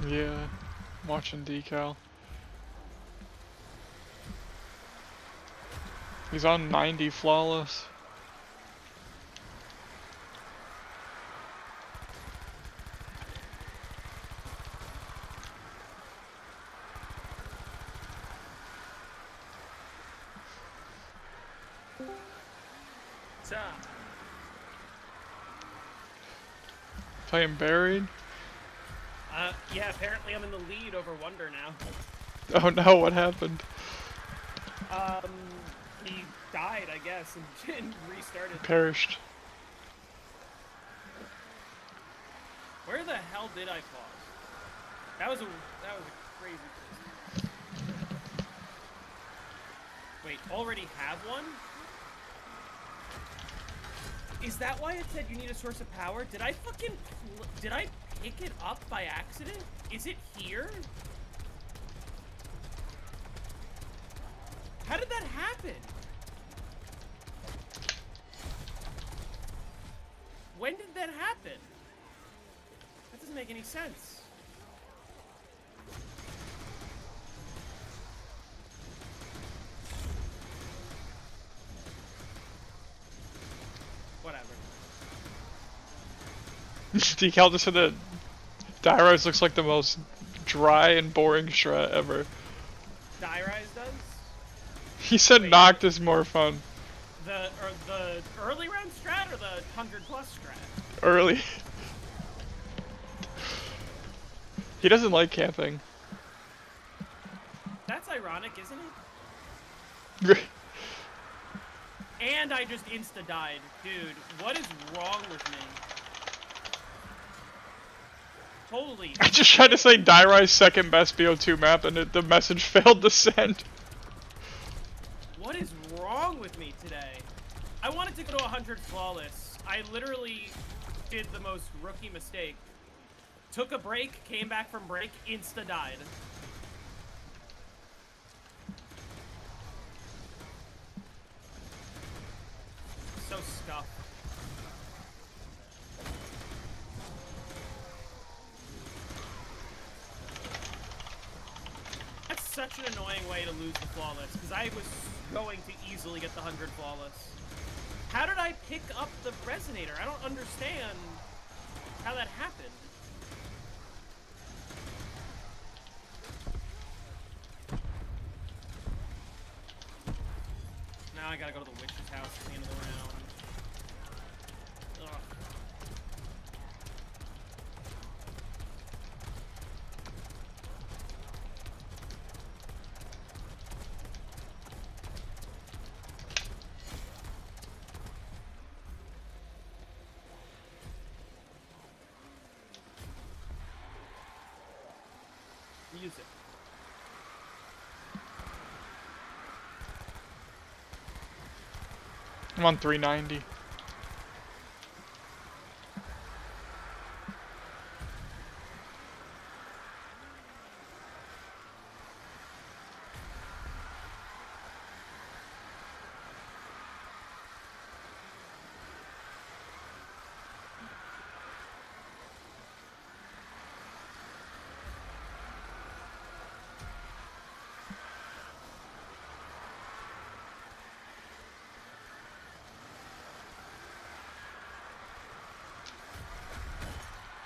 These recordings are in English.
Yeah, watching decal. He's on 90 flawless. Playing buried. Yeah, apparently I'm in the lead over Wonder now. Oh no, what happened? He died, I guess, and restarted. Perished. Where the hell did I pause? That was a crazy place. Wait, already have one? Is that why it said you need a source of power? Did I pick it up by accident? Is it here? How did that happen? When did that happen? That doesn't make any sense. Whatever. Decal just said that Dairos looks like the most dry and boring strat ever. Dairise does? He said Wait. Noct is more fun. The early round strat or the 100+ strat? Early. He doesn't like camping. That's ironic, isn't it? And I just insta-died. Dude, what is wrong with me? Holy I just tried to say Dairei's second best BO2 map and the message failed to send. What is wrong with me today? I wanted to go to 100 flawless. I literally did the most rookie mistake. Took a break, came back from break, insta-died. So scuffed. That's such an annoying way to lose the flawless, because I was going to easily get the 100 flawless. How did I pick up the resonator? I don't understand how that happened. Now I gotta go to the witch's house at the end of the round. Ugh. Music. I'm on 390.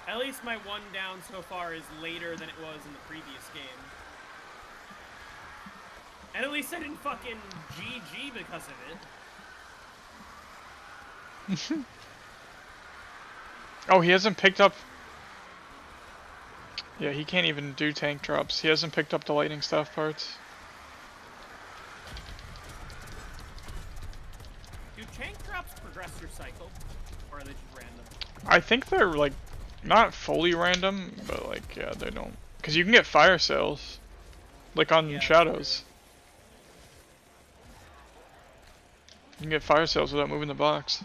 At least my one down so far is later than it was in the previous game. And at least I didn't fucking GG because of it. Oh, he hasn't picked up... Yeah, he can't even do tank drops. He hasn't picked up the lightning staff parts. Do tank drops progress your cycle? Or are they just random? I think they're, like, not fully random, but, like, yeah, they don't... Because you can get fire sales. Like on Shadows. You can get fire sales without moving the box.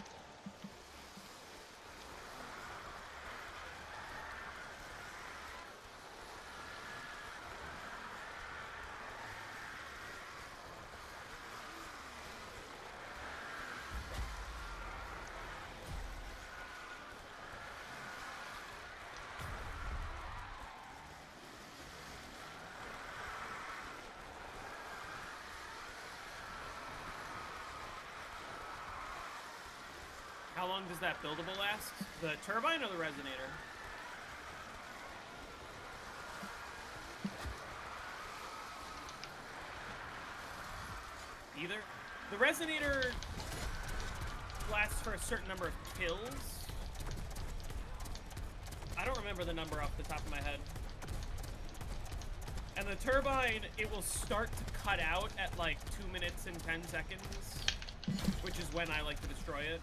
How long does that buildable last? The turbine or the resonator? Either. The resonator lasts for a certain number of kills. I don't remember the number off the top of my head. And the turbine, it will start to cut out at like 2 minutes and 10 seconds, which is when I like to destroy it.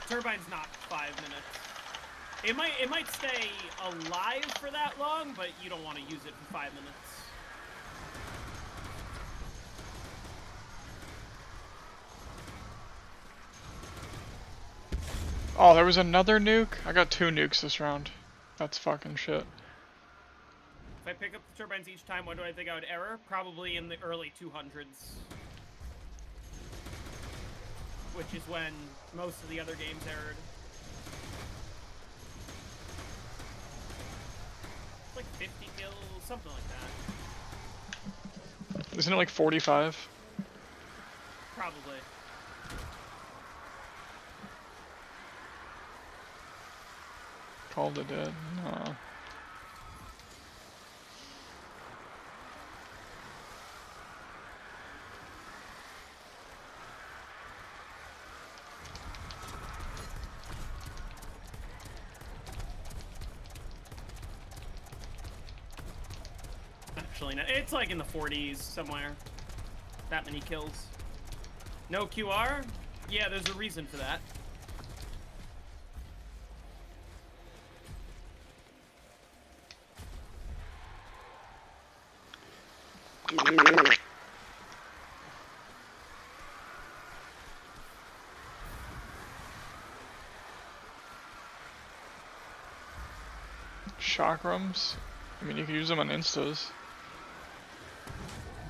Turbine's not 5 minutes. It might stay alive for that long, but you don't want to use it for 5 minutes. Oh, there was another nuke? I got 2 nukes this round. That's fucking shit. If I pick up the turbines each time, when do I think I would error? Probably in the early 200s. Which is when most of the other games errored. Like 50 kills, something like that. Isn't it like 45? Probably. Called it dead. No. Actually, no, it's like in the 40s somewhere. That many kills. No QR? Yeah, there's a reason for that. Chakrams? I mean, you can use them on instas.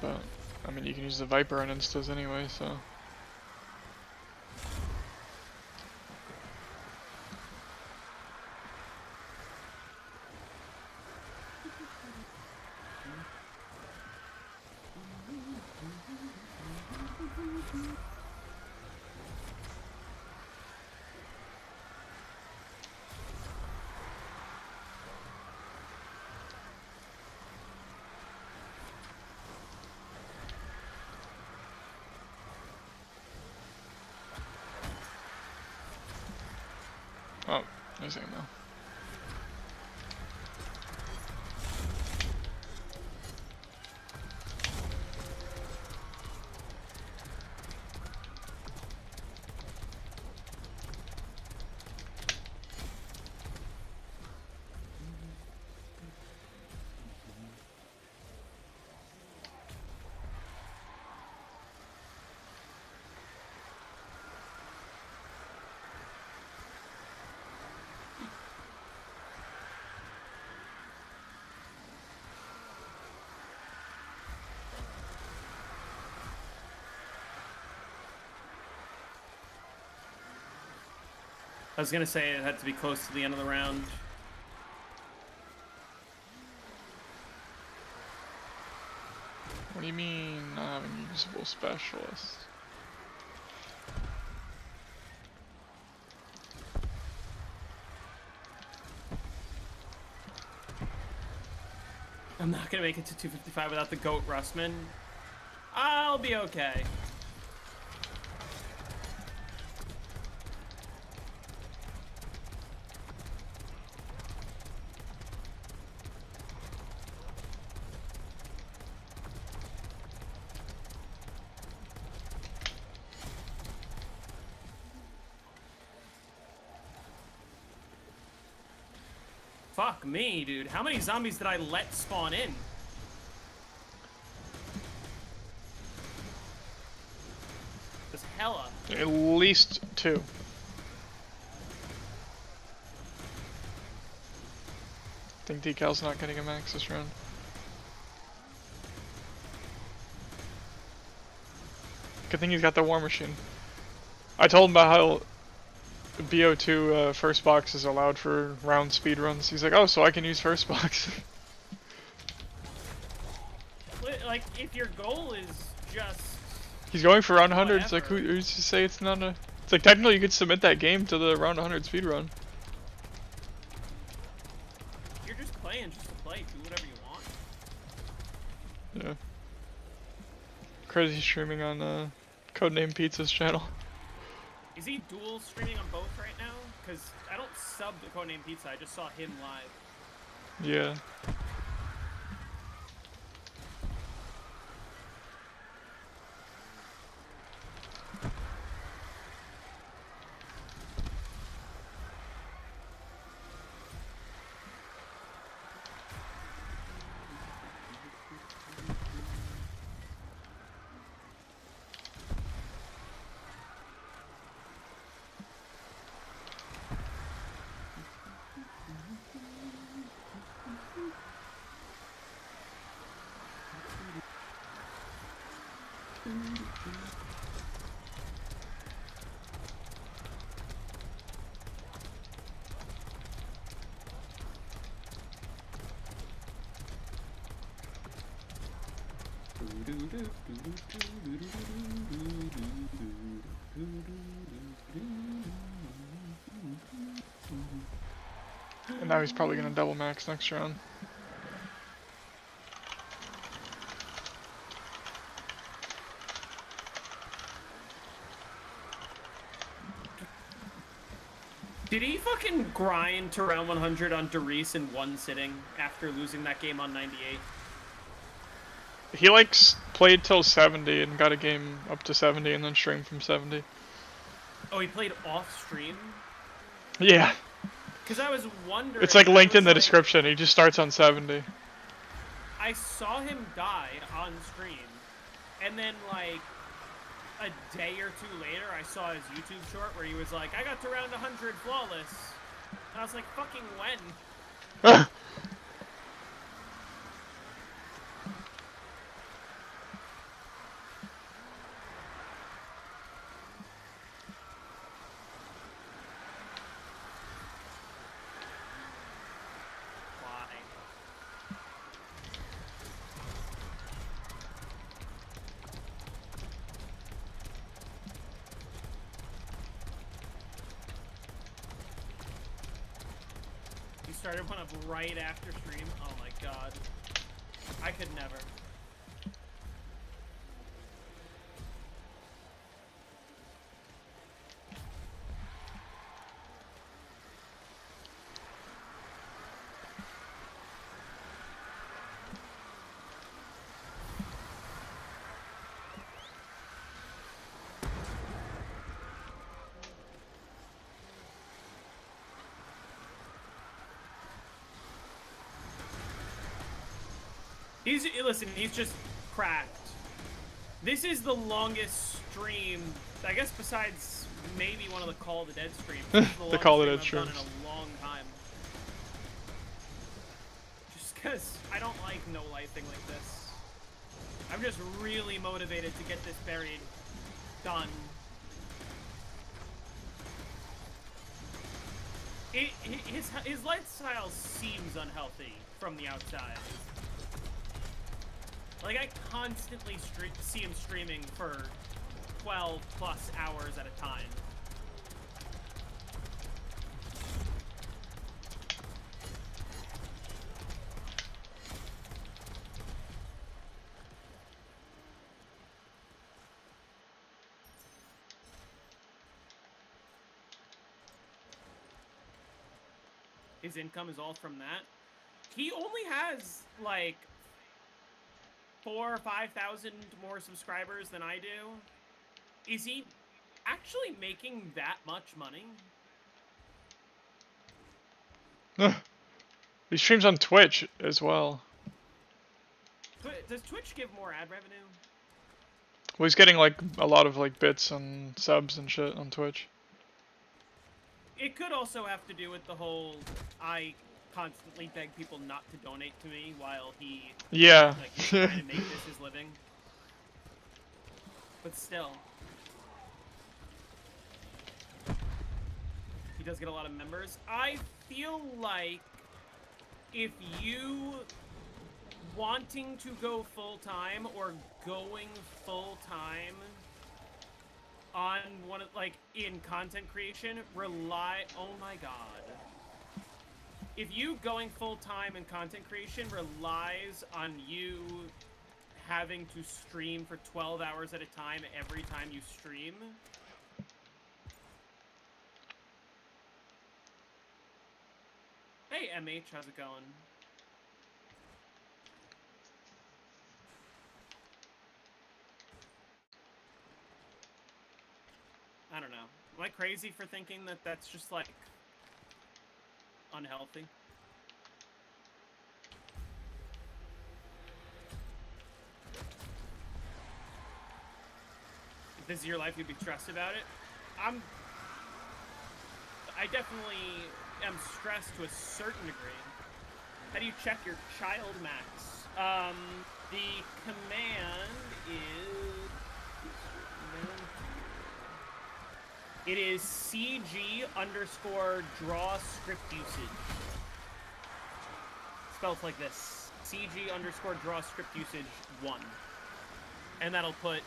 But, I mean, you can use the Viper on instas anyway, so. Oh, there's ammo. I was gonna say it had to be close to the end of the round. What do you mean not having usable specialists? I'm not gonna make it to 255 without the GOAT Russman. I'll be okay. Fuck me, dude. How many zombies did I let spawn in? Just hella. At least 2. I think Decal's not getting a max this round. Good thing he's got the war machine. I told him about how BO2 first box is allowed for round speed runs. He's like, oh, so I can use first box. Like, if your goal is just... He's going for round 100. It's like, whatever. who's to say it's not a... It's like, technically you could submit that game to the round 100 speed run. You're just playing just to play. Do whatever you want. Yeah. Crazy streaming on Codename Pizza's channel. Is he dual streaming on both right now? Because I don't sub to Codename Pizza. I just saw him live. Yeah. And now he's probably gonna double max next round. Did he fucking grind to round 100 on Darius in one sitting after losing that game on 98? He like played till 70 and got a game up to 70 and then streamed from 70. Oh, he played off stream? Yeah. Because I was wondering... It's like linked in the like, description. He just starts on 70. I saw him die on stream, and then like a day or two later, I saw his YouTube short where he was like, I got to round 100 flawless. And I was like, fucking when? Why? He started one up right after stream. Oh my god. I could never. Listen, he's just cracked. This is the longest stream, I guess, besides maybe one of the Call of the Dead streams. This is The Call of the Dead stream I've streams. done in a long time. Just because I don't like no-lifing like this. I'm just really motivated to get this buried done. His lifestyle seems unhealthy from the outside. Like, I constantly see him streaming for 12 plus hours at a time. His income is all from that. He only has, like, 4,000 or 5,000 more subscribers than I do. Is he actually making that much money? He streams on Twitch as well. Does Twitch give more ad revenue? Well, he's getting like a lot of like bits and subs and shit on Twitch. It could also have to do with the whole I constantly beg people not to donate to me while he Yeah. like he's trying to make this his living. But still. he does get a lot of members. I feel like if you wanting to go full-time or going full-time on one of, like, in content creation, oh my god. If you going full-time in content creation relies on you having to stream for 12 hours at a time every time you stream, hey MH, how's it going? I don't know. Am I crazy for thinking that that's just, like, unhealthy? If this is your life, you'd be stressed about it? I definitely am stressed to a certain degree. How do you check your child max? The command is... It is CG_draw script usage. Spelled like this. CG_draw script usage 1. And that'll put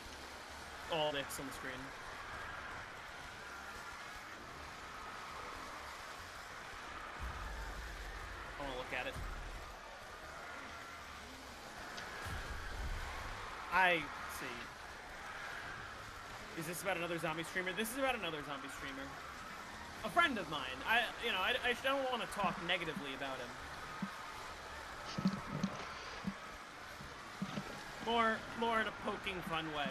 all this on the screen. I want to look at it. I see. Is this about another zombie streamer? This is about another zombie streamer. A friend of mine. I don't want to talk negatively about him. More in a poking fun way.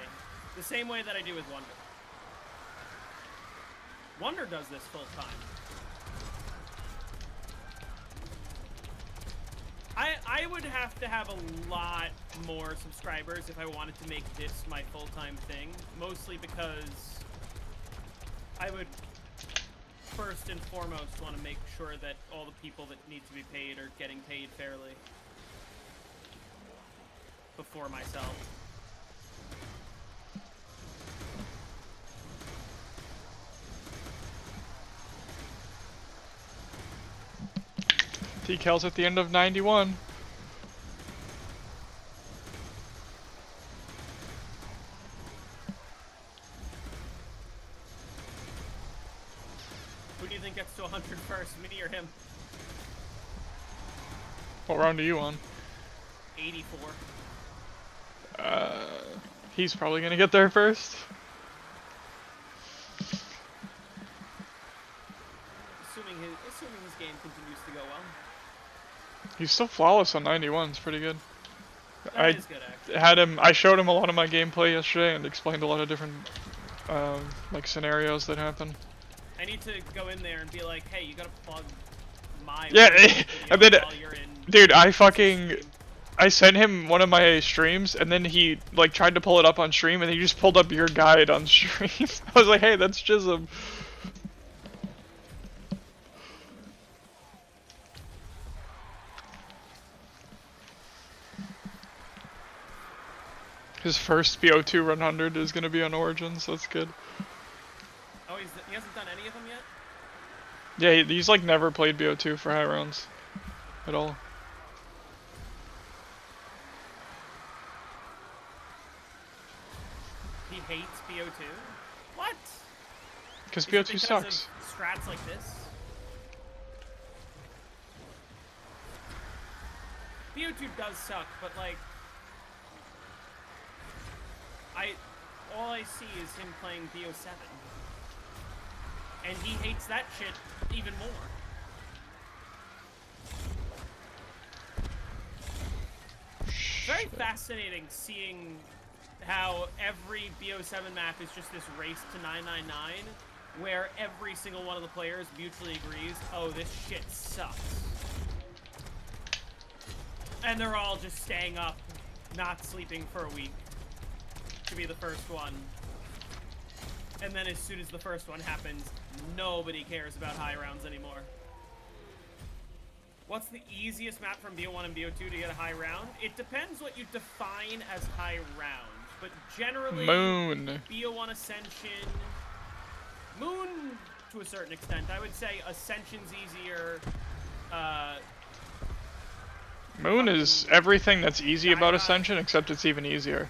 The same way that I do with Wonder. Wonder does this full time. I would have to have a lot more subscribers if I wanted to make this my full-time thing. Mostly because I would first and foremost want to make sure that all the people that need to be paid are getting paid fairly. Before myself. Decals at the end of 91. Who do you think gets to 100 first, me or him? What round are you on? 84. He's probably gonna get there first. Assuming his game continues to go well. He's still flawless on 91. It's pretty good. That is good, actually. I showed him a lot of my gameplay yesterday and explained a lot of different like scenarios that happen. I need to go in there and be like, hey, you gotta plug my and then, while you're in. Dude, I sent him one of my streams, and then he like tried to pull it up on stream, and he just pulled up your guide on stream. I was like, hey, that's Jism. His first BO2 run 100 is gonna be on Origins, so that's good. Oh, he hasn't done any of them yet? Yeah, he's like never played BO2 for high rounds at all. He hates BO2? What? Because BO2 sucks. Of strats like this? BO2 does suck, but like... all I see is him playing BO7. And he hates that shit even more. Very fascinating seeing how every BO7 map is just this race to 999, where every single one of the players mutually agrees, oh, this shit sucks. And they're all just staying up, not sleeping for a week to be the first one. And then as soon as the first one happens, nobody cares about high rounds anymore. What's the easiest map from BO1 and BO2 to get a high round? It depends what you define as high round. But generally, Moon. BO1 Ascension, Moon to a certain extent. I would say Ascension's easier. Moon is everything that's easy about Skyrise. Ascension, except it's even easier.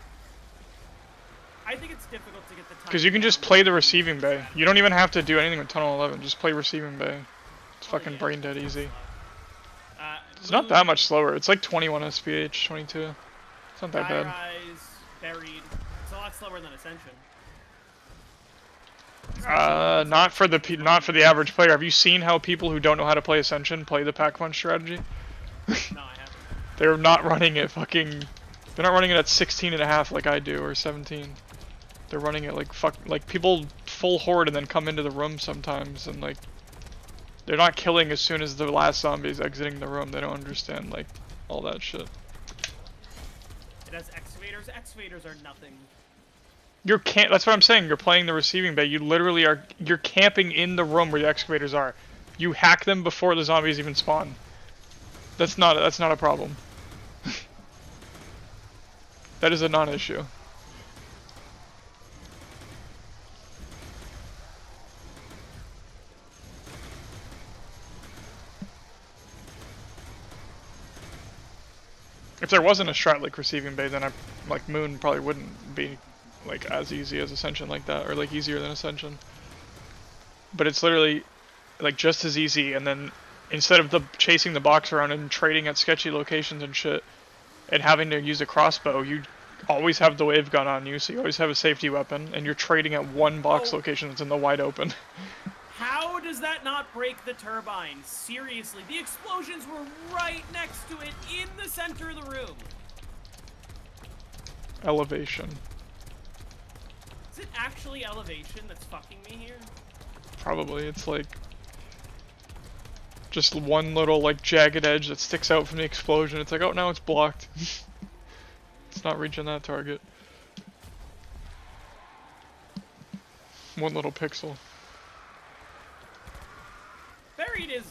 I think it's difficult to get the time. Because you can just play the receiving bay. You don't even have to do anything with Tunnel 11. Just play receiving bay. It's fucking brain dead easy. It's not that much slower. It's like 21 SPH, 22. It's not that bad. Skyrise, Buried. It's a lot slower than Ascension. Not for the average player. Have you seen how people who don't know how to play Ascension play the pack punch strategy? No, I haven't. They're not running it fucking. They're not running it at 16.5 like I do, or 17. They're running it like people full horde and then come into the room sometimes, and like they're not killing as soon as the last zombie is exiting the room. They don't understand like all that shit. It has excavators. Excavators are nothing. That's what I'm saying. You're playing the receiving bay. You literally are. You're camping in the room where the excavators are. You hack them before the zombies even spawn. That's not a problem. That is a non-issue. If there wasn't a strat like receiving bay, then Moon probably wouldn't be like as easy as Ascension like that, or like easier than Ascension. But it's literally like just as easy, and then instead of chasing the box around and trading at sketchy locations and shit, and having to use a crossbow, you always have the wave gun on you, so you always have a safety weapon, and you're trading at one box location that's in the wide open. How does that not break the turbine? Seriously, the explosions were right next to it in the center of the room. Elevation. Is it actually elevation that's fucking me here? Probably. It's like just one little like jagged edge that sticks out from the explosion. It's like, oh, now it's blocked. It's not reaching that target. One little pixel. Buried is,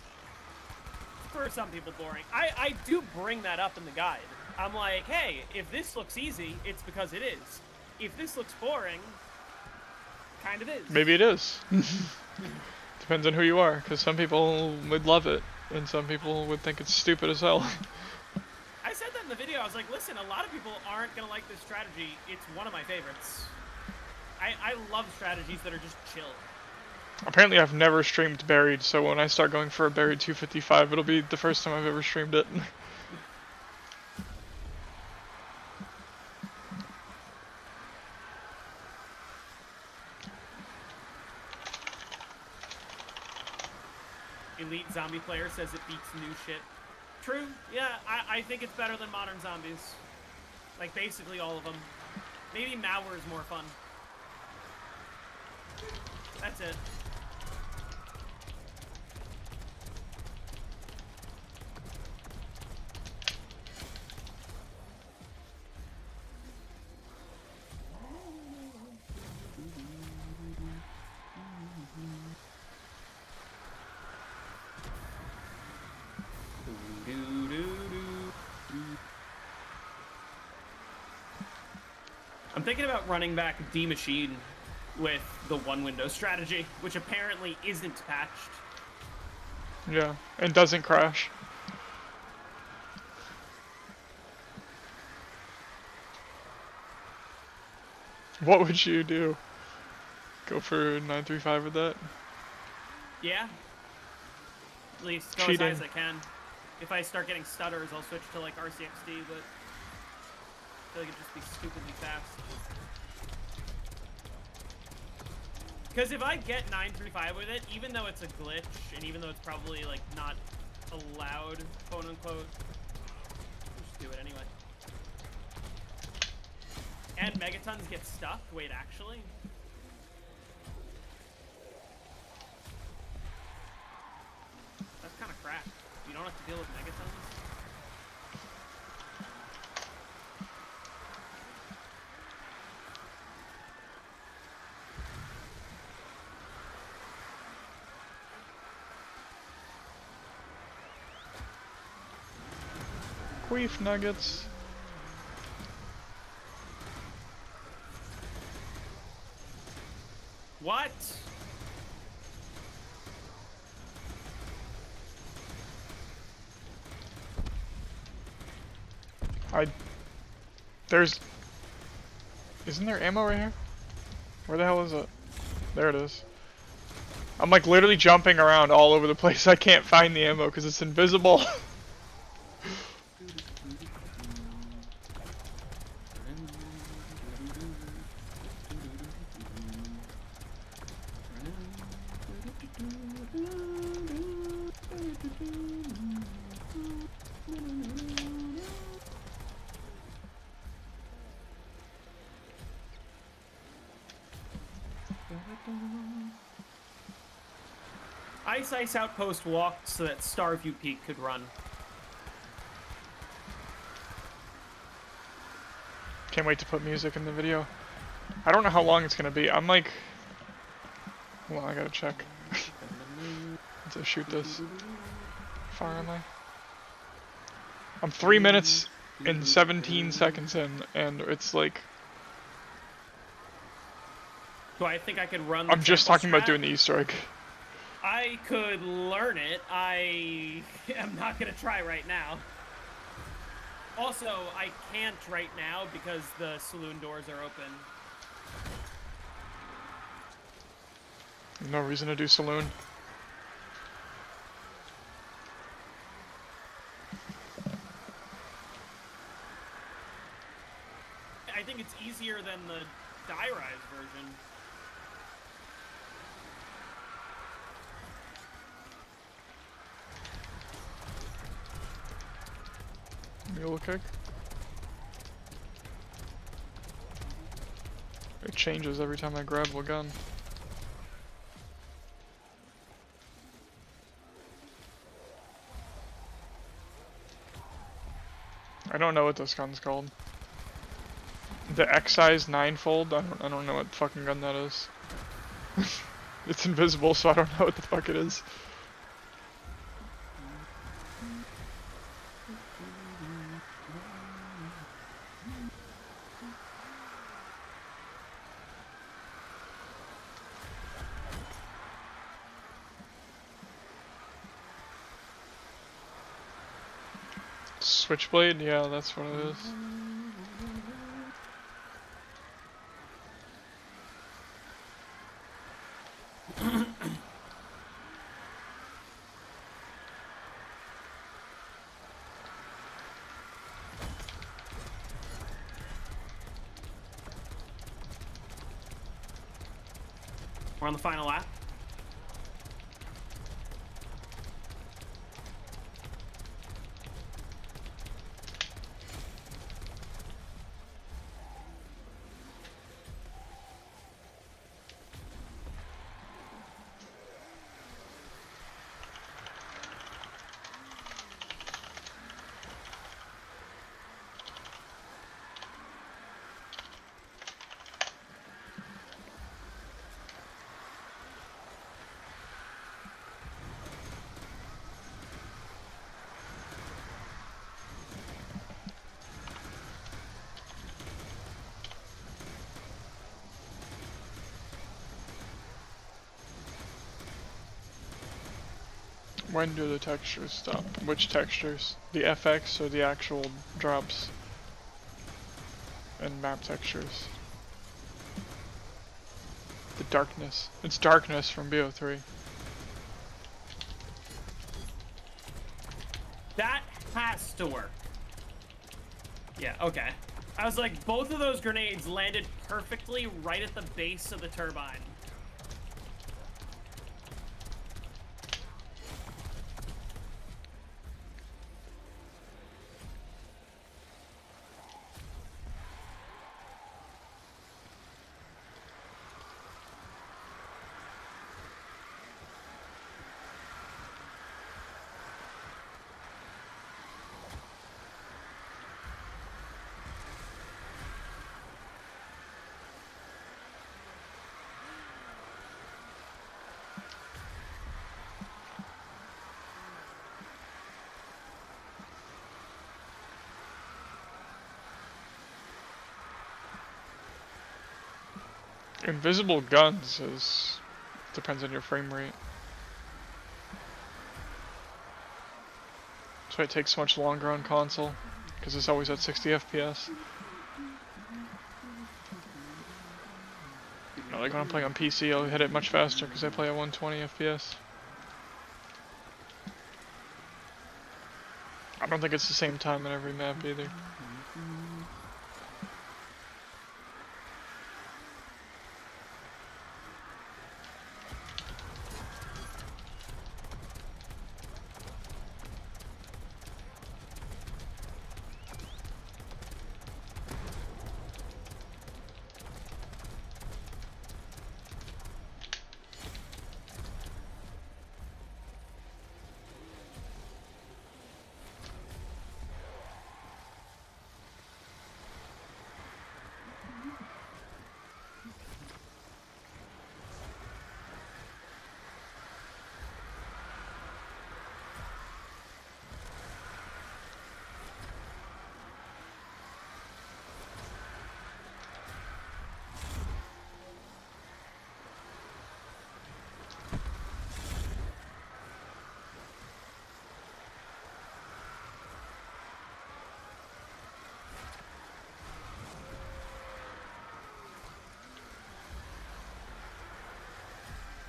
for some people, boring. I do bring that up in the guide. I'm like, hey, if this looks easy, it's because it is. If this looks boring, kind of is. Maybe it is. Depends on who you are, because some people would love it, and some people would think it's stupid as hell. I said that in the video. I was like, listen, a lot of people aren't going to like this strategy. It's one of my favorites. I love strategies that are just chill. Apparently I've never streamed Buried, so when I start going for a Buried 255, it'll be the first time I've ever streamed it. Elite Zombie Player says it beats new shit. True, yeah, I think it's better than Modern Zombies. Like, basically all of them. Maybe Malware is more fun. That's it. I'm thinking about running back D-Machine with the one-window strategy, which apparently isn't patched. Yeah, and doesn't crash. What would you do? Go for 935 with that? Yeah. At least go Cheating. as high as I can. If I start getting stutters, I'll switch to like RCXD, but I feel like it'd just be stupidly fast. Because if I get 935 with it, even though it's a glitch, and even though it's probably like not allowed, quote unquote, I'll just do it anyway. And Megatons get stuck? Wait, actually? That's kind of crap. You don't have to deal with Megatons? Queef nuggets. What? I... There's... Isn't there ammo right here? Where the hell is it? There it is. I'm like literally jumping around all over the place. I can't find the ammo because it's invisible. Ice Outpost walked so that Starview Peak could run. Can't wait to put music in the video. I don't know how long it's gonna be. I'm like... Hold on, I gotta check. To shoot this. How far am I? I'm 3 minutes and 17 seconds in, and it's like... Do I think I could run? I'm just talking about strat? doing the Easter egg. I could learn it. I am not gonna try right now. Also, I can't right now because the saloon doors are open. No reason to do saloon. I think it's easier than the Die Rise version. Mule kick. It changes every time I grab a gun. I don't know what this gun's called. The Excise 9-fold? I don't know what fucking gun that is. It's invisible, so I don't know what the fuck it is. Switchblade? Yeah, that's what it is. We're on the final lap. When do the textures stop? Which textures? The FX or the actual drops? And map textures? The darkness. It's darkness from BO3. That has to work. Yeah, okay. I was like, both of those grenades landed perfectly right at the base of the turbine. Invisible guns is... depends on your frame rate. That's why it takes so much longer on console. because it's always at 60 FPS. Like when I'm playing on PC, I'll hit it much faster because I play at 120 FPS. I don't think it's the same time in every map either.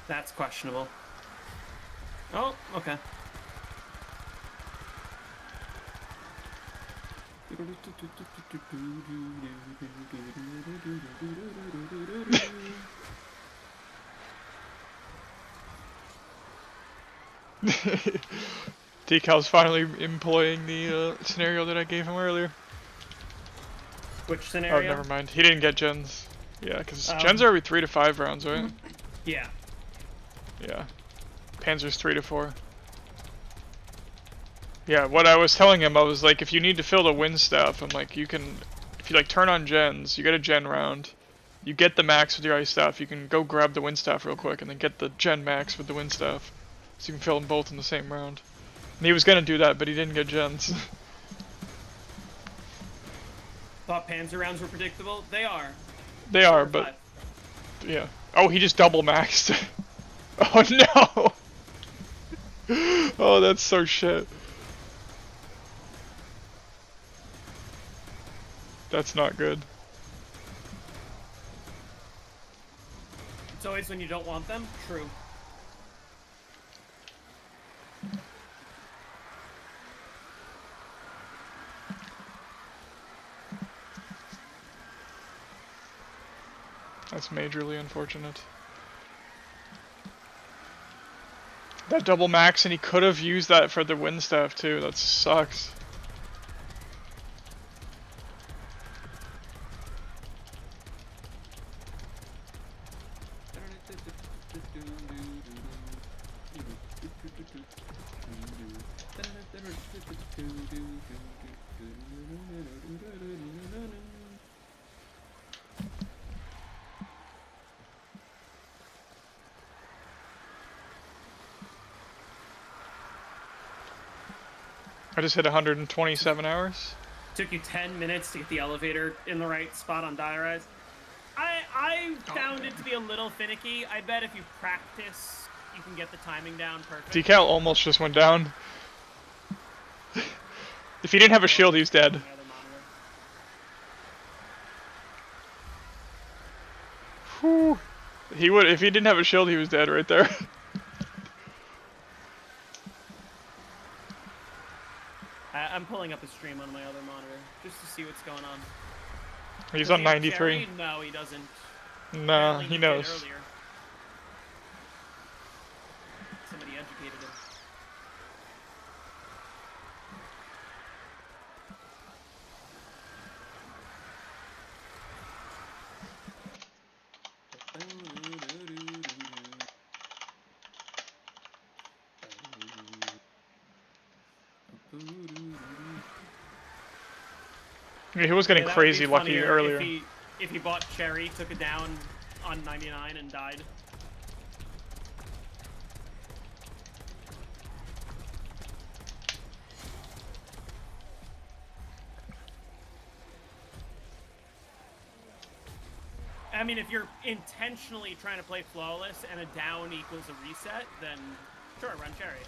That's questionable. Oh, okay. Decal's finally employing the scenario that I gave him earlier. Which scenario? Oh, never mind. He didn't get gens. Yeah, because gens are every 3 to 5 rounds, right? Yeah. Yeah. Panzer's 3 to 4. Yeah, what I was telling him, I was like, if you need to fill the wind staff, I'm like, you can, if you like turn on gens, you get a gen round, you get the max with your ice staff, you can go grab the wind staff real quick and then get the gen max with the wind staff. So you can fill them both in the same round. And he was gonna do that, but he didn't get gens. Thought Panzer rounds were predictable? They are. They are, but yeah. Oh, he just double maxed. Oh no! Oh, that's so shit. That's not good. It's always when you don't want them? True. That's majorly unfortunate. That double max, and he could have used that for the wind staff too. That sucks. I just hit 127 hours. Took you 10 minutes to get the elevator in the right spot on Diarize. I found it to be a little finicky. I bet if you practice, you can get the timing down perfect. Decal almost just went down. If he didn't have a shield, he's dead. Whew. He would, if he didn't have a shield, he was dead right there. I'm pulling up a stream on my other monitor just to see what's going on. He's on 93. No, he doesn't. Nah, he knows. Earlier. Somebody educated him. Yeah, he was getting crazy lucky earlier. If he bought Cherry, took it down on 99 and died. I mean, if you're intentionally trying to play flawless and a down equals a reset, then sure, run Cherry.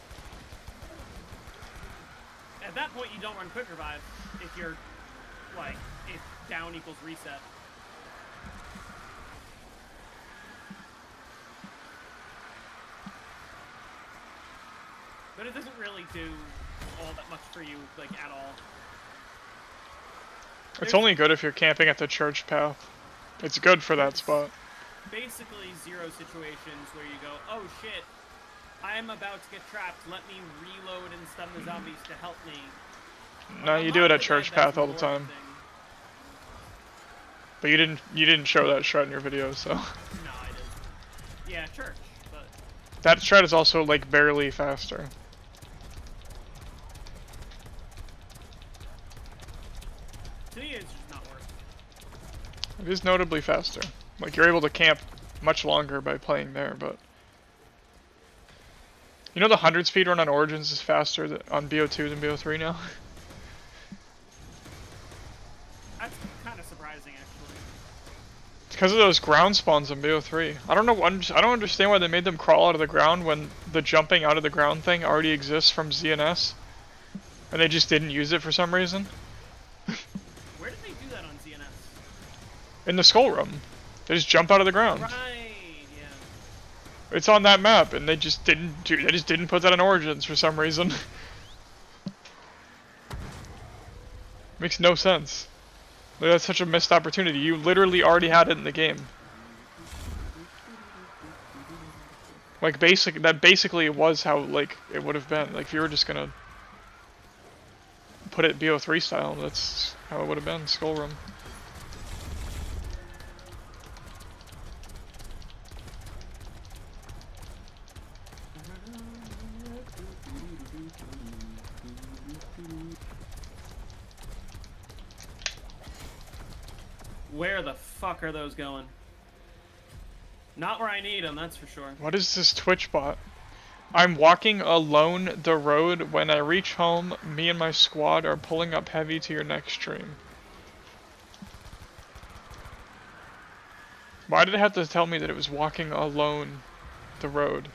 At that point, you don't run quick revive if you're, like, if down equals reset. But it doesn't really do all that much for you, like, at all. It's only good if you're camping at the church path. It's good for that spot. Basically 0 situations where you go, oh shit, I'm about to get trapped, let me reload and stun the zombies to help me. No, you do it at church path all the time. But you didn't show that strat in your video, so. No, I didn't. Yeah, church, but... That strat is also, like, barely faster. To me, it's just not worth it. It is notably faster. Like, you're able to camp much longer by playing there, but... You know the 100 speedrun on Origins is faster on BO2 than BO3 now? That's kind of surprising, actually. It's because of those ground spawns in BO3. I don't know, I don't understand why they made them crawl out of the ground when the jumping out of the ground thing already exists from ZNS. And they just didn't use it for some reason. Where did they do that on ZNS? In the skull room. They just jump out of the ground. Right, yeah. It's on that map, and they just didn't put that in Origins for some reason. Makes no sense. Like, that's such a missed opportunity. You literally already had it in the game. Like that basically was how like it would have been. Like if you were just gonna put it BO3 style, that's how it would have been. Skull room. Where the fuck are those going? Not where I need them, that's for sure. What is this Twitch bot? I'm walking alone the road. When I reach home, me and my squad are pulling up heavy to your next stream. Why did it have to tell me that it was walking alone the road?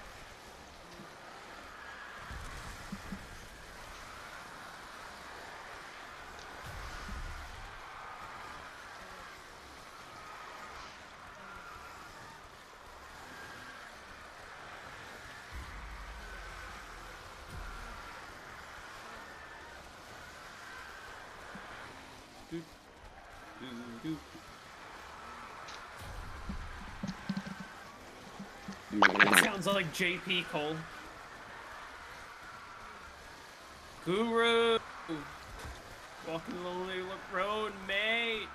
Sounds like JP Cole. Guru! Walking the lonely road, mate!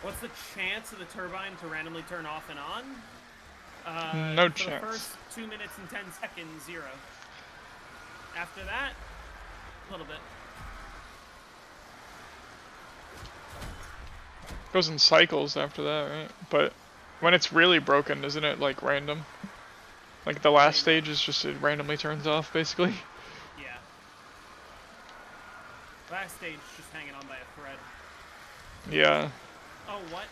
What's the chance of the turbine to randomly turn off and on? No for chance. The first 2 minutes and 10 seconds, 0. After that, a little bit. Goes in cycles after that, right? But when it's really broken, isn't it like random? Like the last stage is just it randomly turns off, basically. Yeah. Last stage just hanging on by a thread. Yeah. Oh, what?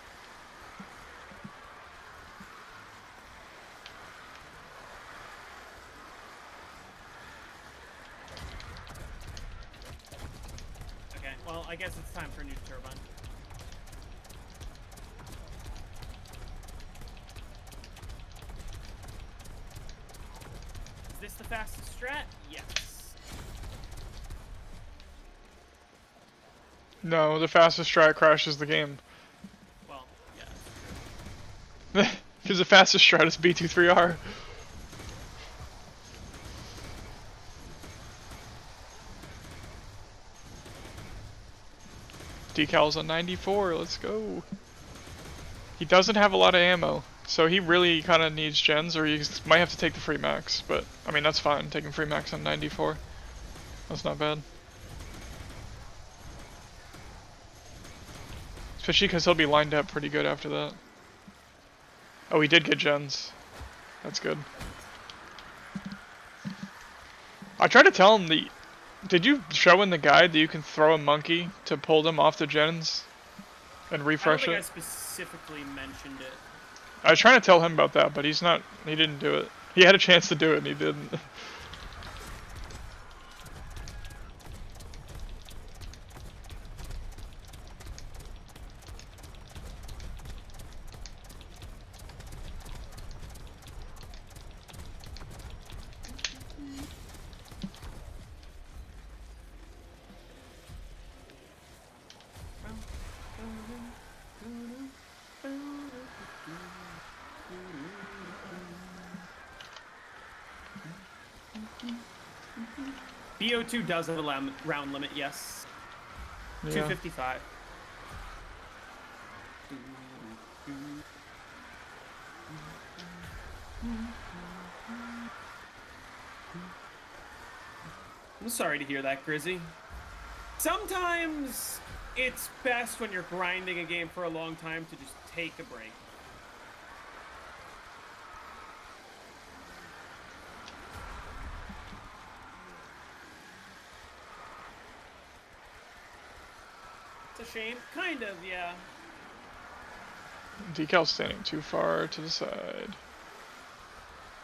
Okay, well, I guess it's time for a new turbine. Is this the fastest strat? Yes. No, the fastest strat crashes the game. Well, yeah. Because the fastest strat is B23R. Decals on 94, let's go. He doesn't have a lot of ammo. So he really kind of needs gens, or he might have to take the free max. But I mean, that's fine. Taking free max on 94. That's not bad. Especially because he'll be lined up pretty good after that. Oh, he did get gens. That's good. I tried to tell him the... Did you show in the guide that you can throw a monkey to pull them off the gens and refresh I don't it? think I specifically mentioned it. I was trying to tell him about that, but he's not... He didn't do it. He had a chance to do it and he didn't. BO2 does have a round limit, yes. Yeah. 255. I'm sorry to hear that, Grizzy. Sometimes it's best when you're grinding a game for a long time to just take a break. It's a shame. Kind of, yeah. Decal's standing too far to the side.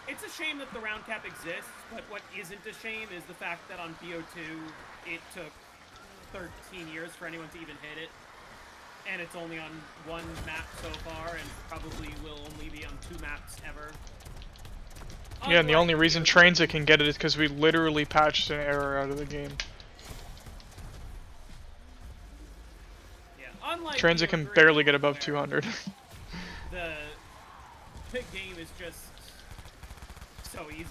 It's a shame that the round cap exists, but what isn't a shame is the fact that on BO2 it took 13 years for anyone to even hit it. And it's only on one map so far, and probably will only be on 2 maps ever. Yeah, and the only reason Transit can get it is because we literally patched an error out of the game. Yeah, unlike Transit can BO3, barely get above where 200. The game is just so easy.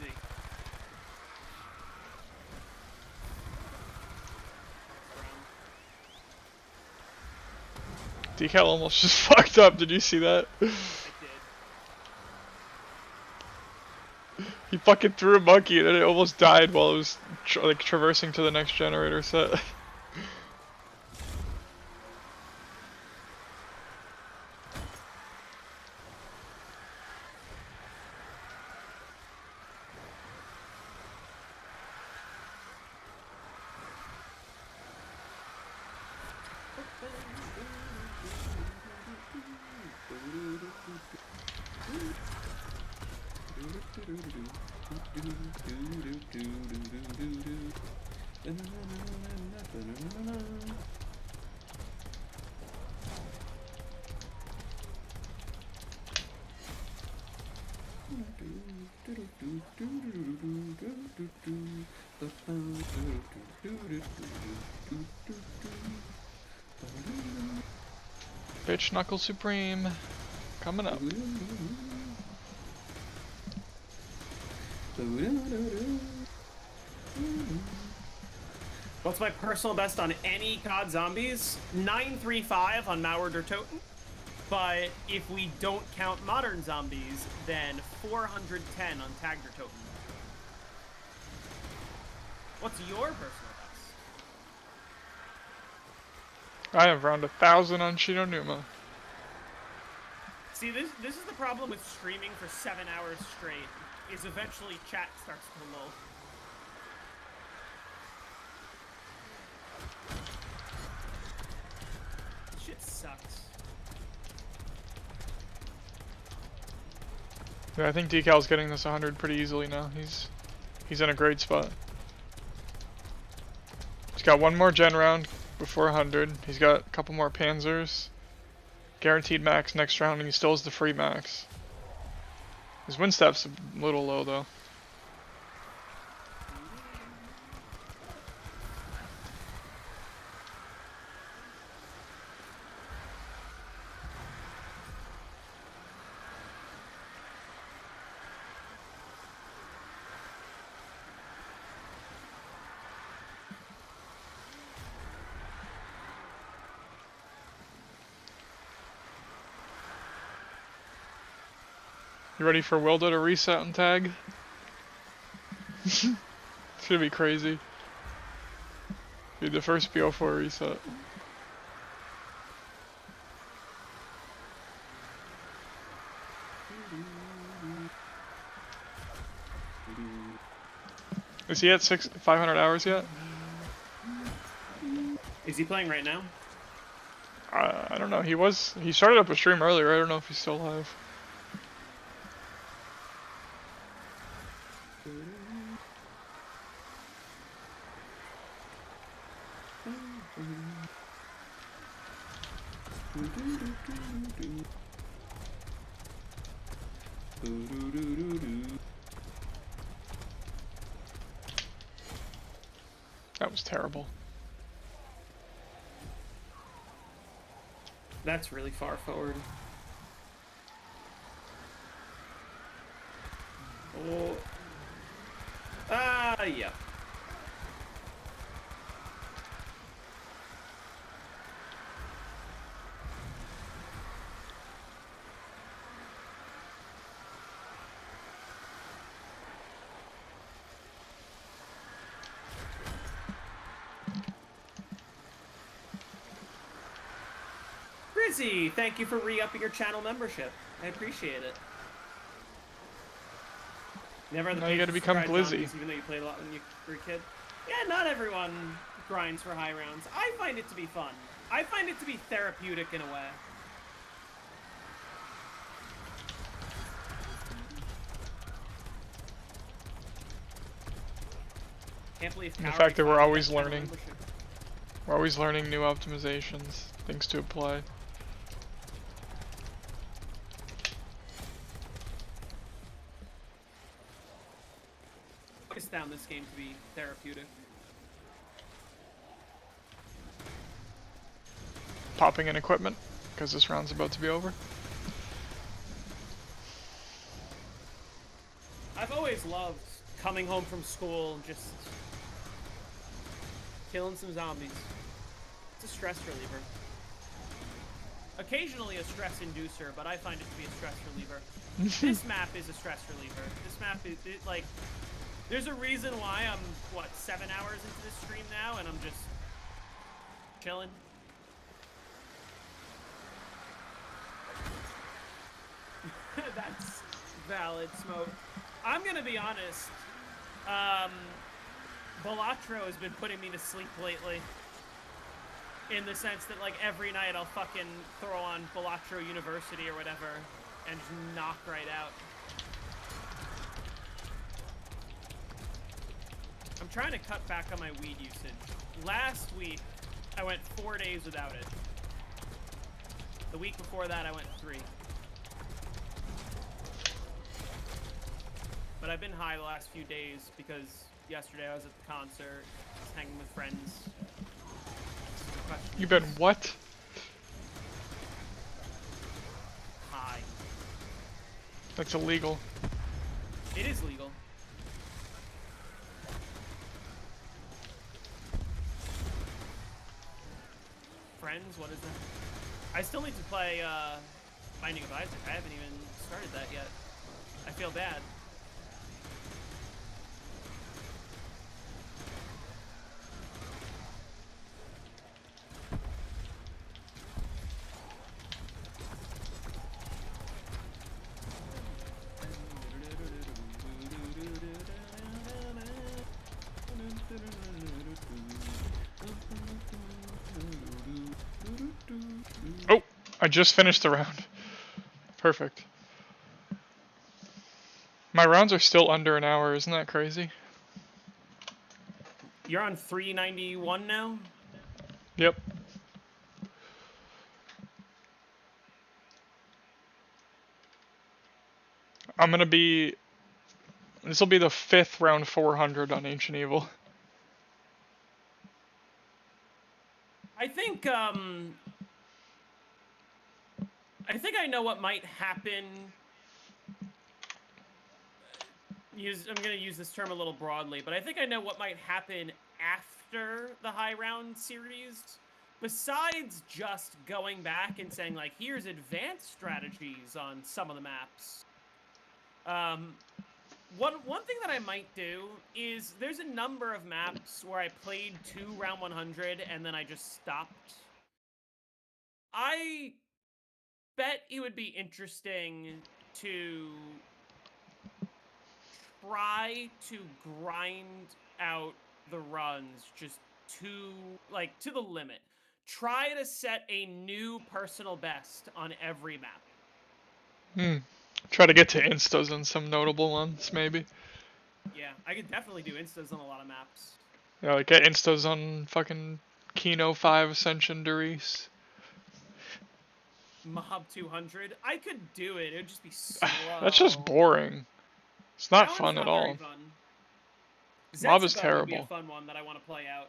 Decal almost just fucked up, did you see that? I did. He fucking threw a monkey and it almost died while it was traversing to the next generator set. Bitch Knuckle Supreme coming up. What's my personal best on any COD Zombies? 935 on Mauer der Toten. But if we don't count Modern Zombies, then 410 on Tag der Toten. What's your personal best? I have around 1,000 on Shinonuma. See, this is the problem with streaming for 7 hours straight, is eventually chat starts to lull. Shit sucks. Yeah, I think Decal's getting this 100 pretty easily now. He's in a great spot. He's got one more gen round before 100. He's got a couple more Panzers. Guaranteed max next round, and he still has the free max. His win step's a little low though. You ready for Wilda to reset and tag? It's gonna be crazy. Dude, the first BO4 reset. Is he at 500 hours yet? Is he playing right now? I don't know. He started up a stream earlier. I don't know if he's still live. That was terrible. That's really far forward. Oh. Yeah. Grizzy, thank you for re-upping your channel membership. I appreciate it. Never had the Now you gotta become Glizzy. Even though you played a lot when you were a kid. Yeah, not everyone grinds for high rounds. I find it to be fun. I find it to be therapeutic in a way. Can't believe And the fact that we're always learning. We're always learning new optimizations, things to apply. I always found this game to be therapeutic. Popping in equipment, because this round's about to be over. I've always loved coming home from school and just killing some zombies. It's a stress reliever. Occasionally a stress inducer, but I find it to be a stress reliever. This map is a stress reliever. This map is, like, there's a reason why I'm, what, 7 hours into this stream now, and I'm just chilling. That's valid, Smoke. I'm gonna be honest. Balatro has been putting me to sleep lately. In the sense that, like, every night I'll fucking throw on Balatro University or whatever and just knock right out. I'm trying to cut back on my weed usage. Last week, I went 4 days without it. The week before that, I went 3. But I've been high the last few days because yesterday I was at the concert, just hanging with friends. You've been what? High. That's illegal. It is legal. Friends, what is that? I still need to play Binding of Isaac. I haven't even started that yet. I feel bad. Oh, I just finished the round. Perfect. My rounds are still under an hour, isn't that crazy? You're on 391 now? Yep. I'm gonna be... This will be the 5th round 400 on Ancient Evil. I think I know what might happen. I'm going to use this term a little broadly, but I think I know what might happen after the high round series. Besides just going back and saying, like, here's advanced strategies on some of the maps. One thing that I might do is there's a number of maps where I played 2 round 100 and then I just stopped. I bet it would be interesting to try to grind out the runs just to the limit. Try to set a new personal best on every map. Try to get to instas on some notable ones, maybe. Yeah, I could definitely do instas on a lot of maps. Yeah, like get instas on fucking Kino 5 Ascension Darius. Mob 200. I could do it. It would just be slow. That's just boring. It's not That fun one's at not all. very fun. Mob is Zetsubo would be a terrible. fun one that I want to play out.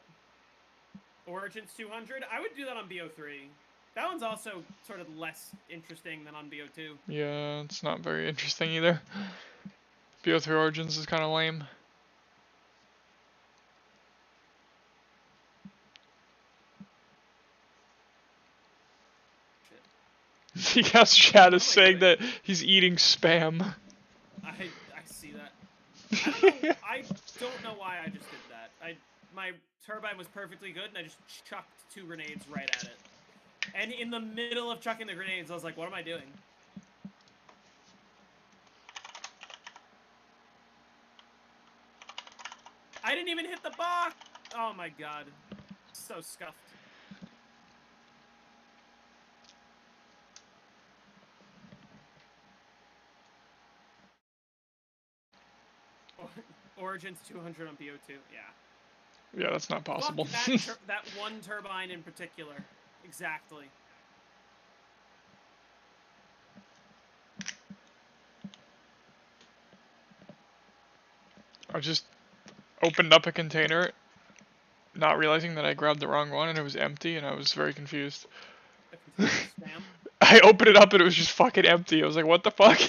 Origins 200. I would do that on BO3. That one's also sort of less interesting than on BO2. Yeah, it's not very interesting either. BO3 Origins is kind of lame. Yes, Chad is saying that he's eating spam. I see that. I don't know why I just did that. My turbine was perfectly good, and I just chucked 2 grenades right at it. And in the middle of chucking the grenades, I was like, what am I doing? I didn't even hit the box! Oh my god. So scuffed. Origins 200 on BO2, yeah. Yeah, that's not possible. Fuck that one turbine in particular. Exactly. I just opened up a container, not realizing that I grabbed the wrong one and it was empty, and I was very confused. Spam. I opened it up and it was just fucking empty. I was like, what the fuck?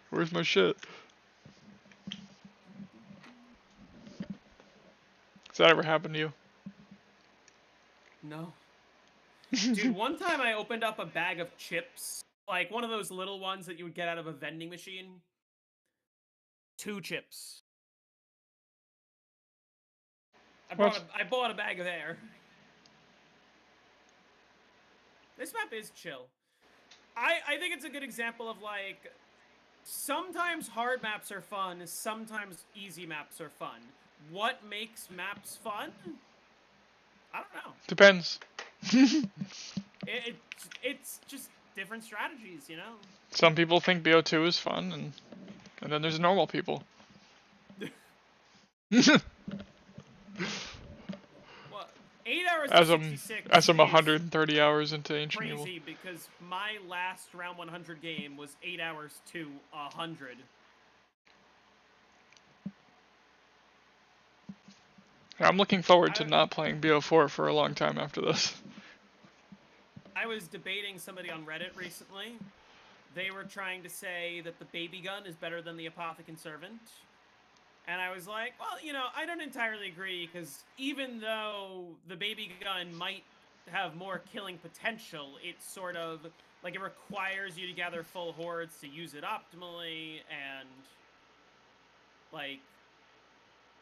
Where's my shit? Has that ever happened to you? No. Dude, one time I opened up a bag of chips, like one of those little ones that you would get out of a vending machine. 2 chips. I bought a bag of air. This map is chill. I think it's a good example of, like, sometimes hard maps are fun, sometimes easy maps are fun. What makes maps fun? I don't know. Depends. It's just different strategies, you know? Some people think BO2 is fun, and then there's normal people. Well, 8 hours As to I'm 66 130 hours into Ancient Evil. crazy because my last round 100 game was 8 hours to 100. I'm looking forward to not playing BO4 for a long time after this. I was debating somebody on Reddit recently. They were trying to say that the baby gun is better than the Apothicon Servant. And I was like, well, you know, I don't entirely agree, because even though the baby gun might have more killing potential, it's sort of, like, it requires you to gather full hordes to use it optimally, and, like,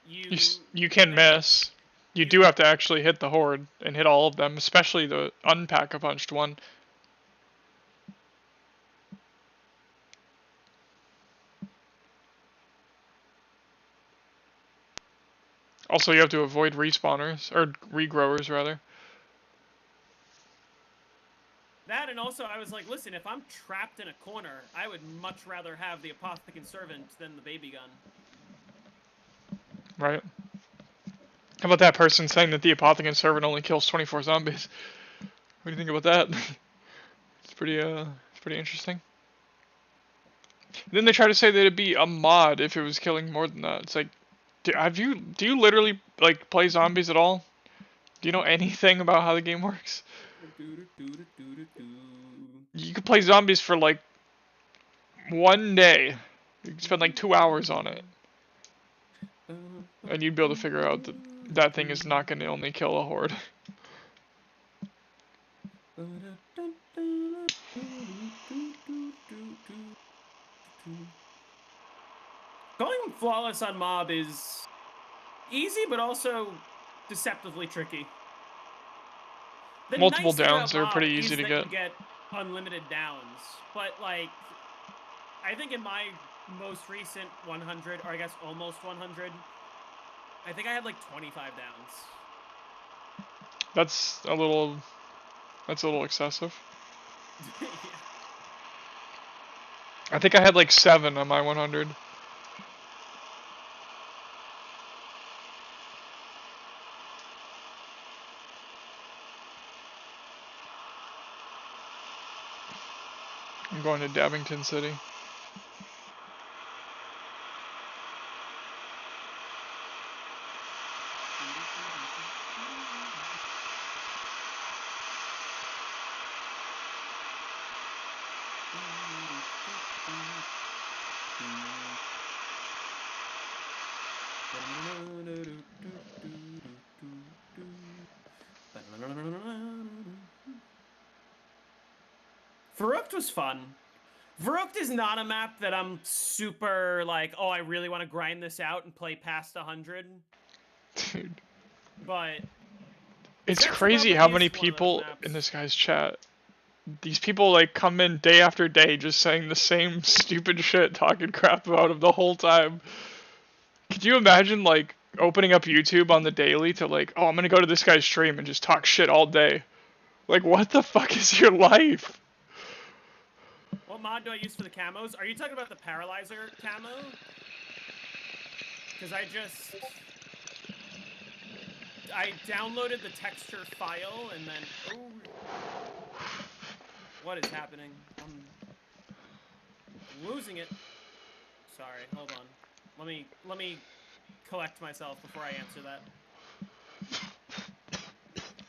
you can miss. You do have to actually hit the horde and hit all of them, especially the unpack-a-punched one. Also, you have to avoid respawners, or regrowers, rather. That, and also, I was like, listen, if I'm trapped in a corner, I would much rather have the Apothicon Servant than the baby gun. Right. How about that person saying that the Apothicon Servant only kills 24 zombies? What do you think about that? It's pretty interesting. Then they try to say that it'd be a mod if it was killing more than that. It's like, do you literally, like, play zombies at all? Do you know anything about how the game works? You could play zombies for, like, 1 day. You could spend, like, 2 hours on it. And you'd be able to figure out that that thing is not going to only kill a horde. flawless on mob is easy, but also deceptively tricky. The Multiple nice thing downs about are pretty mob easy is to that get. you get unlimited downs, but like, I think in my most recent 100, or I guess almost 100, I think I had like 25 downs. That's a little excessive. Yeah. I think I had like 7 on my 100. I'm going to Dabbington City. Verrückt was fun. Verrückt is not a map that I'm super like, oh, I really want to grind this out and play past 100. Dude. But It's Zetsu crazy Bubble how is many one of those people in maps. this guy's chat. These people like come in day after day just saying the same stupid shit, talking crap about him the whole time. Could you imagine like opening up YouTube on the daily to like, oh, I'm gonna go to this guy's stream and just talk shit all day? Like, what the fuck is your life? What mod do I use for the camos? Are you talking about the Paralyzer camo? Because I downloaded the texture file and then, oh, what is happening? I'm losing it. Sorry, hold on. Let me collect myself before I answer that.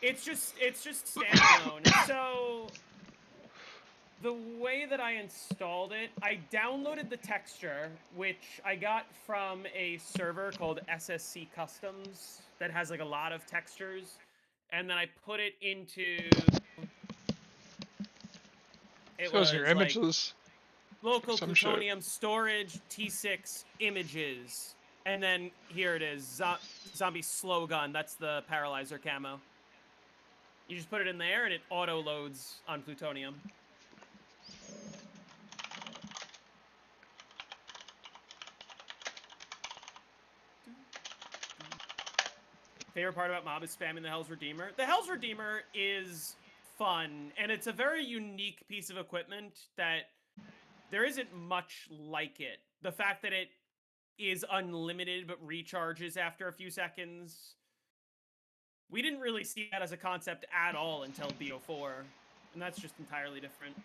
It's just standalone. So the way that I installed it, I downloaded the texture, which I got from a server called SSC Customs that has like a lot of textures, and then I put it into. It Those are your was like images. local Some plutonium storage T6 images, and then here it is, zombie slow gun. That's the Paralyzer camo. You just put it in there, and it auto loads on plutonium. Favorite part about mob is spamming the Hell's Redeemer. The Hell's Redeemer is fun, and it's a very unique piece of equipment that there isn't much like it. The fact that it is unlimited but recharges after a few seconds. We didn't really see that as a concept at all until BO4, and that's just entirely different.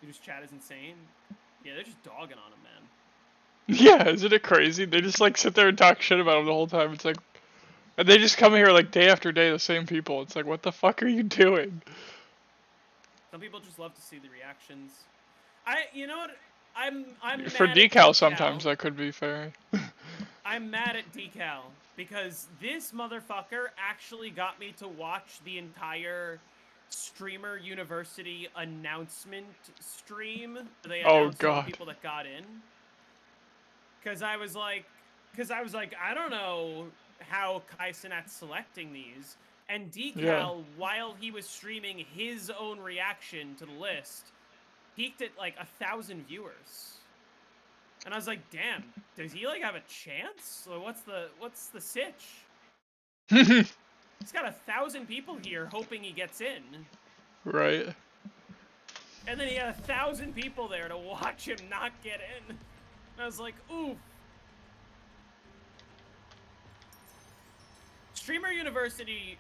Just chat is insane. Yeah, they're just dogging on him, man. Yeah, isn't it crazy? They just like sit there and talk shit about him the whole time. It's like, and they just come here like day after day, the same people. It's like, what the fuck are you doing? Some people just love to see the reactions. You know what? I'm For mad at decal, sometimes that could be fair. I'm mad at Decal because this motherfucker actually got me to watch the entire Streamer University announcement stream. They announced all the people that got in. Because I was like, I don't know how Kaisenat's selecting these. And Decal, while he was streaming his own reaction to the list, peaked at like 1,000 viewers. And I was like, damn, does he like have a chance? Or what's the sitch? He's got 1,000 people here hoping he gets in. Right. And then he had 1,000 people there to watch him not get in. And I was like, oof. Streamer University,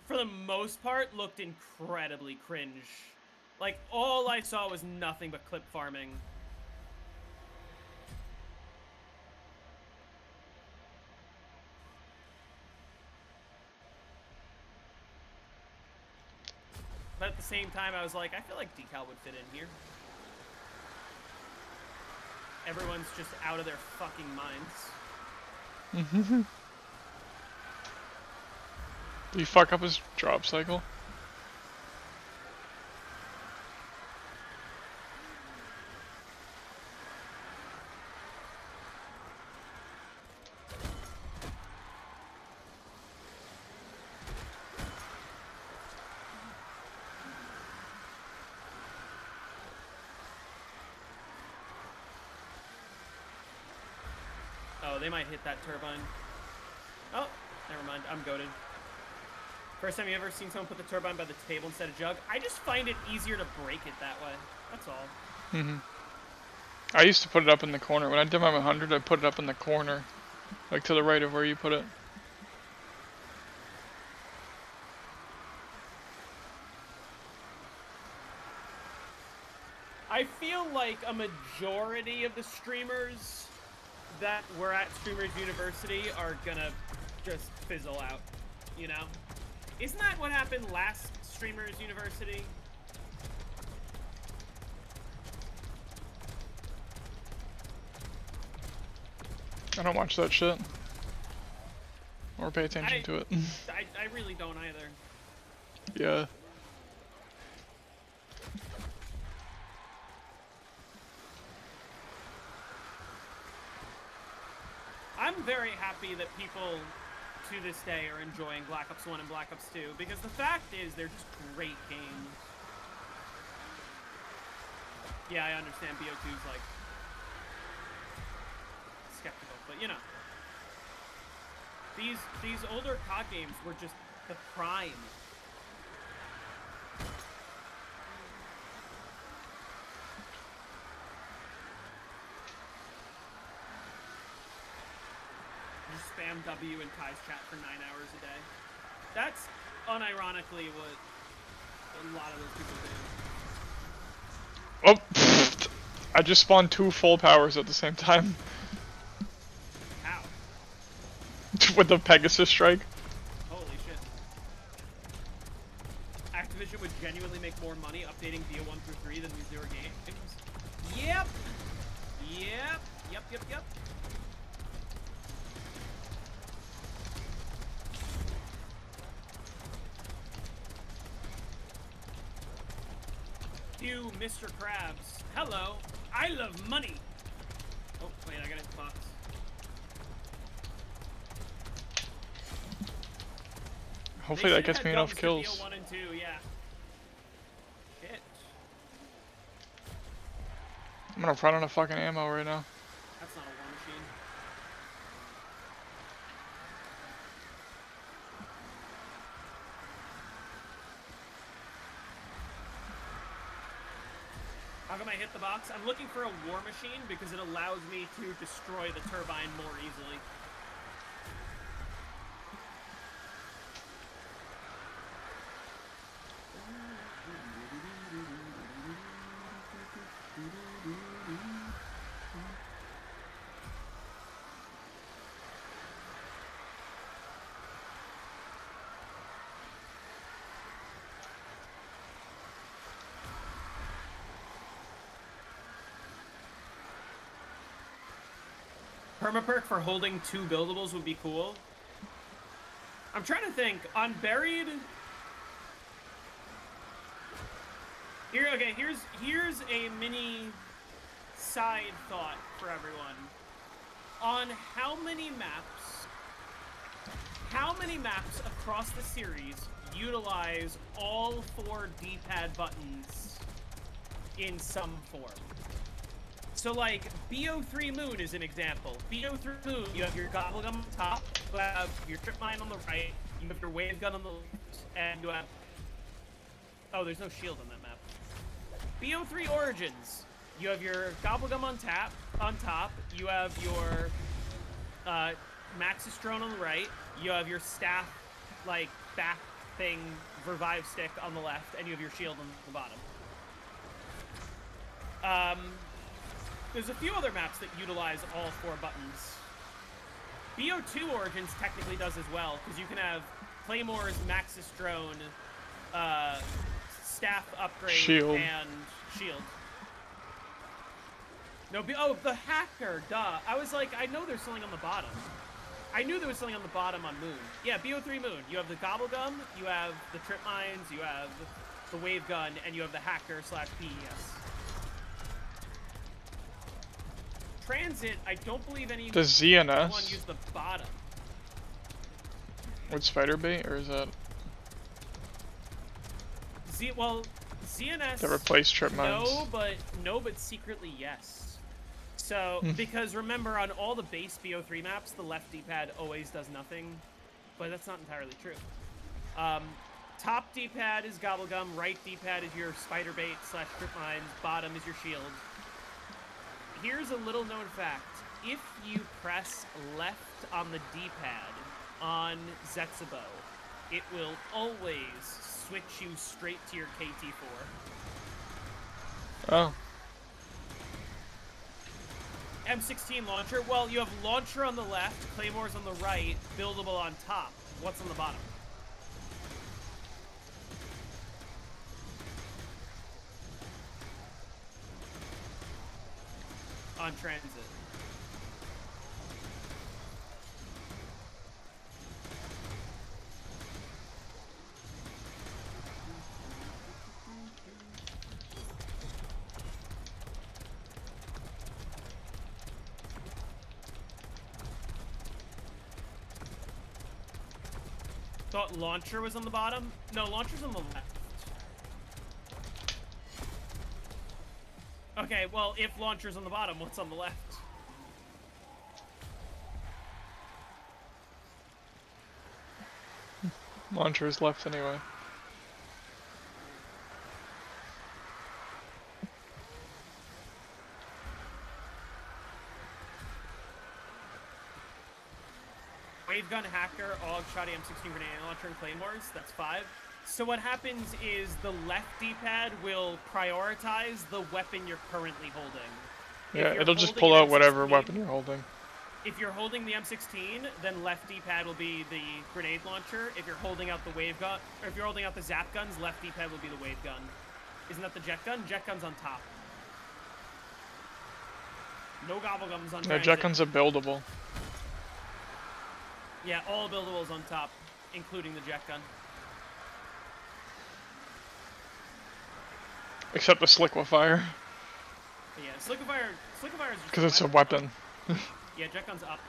for the most part, looked incredibly cringe. Like, all I saw was nothing but clip farming. But at the same time, I was like, I feel like Decal would fit in here. Everyone's just out of their fucking minds. Did he fuck up his drop cycle? Oh, they might hit that turbine. Oh, never mind. I'm goated. First time you ever seen someone put the turbine by the table instead of jug? I just find it easier to break it that way. That's all. I used to put it up in the corner. When I did my 100, I put it up in the corner. Like to the right of where you put it. I feel like a majority of the streamers that were at Streamers University are gonna just fizzle out, you know? Isn't that what happened last Streamers University? I don't watch that shit. Or pay attention to it. I really don't either. Yeah. I'm very happy that people to this day are enjoying Black Ops 1 and Black Ops 2 because the fact is they're just great games. Yeah, I understand BO2's like skeptical, but you know. These older COD games were just the prime. Just spam W in Kai's chat for 9 hours a day. That's unironically what a lot of those people do. Oh! I just spawned 2 full powers at the same time. How? With the Pegasus strike. Holy shit. Activision would genuinely make more money updating BO1 through 3 than these newer games. Yep! Yep. You, Mr. Krabs. Hello. I love money. Oh, wait, I got his box. Hopefully that gets me enough kills. BO1 and 2, yeah. Shit. I'm gonna run out of fucking ammo right now. That's not a war machine. How come I hit the box? I'm looking for a war machine because it allows me to destroy the turbine more easily. Permaperk for holding 2 buildables would be cool. I'm trying to think. On Buried... Here's a mini side thought for everyone. On how many maps across the series utilize all 4 D-pad buttons in some form? So, like, BO3 Moon is an example. BO3 Moon, you have your gobble gun on the top, you have your trip mine on the right, you have your wave gun on the left, and you have... Oh, there's no shield on that map. BO3 Origins, you have your gobble gum on top, you have your Maxis drone on the right, you have your staff, like, back thing, revive stick on the left, and you have your shield on the bottom. There's a few other maps that utilize all 4 buttons. BO2 Origins technically does as well, because you can have Claymore's Maxis drone, staff upgrade, shield. And shield. No, oh, the hacker, duh. I was like, I know there's something on the bottom. I knew there was something on the bottom on Moon. Yeah, BO3 Moon. You have the gobble gum, you have the trip mines, you have the wave gun, and you have the hacker / PES. Transit, I don't believe any the ZNS one used the bottom. with spider bait, or is that ZNS that replaced trip mines? No, but secretly yes. So, because remember, on all the base BO3 maps, the left D-pad always does nothing, but that's not entirely true. Top D-pad is Gobblegum, right D-pad is your spider bait / trip mines, bottom is your shield. Here's a little known fact. If you press left on the D-pad on Zetsubo, it will always switch you straight to your KT4. Oh. M16 launcher, well, you have launcher on the left, claymores on the right, buildable on top. What's on the bottom? On transit. Thought launcher was on the bottom? No, launcher's on the left. Okay, well, if launcher's on the bottom, what's on the left? Launcher is left anyway. Wavegun, hacker, AUG, shoddy, M16 grenade launcher, and claymores. That's 5. So what happens is the left D-pad will prioritize the weapon you're currently holding. Yeah, it'll just pull out whatever weapon you're holding. If you're holding the M16, then left D-pad will be the grenade launcher. If you're holding out the wavegun, or if you're holding out the zap guns, left D-pad will be the wavegun. Isn't that the jet gun? Jet gun's on top. No gobblegums on transit. No, jet gun's a buildable. Yeah, all buildables on top, including the jet gun. Except the Sliquifier. Yeah, Sliquifier is just because it's a weapon. Yeah, jet gun's up.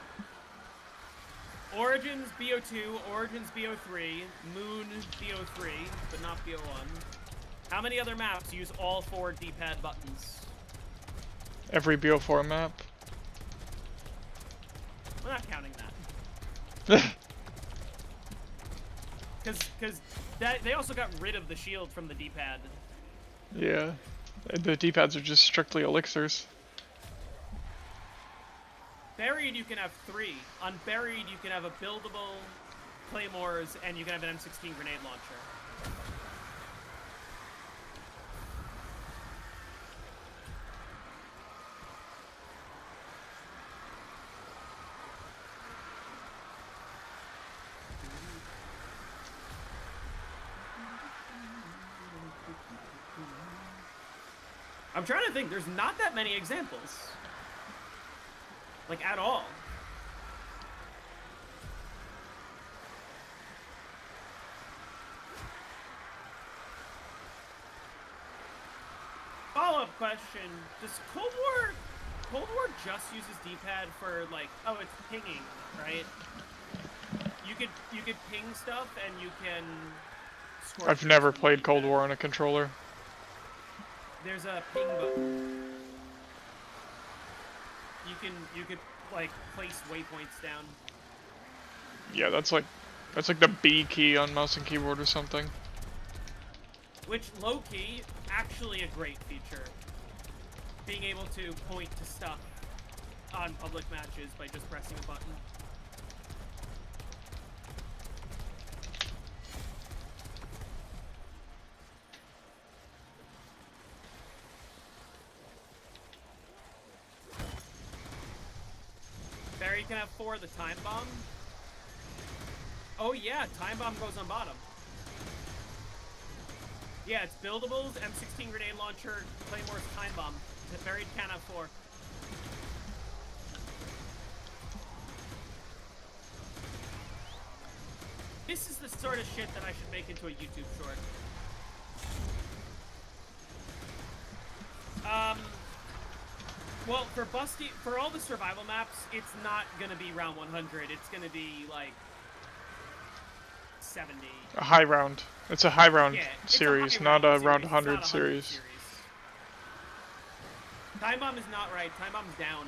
Origins BO2, Origins BO3, Moon BO3, but not BO1. How many other maps use all 4 D-pad buttons? Every BO4 map. We're not counting that. Because they also got rid of the shield from the D-pad. Yeah, the D-pads are just strictly elixirs. Buried, you can have 3. On buried, you can have a buildable claymores, and you can have an M16 grenade launcher. I'm trying to think, there's not that many examples. Like, at all. Follow-up question, does Cold War just uses D-pad for, like, oh, it's pinging, right? You could ping stuff and you can... I've never played Cold War on a controller. There's a ping button. You could like place waypoints down. Yeah, that's like the B key on mouse and keyboard or something. Which low key, actually a great feature. Being able to point to stuff on public matches by just pressing a button. Barry can have 4 of the time bomb. Oh yeah, time bomb goes on bottom. Yeah, it's buildables, M16 grenade launcher, Claymore's time bomb. The buried can have 4. This is the sort of shit that I should make into a YouTube short. Well, for all the survival maps, it's not gonna be round 100. It's gonna be like 70. A high round. It's a high round Yeah, series, it's not a series. round It's 100 not a series. Time bomb is not right. Time bomb's down.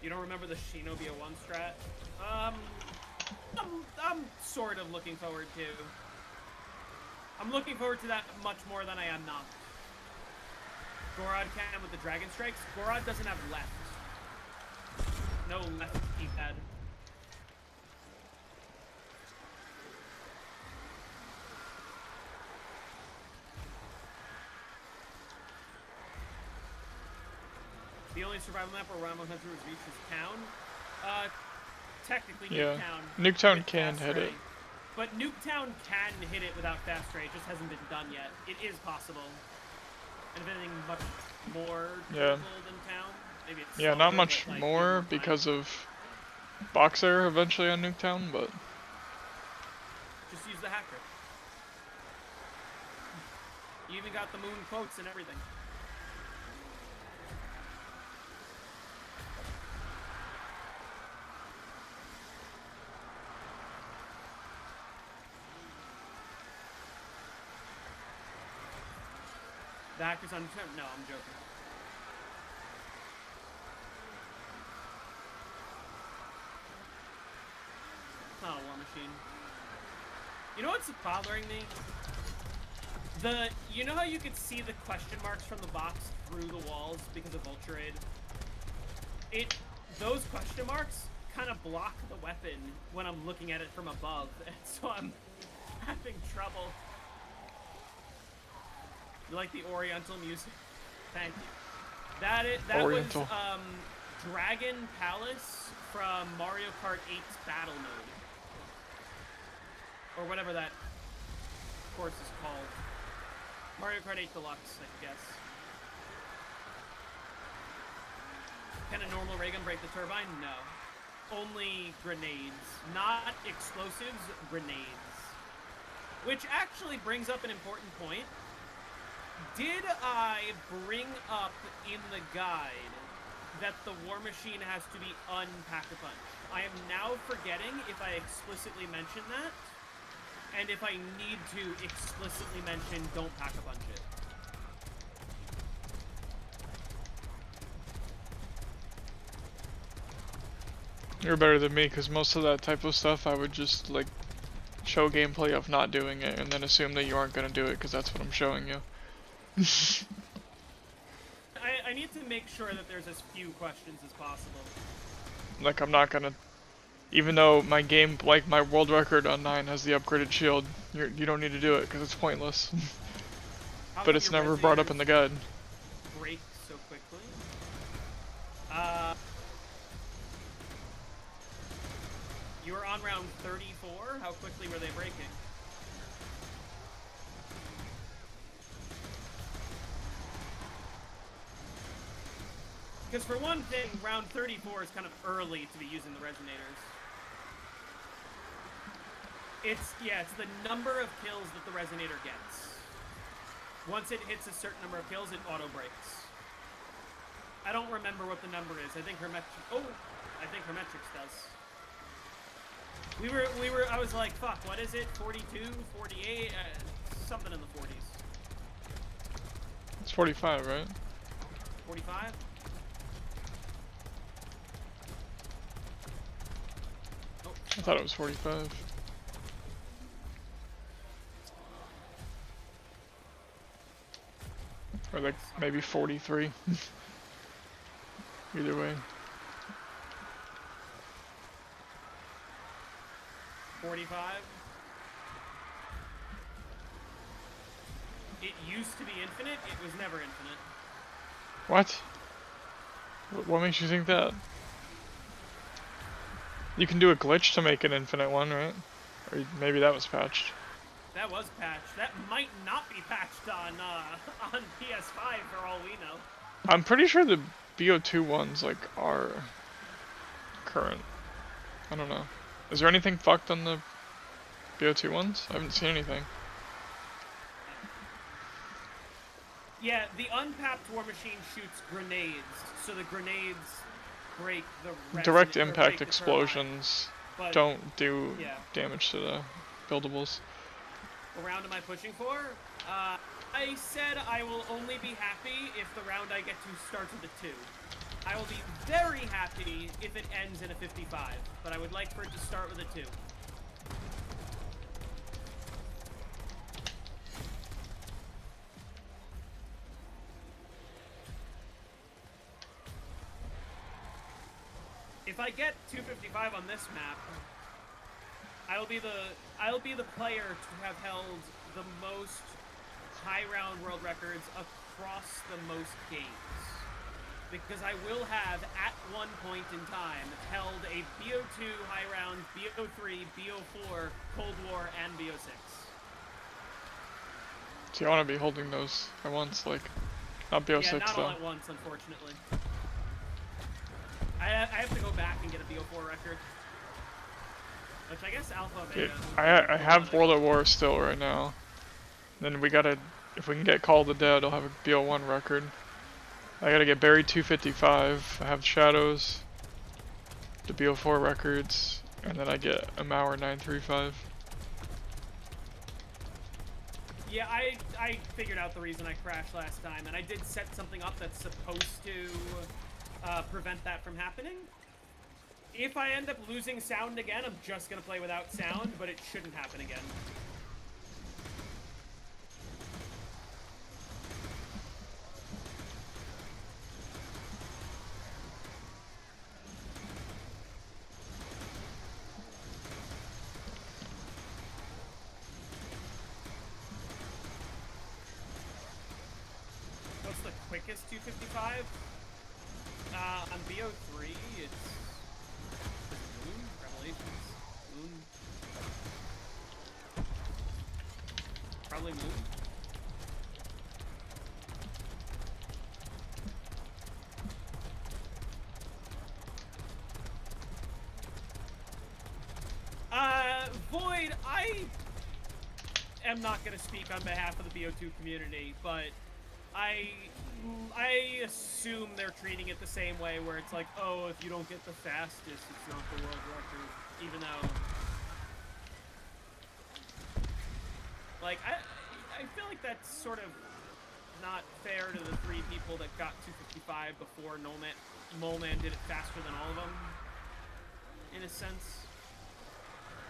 You don't remember the Shinobia 1 strat? I'm sort of looking forward to. I'm looking forward to that much more than I am not. Gorod can with the Dragon Strikes. Gorod doesn't have left. No left keypad. The only survival map where Rambo Hunter was reached is Town. Technically Yeah. Nuketown. Nuketown can hit Ray. it. But Nuketown can hit it without Fast Ray. It just hasn't been done yet. It is possible. And if anything, much more Yeah. durable than Town. Maybe it's Yeah, slower, not much but, like, more time. because of Boxer eventually on Nuketown, but Just use the hacker. You even got the moon quotes and everything. The hacker's on Nuketown? No, I'm joking. It's not a war machine. You know what's bothering me? You know how you could see the question marks from the box through the walls because of Vulture Aid? Those question marks kind of block the weapon when I'm looking at it from above, and so I'm having trouble. You like the Oriental music? Thank you. That Oriental. was Dragon Palace from Mario Kart 8's Battle Mode. Or whatever that course is called. Mario Kart 8 Deluxe, I guess. Can a normal ray gun break the turbine? No. Only grenades. Not explosives, grenades. Which actually brings up an important point. Did I bring up in the guide that the War Machine has to be unpack-a-punch? I am now forgetting if I explicitly mentioned that, and if I need to explicitly mention don't pack-a-punch it. you're better than me because most of that type of stuff I would just like show gameplay of not doing it and then assume that you aren't gonna do it because that's what I'm showing you. I need to make sure that there's as few questions as possible. Like I'm not gonna, even though my game, like my world record on 9 has the upgraded shield, you don't need to do it because it's pointless. How But come it's your never brought up in the guide. break so quickly? You were on round 34? How quickly were they breaking? Because for one thing, round 34 is kind of early to be using the resonators. It's the number of kills that the resonator gets. Once it hits a certain number of kills, it auto breaks. I don't remember what the number is. I think Hermetrix does. I was like, fuck, what is it? 42, 48, something in the 40s. It's 45, right? 45? Oh, I thought it was 45. Or like maybe 43. Either way. 45? It used to be infinite, it was never infinite. What? What makes you think that? You can do a glitch to make an infinite one, right? Or maybe that was patched. That was patched. That might not be patched on PS5 for all we know. I'm pretty sure the BO2 ones like are current. I don't know. Is there anything fucked on the BO2 ones? I haven't seen anything. Yeah, the unpapped War Machine shoots grenades, so the grenades break the Direct or impact break the explosions turbine. But don't do yeah, damage to the buildables. what round am I pushing for? I said I will only be happy if the round I get to starts with a 2. I will be very happy if it ends in a 55, but I would like for it to start with a 2. If I get 255 on this map, I'll be the player to have held the most high round world records across the most games. Because I will have, at one point in time, held a BO2 high round, BO3, BO4, Cold War, and BO6. So you want to be holding those at once, like, not BO6 yeah, not though. all at once, unfortunately. I have to go back and get a BO4 record. Which I guess Alpha Beta. I have World at War still right now. Then we gotta, if we can get Call of the Dead, I'll have a BO1 record. I gotta get Buried 255, I have Shadows, the BO4 records, and then I get a Mauer 935. Yeah, I figured out the reason I crashed last time, and I did set something up that's supposed to prevent that from happening. If I end up losing sound again, I'm just gonna play without sound, but it shouldn't happen again. What's the quickest 255? On BO3, it's Moon? Revelations? Moon? Probably Moon? Void, I am not going to speak on behalf of the BO2 community, but I assume they're treating it the same way, where it's like, oh, if you don't get the fastest, it's not the world record, even though, like, I feel like that's sort of not fair to the 3 people that got 255 before Moleman did it faster than all of them, in a sense.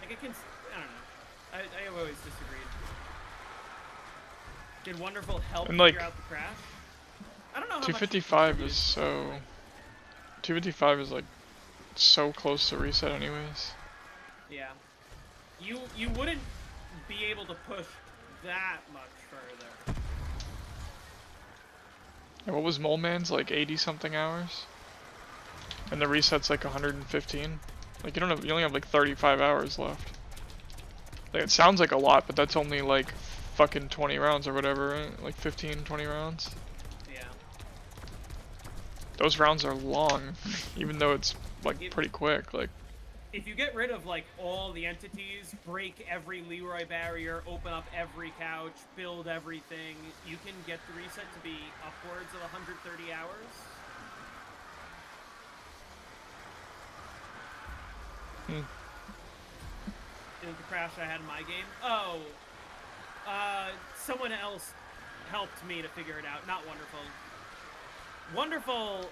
Like, I don't know. I have always disagreed. Did Wonderful help figure out the crash? I don't know how 255 is so... 255 is like so close to reset anyways. Yeah. You wouldn't be able to push that much further. And what was Moleman's, like 80 something hours? And the reset's like 115? Like you only have like 35 hours left. Like it sounds like a lot, but that's only like fucking 20 rounds or whatever, right? Like 15, 20 rounds. Yeah. Those rounds are long, even though it's like pretty quick. Like if you get rid of like all the entities, break every Leroy barrier, open up every couch, build everything, you can get the reset to be upwards of 130 hours. In the crash I had in my game. Oh, someone else helped me to figure it out. Not Wonderful. Wonderful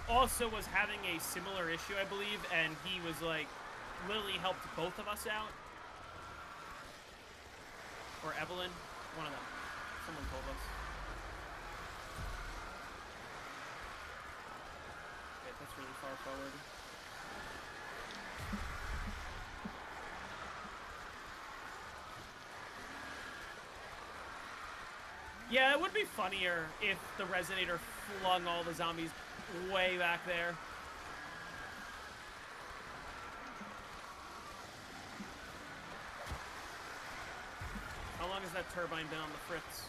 also was having a similar issue, I believe, and he was like, Lily helped both of us out. Or Evelyn, one of them. Someone told us. Okay, that's really far forward. Yeah, it would be funnier if the Resonator flung all the zombies way back there. How long has that turbine been on the fritz?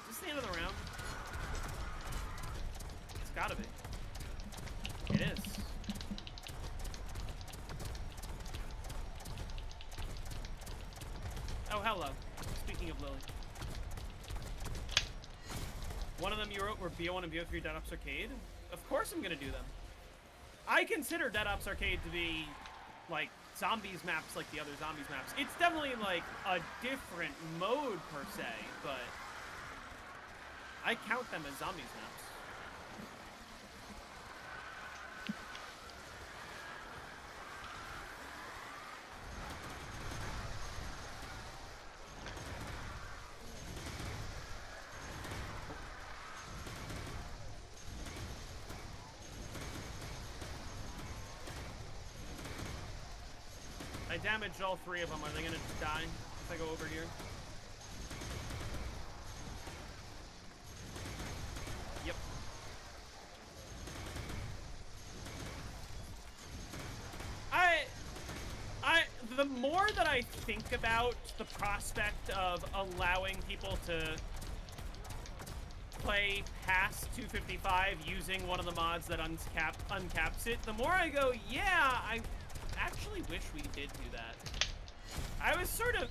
Is this the end of the round? It's gotta be. It is. Oh, hello. Speaking of Lily. them you wrote were BO1 and BO3 Dead Ops Arcade? Of course I'm gonna do them. I consider Dead Ops Arcade to be, like, zombies maps like the other zombies maps. It's definitely, like, a different mode, per se, but I count them as zombies maps. I damaged all 3 of them. Are they gonna die if I go over here? Yep. The more that I think about the prospect of allowing people to play past 255 using one of the mods that uncaps it, the more I go, yeah, I actually wish we did do that. I was sort of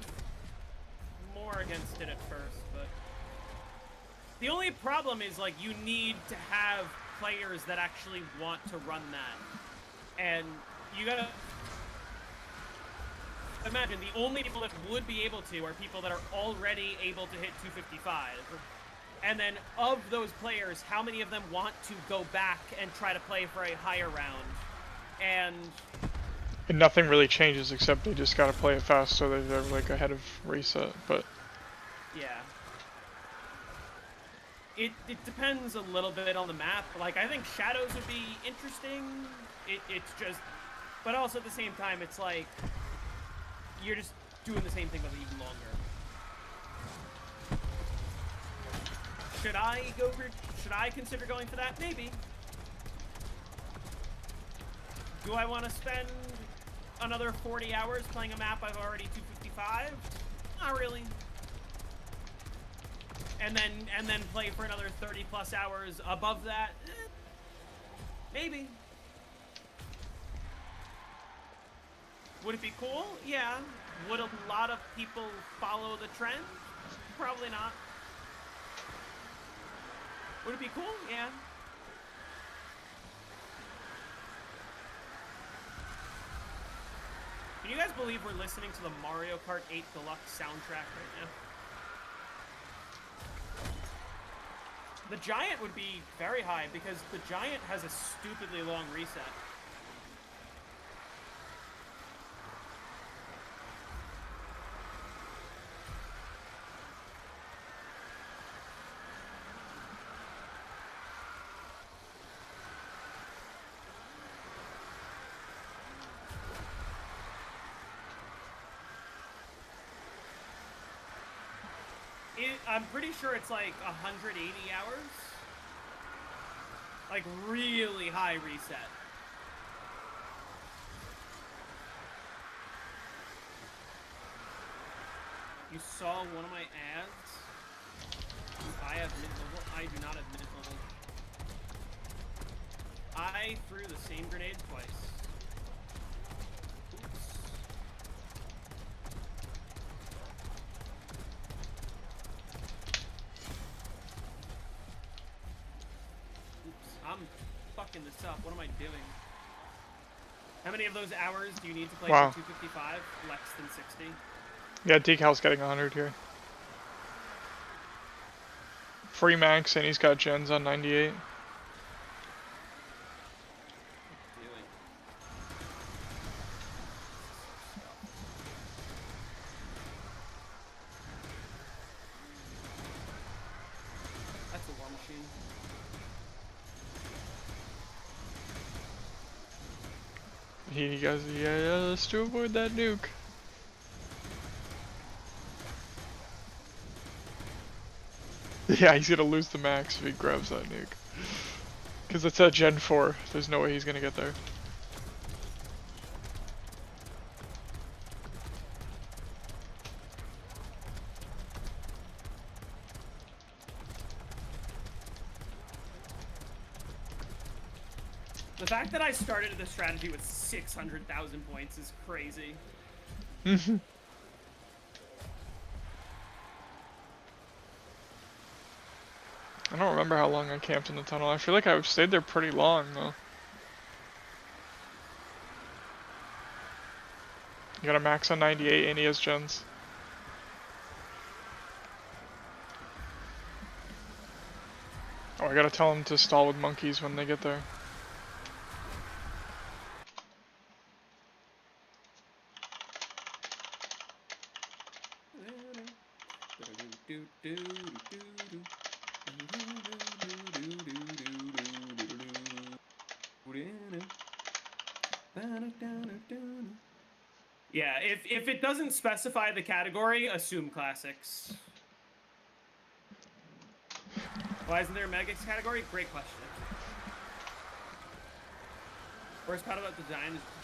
more against it at first, but the only problem is, like, you need to have players that actually want to run that. And you gotta imagine the only people that would be able to are people that are already able to hit 255. And then of those players, how many of them want to go back and try to play for a higher round? And nothing really changes except they just gotta play it fast so that they're like ahead of reset, but yeah. It depends a little bit on the map. Like, I think Shadows would be interesting. It's just, but also at the same time, it's like, you're just doing the same thing but even longer. Should I consider going for that? Maybe. Do I want to spend another 40 hours playing a map I've already 255? Not really. And then play for another 30 plus hours above that? Maybe. Would it be cool? Yeah. Would a lot of people follow the trend? Probably not. Would it be cool? Yeah. Can you guys believe we're listening to the Mario Kart 8 Deluxe soundtrack right now? The Giant would be very high because the Giant has a stupidly long reset. I'm pretty sure it's like 180 hours. Like, really high reset. You saw one of my ads? I have mid-level. I do not have mid-level. I threw the same grenade twice. I'm fucking this up. What am I doing? How many of those hours do you need to play for 255? Less than 60? yeah, Decal's getting 100 here. Free max, and he's got gens on 98. That's a war machine. He goes, yeah, let's to avoid that nuke. Yeah, he's gonna lose the max if he grabs that nuke. Because it's at Gen 4. There's no way he's gonna get there. The fact that I started this strategy with 600,000 points is crazy. I don't remember how long I camped in the tunnel. I feel like I stayed there pretty long though. You got a max on 98 and he has gens. Oh, I gotta tell him to stall with monkeys when they get there. Yeah, if it doesn't specify the category, assume classics. Why isn't there a Megax category? Great question. Worst part about the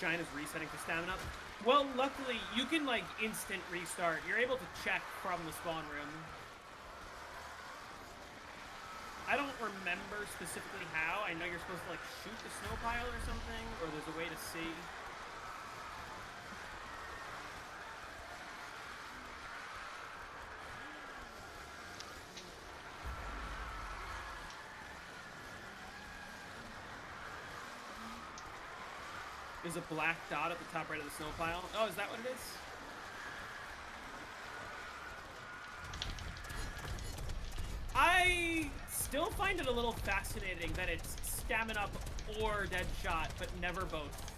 giant is resetting for stamina. Well, luckily, you can, like, instant restart. You're able to check from the spawn room. I don't remember specifically how. I know you're supposed to, like, shoot the snow pile or something, or there's a way to see. There's a black dot at the top right of the snow pile. Oh, is that what it is? I still find it a little fascinating that it's stamina or dead shot, but never both.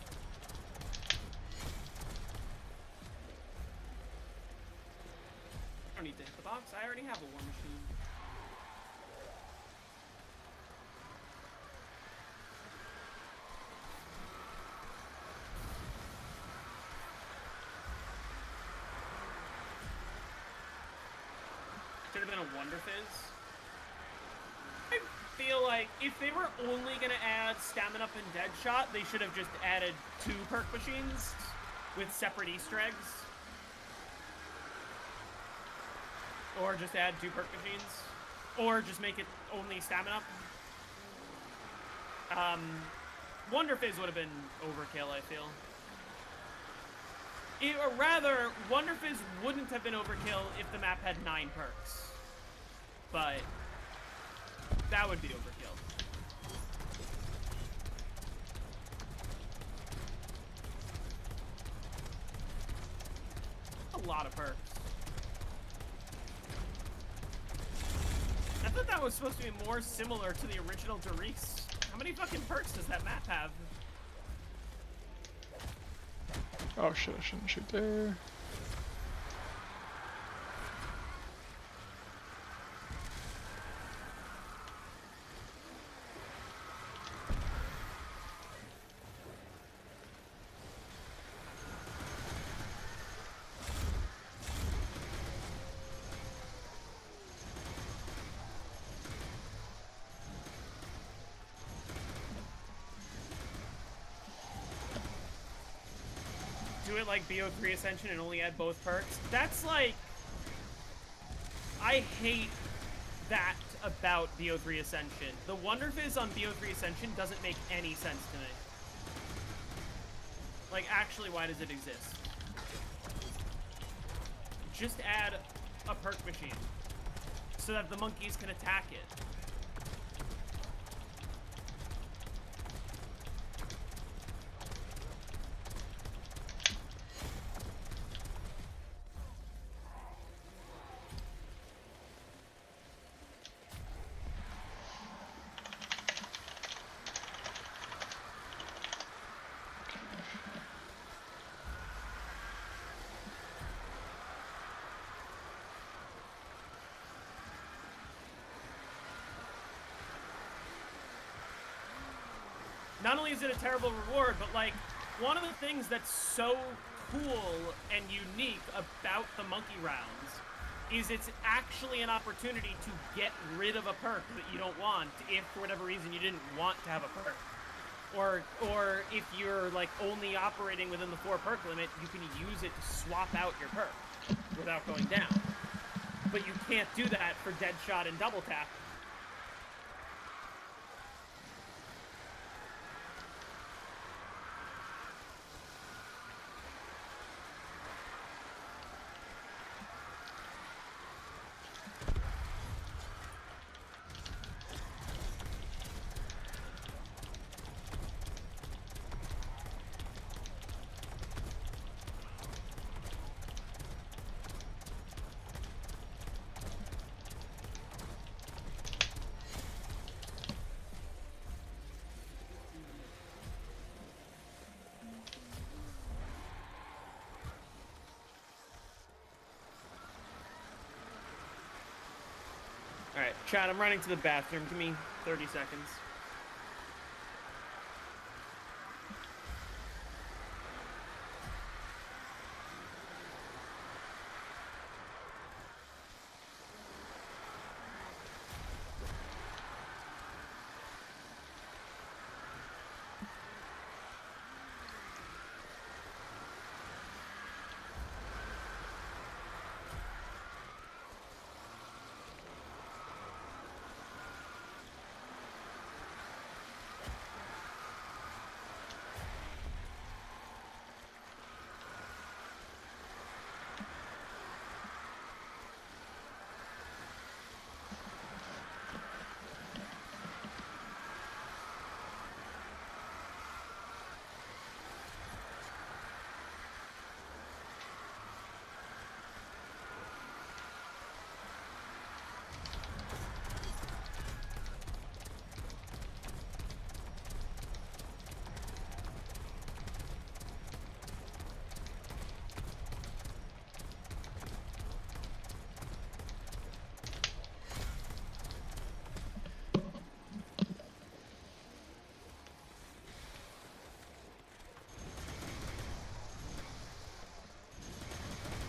I don't need to hit the box. I already have a war machine. Should have been a Wonder Fizz. I feel like if they were only gonna add Stamina Up and Deadshot, they should have just added 2 perk machines with separate Easter eggs. Or just add 2 perk machines. Or just make it only Stamina Up. Wonder Fizz would have been overkill, I feel. Or rather, Wonder Fizz wouldn't have been overkill if the map had 9 perks. But that would be overkill. A lot of perks. I thought that was supposed to be more similar to the original Darius. How many fucking perks does that map have? Oh shit, I shouldn't shoot there. Do it like BO3 Ascension and only add both perks. That's like... I hate that about BO3 Ascension. The Wonder Fizz on BO3 Ascension doesn't make any sense to me. Like, actually, why does it exist? Just add a perk machine so that the monkeys can attack it. Not only is it a terrible reward, but like, one of the things that's so cool and unique about the monkey rounds is it's actually an opportunity to get rid of a perk that you don't want if for whatever reason you didn't want to have a perk. Or if you're like only operating within the 4 perk limit, you can use it to swap out your perk without going down. But you can't do that for Deadshot and Double Tap. Chad, I'm running to the bathroom. Give me 30 seconds.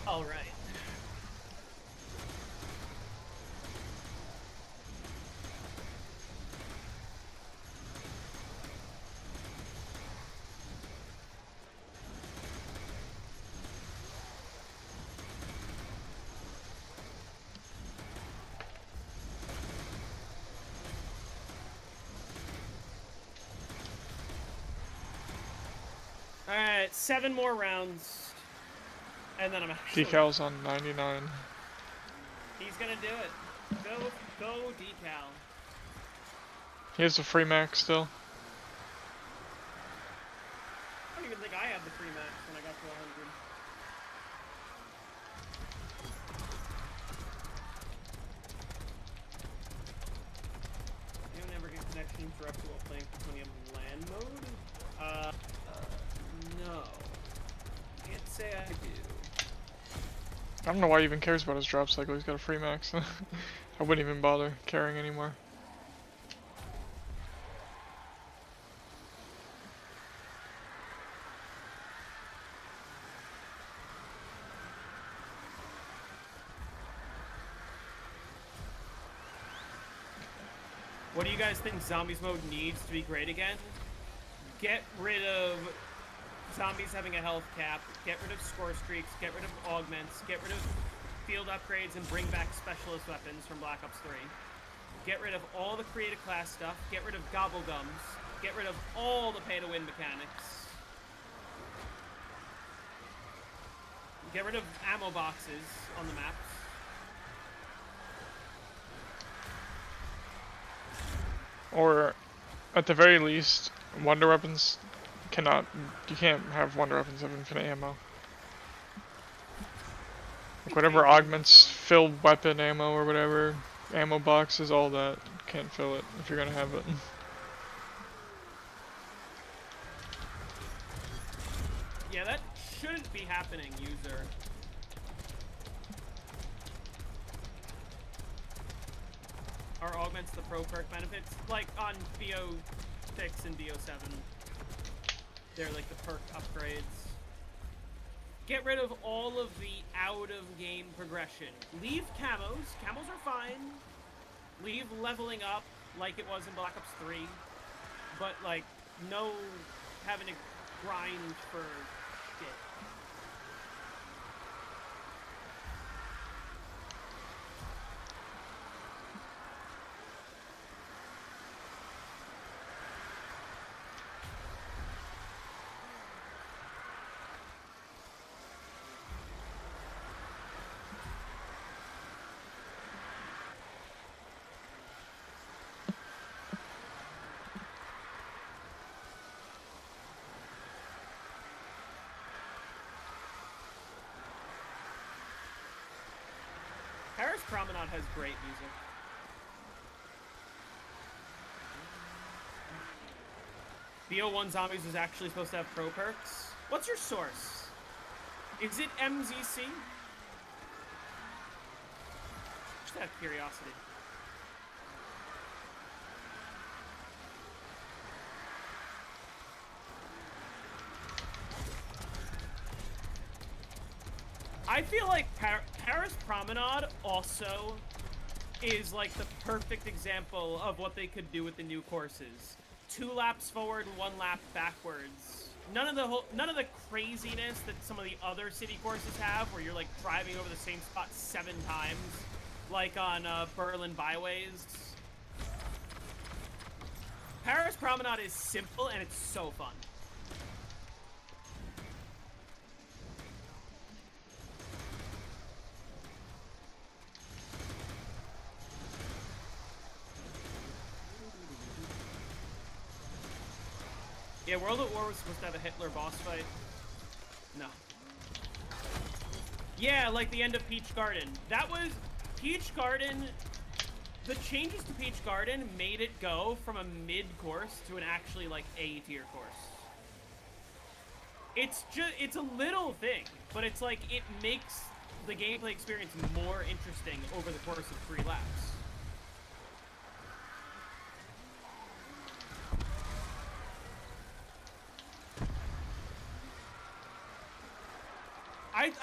All right. All right, 7 more rounds, and then I'm actually... Decal's on 99. He's gonna do it. Go, Decal. He has a free max still. I don't even think I had the free max when I got to 100. You don't ever get connection interrupted while playing Plutonium LAN mode? No. Can't say I do. I don't know why he even cares about his drop cycle. He's got a free max. I wouldn't even bother caring anymore. What do you guys think Zombies mode needs to be great again? Get rid of zombies having a health cap, get rid of score streaks, get rid of augments, get rid of field upgrades, and bring back specialist weapons from Black Ops 3. Get rid of all the creative class stuff, get rid of gobblegums, get rid of all the pay-to-win mechanics. Get rid of ammo boxes on the maps. Or, at the very least, wonder weapons you can't have wonder weapons have infinite ammo. Like whatever augments fill weapon ammo or whatever, ammo boxes, all that, can't fill it if you're gonna have it. Yeah, that shouldn't be happening, user. Are augments the pro perk benefits? Like on BO6 and BO7. They're like the perk upgrades. Get rid of all of the out-of-game progression. Leave camos. Camos are fine. Leave leveling up like it was in Black Ops 3. But, like, no having to grind for shit. Paris Promenade has great music. BO1 Zombies was actually supposed to have pro perks. What's your source? Is it MZC? Just out of curiosity. I feel like Paris Promenade also is like the perfect example of what they could do with the new courses. 2 laps forward, 1 lap backwards. None of the craziness that some of the other city courses have, where you're like driving over the same spot 7 times, like on Berlin byways. Paris Promenade is simple and it's so fun. Yeah, World at War was supposed to have a Hitler boss fight. No. Yeah, like the end of Peach Garden. That was... Peach Garden... The changes to Peach Garden made it go from a mid-course to an actually, like, A-tier course. It's a little thing, but it's like, it makes the gameplay experience more interesting over the course of 3 laps.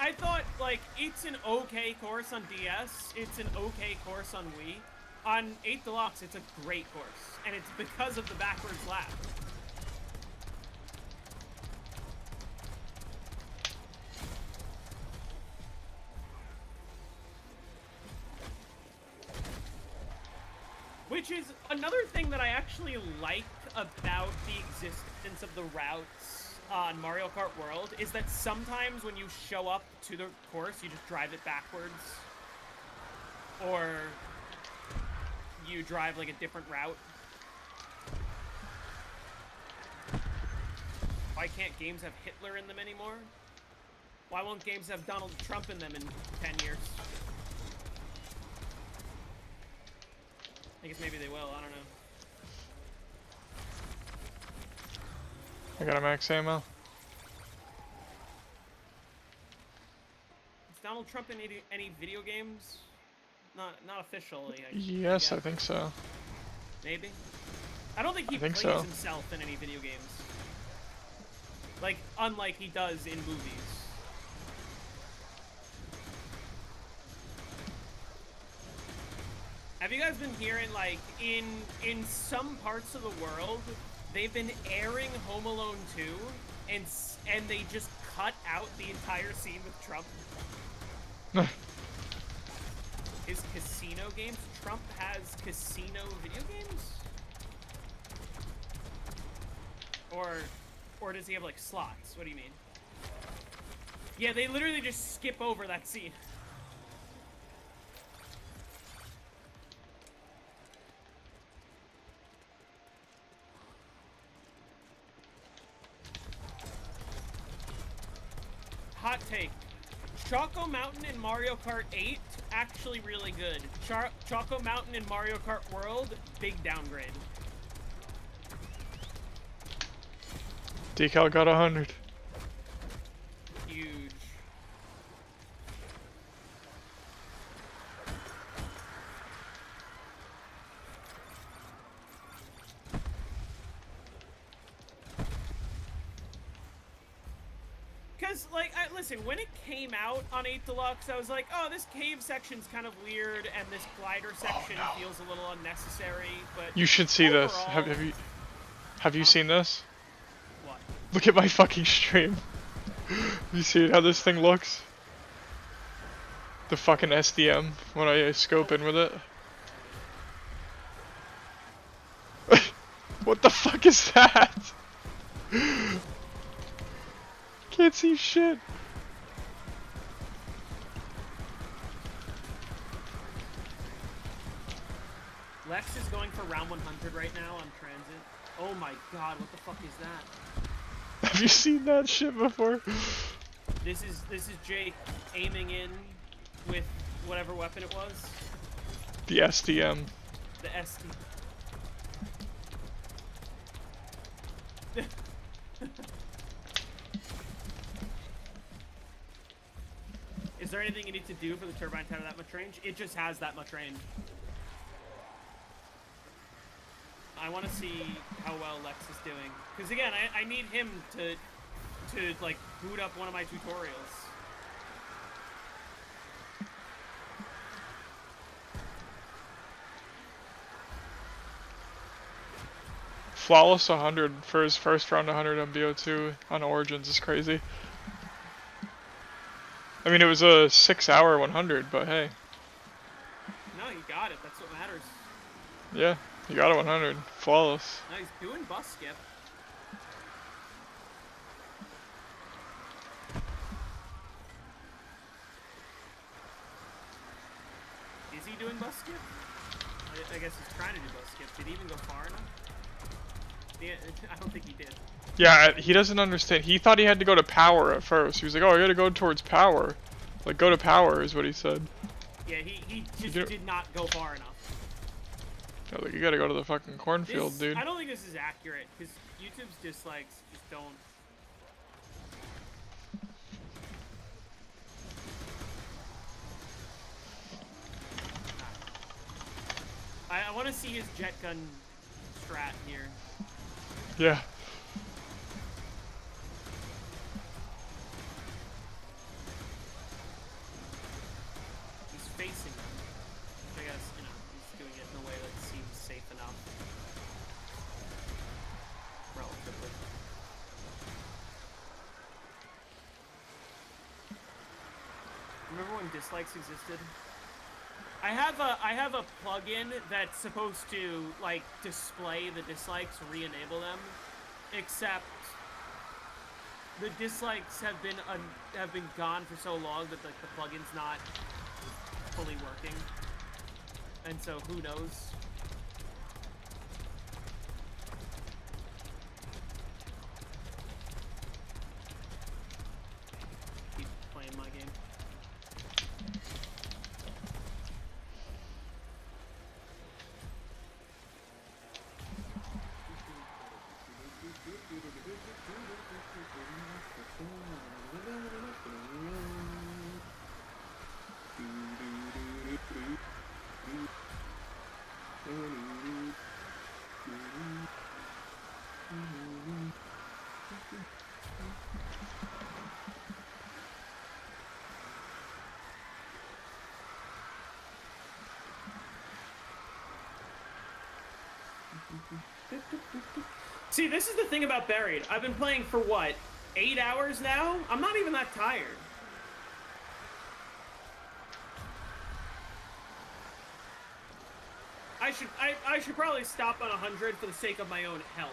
I thought, like, it's an okay course on DS, it's an okay course on Wii. On 8 Deluxe, it's a great course, and it's because of the backwards lap. Which is another thing that I actually like about the existence of the routes on Mario Kart World, is that sometimes when you show up to the course, you just drive it backwards. Or you drive like a different route. Why can't games have Hitler in them anymore? Why won't games have Donald Trump in them in 10 years? I guess maybe they will, I don't know. I got a max ammo. Is Donald Trump in any video games? Not officially. Yes, I think so. Maybe. I don't think he plays himself in any video games. Like, unlike he does in movies. Have you guys been hearing, like, in some parts of the world, they've been airing Home Alone 2, and they just cut out the entire scene with Trump? His casino games? Trump has casino video games? Or does he have, like, slots? What do you mean? Yeah, they literally just skip over that scene. Hot take. Choco Mountain in Mario Kart 8, actually really good. Choco Mountain in Mario Kart World, big downgrade. Decal got 100. Huge. Because, like, listen, when it came out on 8 Deluxe, I was like, oh, this cave section's kind of weird, and this glider section feels a little unnecessary, but... You should see overall, this. Have you seen this? What? Look at my fucking stream. You see how this thing looks? The fucking SDM when I scope in with it. What the fuck is that? Can't see shit. Lex is going for round 100 right now on transit. Oh my god, what the fuck is that? Have you seen that shit before? This is Jake aiming in with whatever weapon it was. The SDM. The SD. Is there anything you need to do for the turbine to have that much range? It just has that much range. I want to see how well Lex is doing. Because again, I need him to like boot up one of my tutorials. Flawless 100 for his first round 100 on BO2 on Origins is crazy. I mean, it was a 6-hour 100, but hey. No, you got it. That's what matters. Yeah, you got a 100. Flawless. No, he's doing bus skip. Is he doing bus skip? I guess he's trying to do bus skip. Did he even go far enough? Yeah, I don't think he did. Yeah, he doesn't understand. He thought he had to go to power at first. He was like, oh, I gotta go towards power. Like, go to power is what he said. Yeah, he just did not go far enough. Yeah, like, you gotta go to the fucking cornfield, dude. I don't think this is accurate, because YouTube's dislikes just don't... I want to see his jet gun strat here. Yeah. He's facing them. Which I guess, you know, he's doing it in a way that seems safe enough. Relatively. Remember when dislikes existed? I have a plugin that's supposed to like display the dislikes, re-enable them, except the dislikes have been gone for so long that like the plugin's not fully working, and so who knows. Keep playing my game. See, this is the thing about Buried. I've been playing for what, 8 hours now? I'm not even that tired. I should probably stop on 100 for the sake of my own health.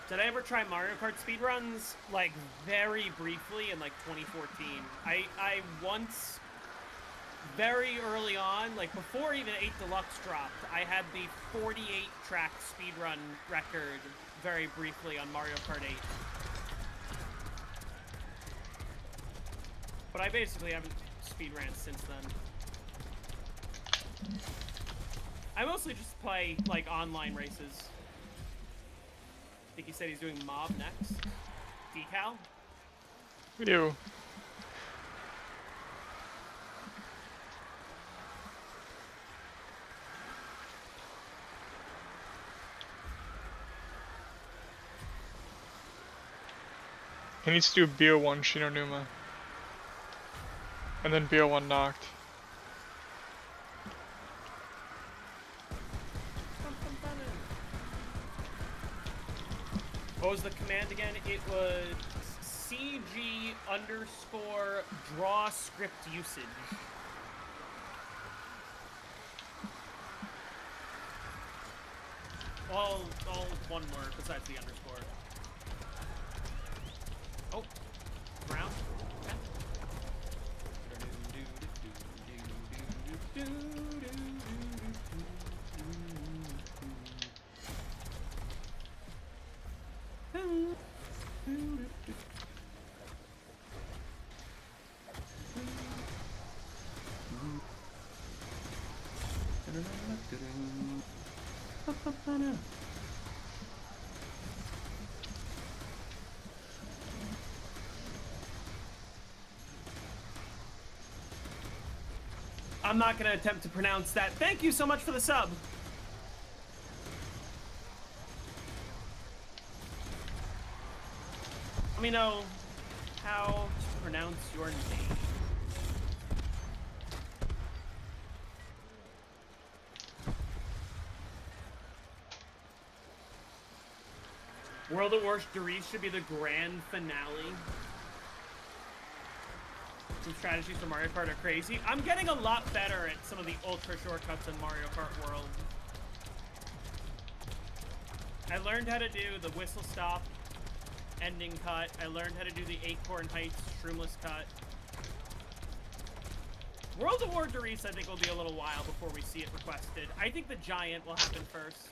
Did I ever try Mario Kart speedruns? Like, very briefly in, like, 2014. I once, very early on, like, before even 8 Deluxe dropped, I had the 48-track speedrun record very briefly on Mario Kart 8. But I basically haven't speedran since then. I mostly just play, like, online races. I think he said he's doing Mob next. Decal? We do. He needs to do BO1 Shinonuma. And then BO1 knocked. What was the command again? It was CG_draw script usage. All one word besides the underscore. Oh, ground. I'm not going to attempt to pronounce that. Thank you so much for the sub. Let me know how to pronounce your name. World at War Darice should be the grand finale. Some strategies for Mario Kart are crazy. I'm getting a lot better at some of the ultra shortcuts in Mario Kart World. I learned how to do the whistle stop ending cut. I learned how to do the Acorn Heights shroomless cut. World of War Darice, I think, will be a little while before we see it requested. I think the Giant will happen first.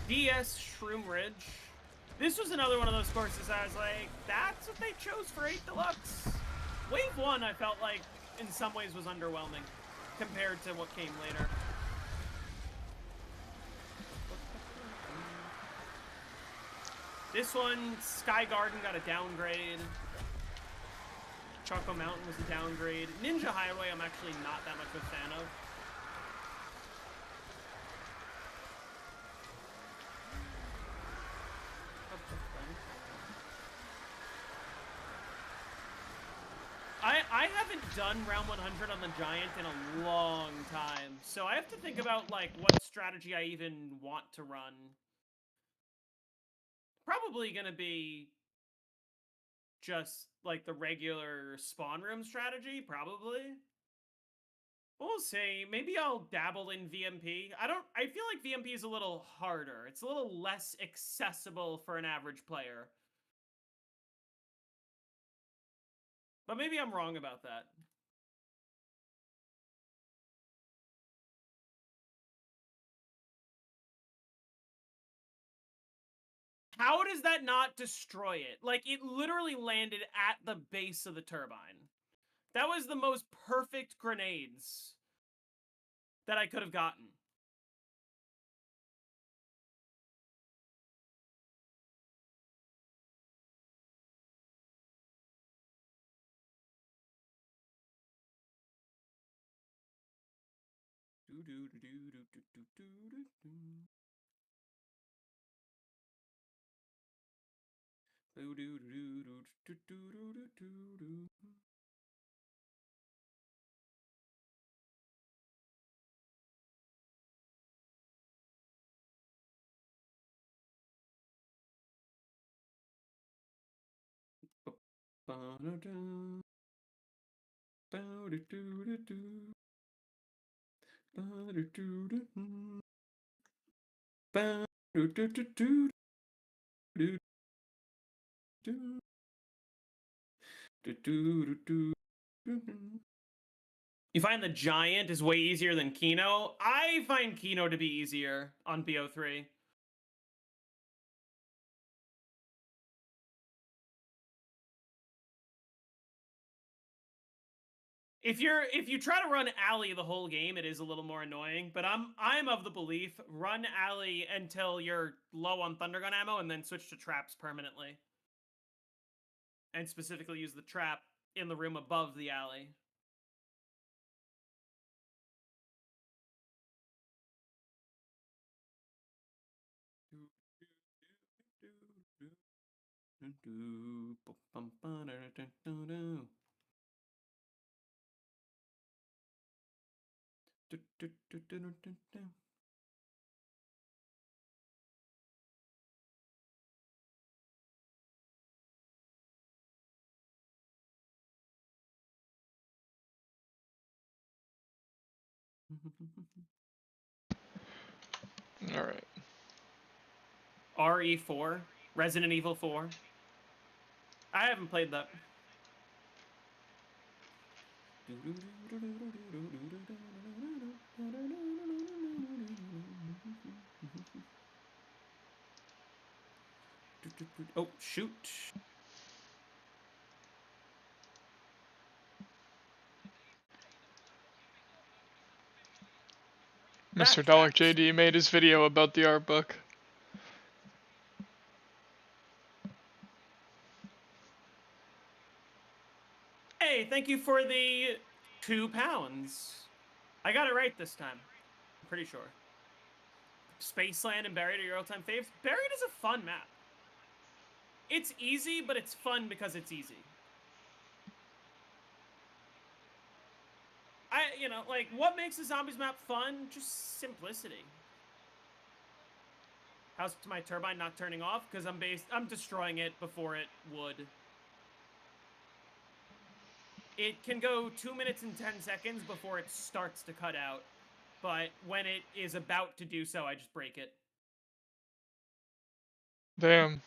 DS Shroom Ridge. This was another one of those courses I was like, that's what they chose for 8 Deluxe. Wave 1, I felt like, in some ways, was underwhelming compared to what came later. This one, Sky Garden got a downgrade. Choco Mountain was a downgrade. Ninja Highway, I'm actually not that much of a fan of. I haven't done round 100 on the Giant in a long time, so I have to think about, like, what strategy I even want to run. Probably gonna be just, like, the regular spawn room strategy, probably. We'll see. Maybe I'll dabble in VMP. I feel like VMP is a little harder. It's a little less accessible for an average player. But maybe I'm wrong about that. How does that not destroy it? Like, it literally landed at the base of the turbine. That was the most perfect grenades that I could have gotten. You find the Giant is way easier than Kino? I find Kino to be easier on BO3. If you try to run Alley the whole game, it is a little more annoying, but I'm of the belief run Alley until you're low on Thundergun ammo and then switch to traps permanently. And specifically use the trap in the room above the alley. All right. RE4, Resident Evil 4. I haven't played that. Oh, shoot. Mr. Dalek JD made his video about the art book. Hey, thank you for the £2. I got it right this time. I'm pretty sure. Spaceland and Buried are your all-time faves. Buried is a fun map. It's easy, but it's fun because it's easy. Like, what makes a zombies map fun? Just simplicity. How's my turbine not turning off? Because I'm destroying it before it would. It can go 2 minutes and 10 seconds before it starts to cut out. But when it is about to do so, I just break it. Damn.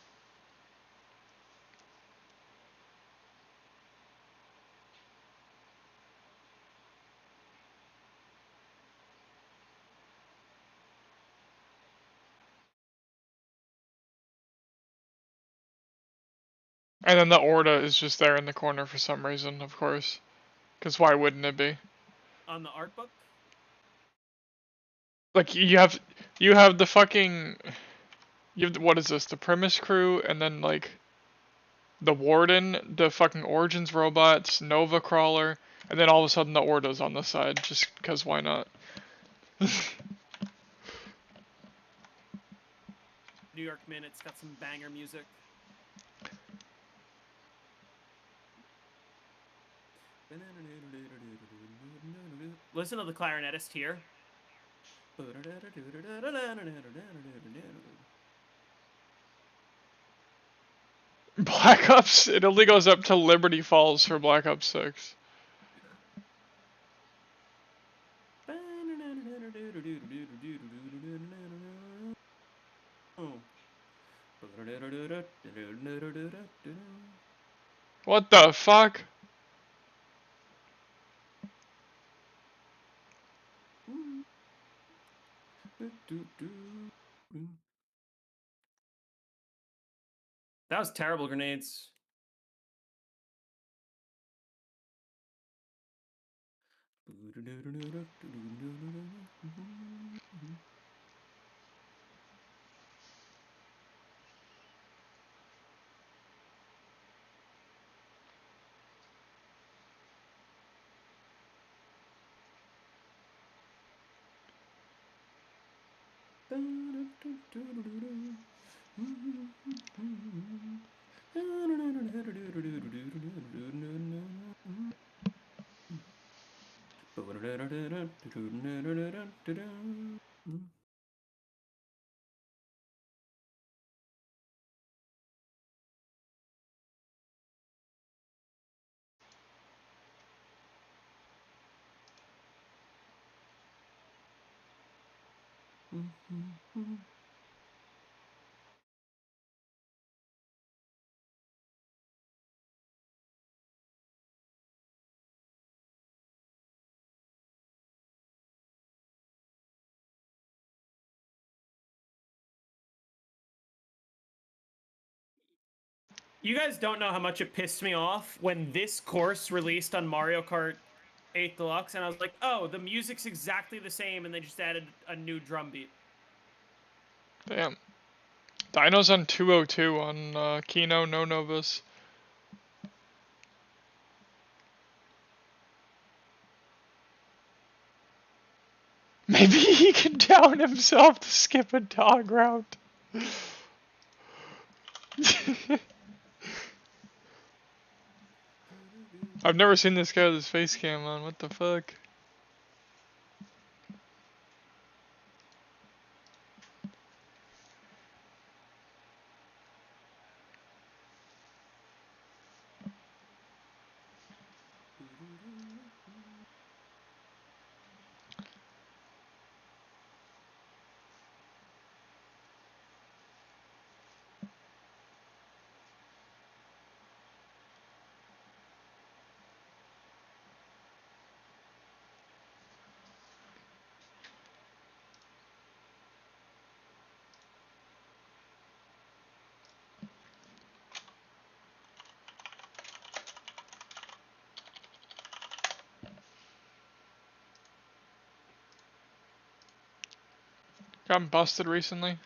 And then the Orda is just there in the corner for some reason, of course. Because why wouldn't it be? On the art book? Like, you have the fucking... You have, what is this, the Primus crew, and then, like, the Warden, the fucking Origins robots, Nova Crawler, and then all of a sudden the Orda's on the side, just because why not? New York Minute's got some banger music. Listen to the clarinetist here. Black Ops, it only goes up to Liberty Falls for Black Ops 6. What the fuck? That was terrible grenades. You guys don't know how much it pissed me off when this course released on Mario Kart 8 Deluxe, and I was like, oh, the music's exactly the same, and they just added a new drum beat. Damn. Dino's on 202 on Kino, no Novus. Maybe he can down himself to skip a dog route. I've never seen this guy with his face cam on, what the fuck? Got busted recently.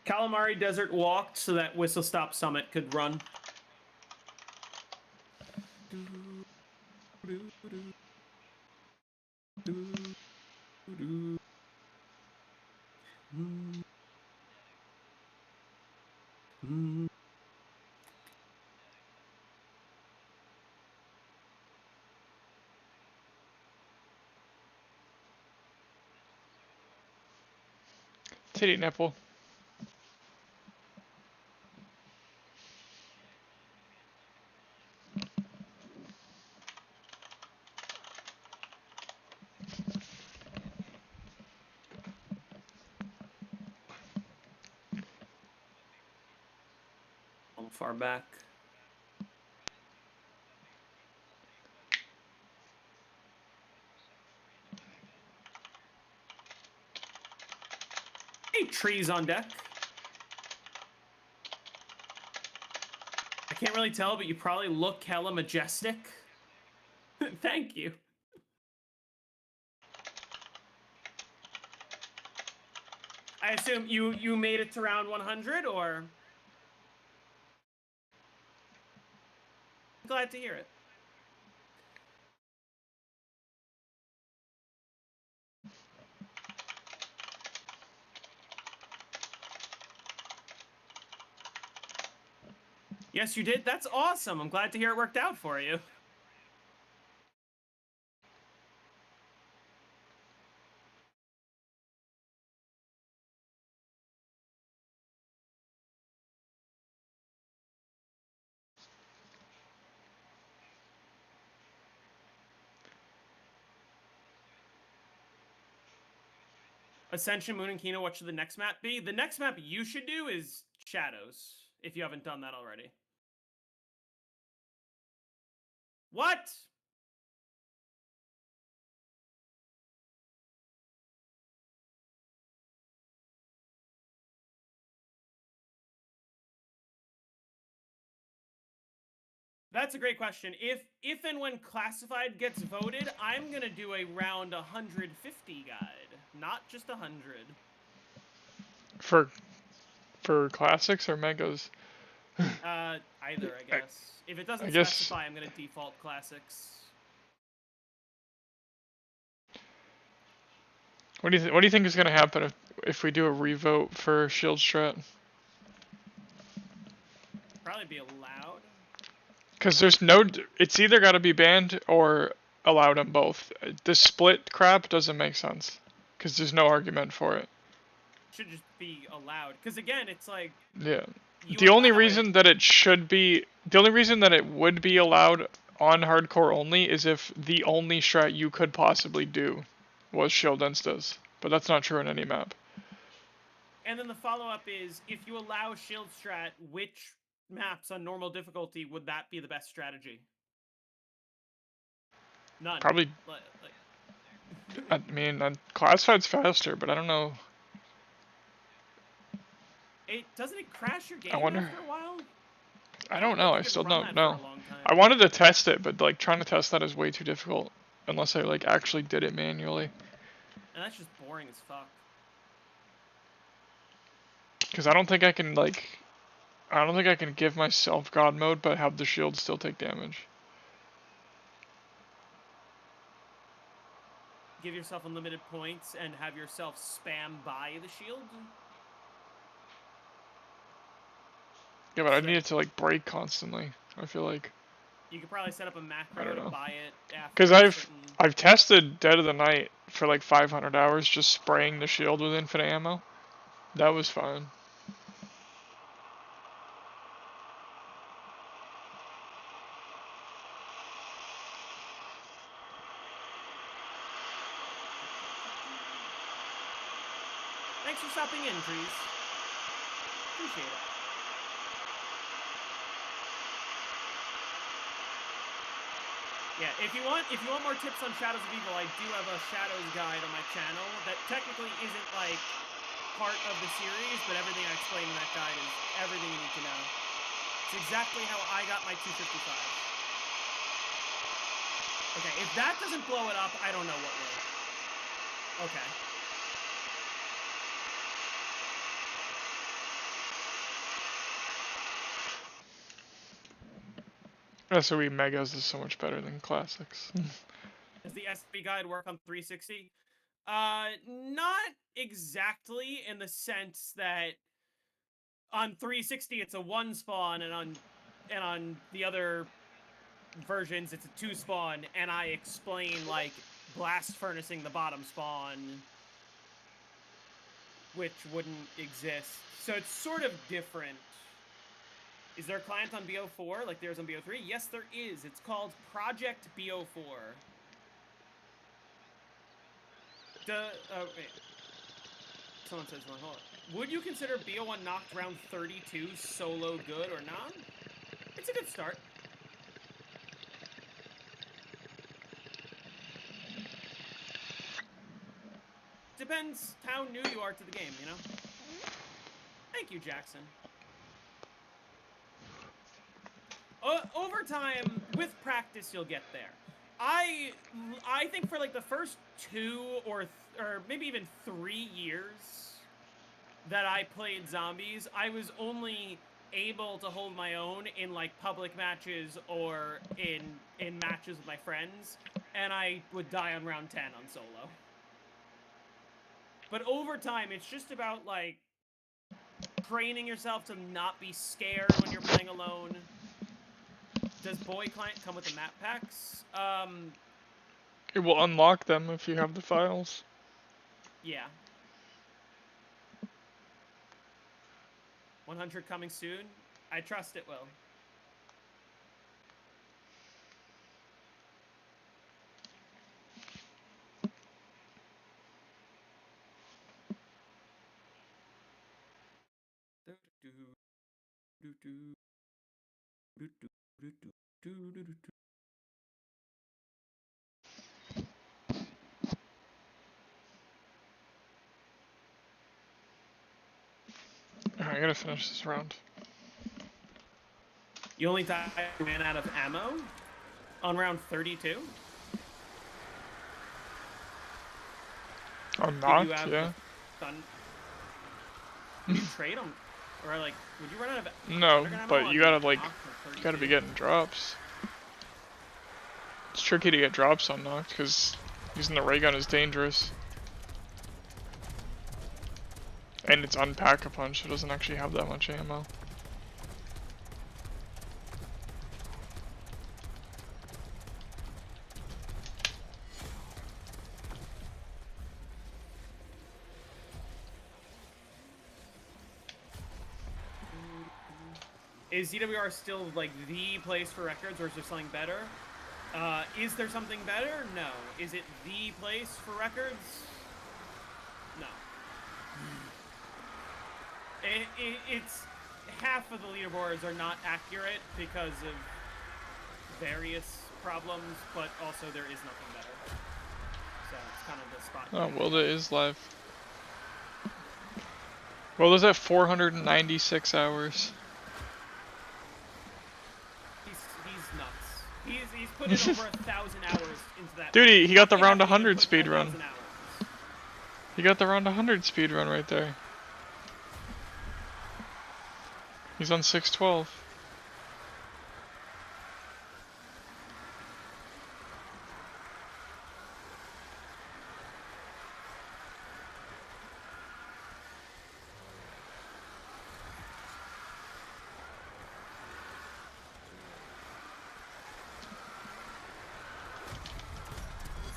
Calamari Desert walked so that Whistle Stop Summit could run. Titty nipple. Far back. Hey, trees on deck. I can't really tell, but you probably look hella majestic. Thank you. I assume you made it to round 100, or? Glad to hear it. Yes, you did. That's awesome. I'm glad to hear it worked out for you. Ascension, Moon, and Kino, what should the next map be? The next map you should do is Shadows, if you haven't done that already. What? That's a great question. If and when Classified gets voted, I'm gonna do a round 150 guide, not just 100. For classics or megas? Either, I guess. If it doesn't guess... specify, I'm gonna default classics. What do you think is gonna happen if we do a revote for Shield Strat? Probably be allowed. Because there's no, it's either got to be banned or allowed on both. The split crap doesn't make sense. Because there's no argument for it. Should just be allowed. Because again, it's like... Yeah. The only reason that it should be, the only reason that it would be allowed on hardcore only is if the only strat you could possibly do was Shield Instas. But that's not true in any map. And then the follow-up is, if you allow Shield Strat, which maps on normal difficulty would that be the best strategy? None. Probably. I mean, Classified's faster, but I don't know. Doesn't it crash your game I wonder, after a while? I don't know. I still don't know. I wanted to test it, but like trying to test that is way too difficult unless I like actually did it manually. And that's just boring as fuck. Because I don't think I can like, I don't think I can give myself God mode, but have the shield still take damage. Give yourself unlimited points and have yourself spam by the shield? Yeah, but I need it to like break constantly. I feel like. You could probably set up a macro to buy it after. Because I've tested Dead of the Night for like 500 hours, just spraying the shield with infinite ammo. That was fine. Thanks for stopping in, Trees. Appreciate it. Yeah, if you want more tips on Shadows of Evil, I do have a Shadows guide on my channel that technically isn't like part of the series, but everything I explain in that guide is everything you need to know. It's exactly how I got my 255. Okay, if that doesn't blow it up, I don't know what will. Okay. SOE Megas is so much better than Classics. Does the SB guide work on 360? Not exactly, in the sense that on 360 it's a 1 spawn, and on the other versions it's a 2 spawn, and I explain like blast furnacing the bottom spawn, which wouldn't exist. So it's sort of different. Is there a client on BO4 like there's on BO3? Yes, there is. It's called Project BO4. Wait. Someone says, hold on. Would you consider BO1 knocked round 32 solo good or not? It's a good start. Depends how new you are to the game, you know? Thank you, Jackson. Over time, with practice, you'll get there. I think for like the first 2 or maybe even 3 years that I played zombies, I was only able to hold my own in like public matches or in matches with my friends, and I would die on round 10 on solo. But over time, it's just about like training yourself to not be scared when you're playing alone. Does Boy Client come with the map packs? It will unlock them if you have the files. Yeah. 100 coming soon? I trust it will. Alright, I gotta finish this round. You only ran out of ammo on round 32? Oh, knocked? Yeah. Would you trade them? Or like, would you run out of No, but you gotta like, you gotta be getting drops. It's tricky to get drops on knocked because using the ray gun is dangerous. And it's unpack-a-punch, so it doesn't actually have that much ammo. Is ZWR still like the place for records, or is there something better? Is there something better? No. Is it the place for records? No. It's half of the leaderboards are not accurate because of various problems, but also there is nothing better. So it's kind of the spot. Oh, Wilda is live. Wilda's at 496 hours. He's nuts. He's put in over 1,000 hours into that. Dude, he got the round 100 speed run. He got the round 100 speed run right there. He's on 612.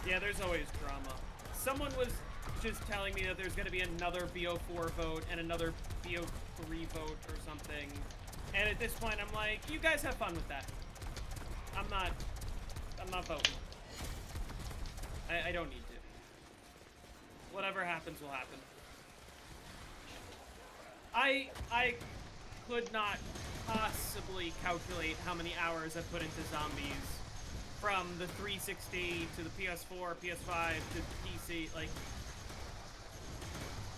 Yeah, there's always drama. Someone was just telling me that there's going to be another BO4 vote and another BO3 vote or something. And at this point, I'm like, you guys have fun with that. I'm not voting. I don't need to. Whatever happens will happen. I could not possibly calculate how many hours I've put into zombies from the 360 to the PS4, PS5 to PC, like,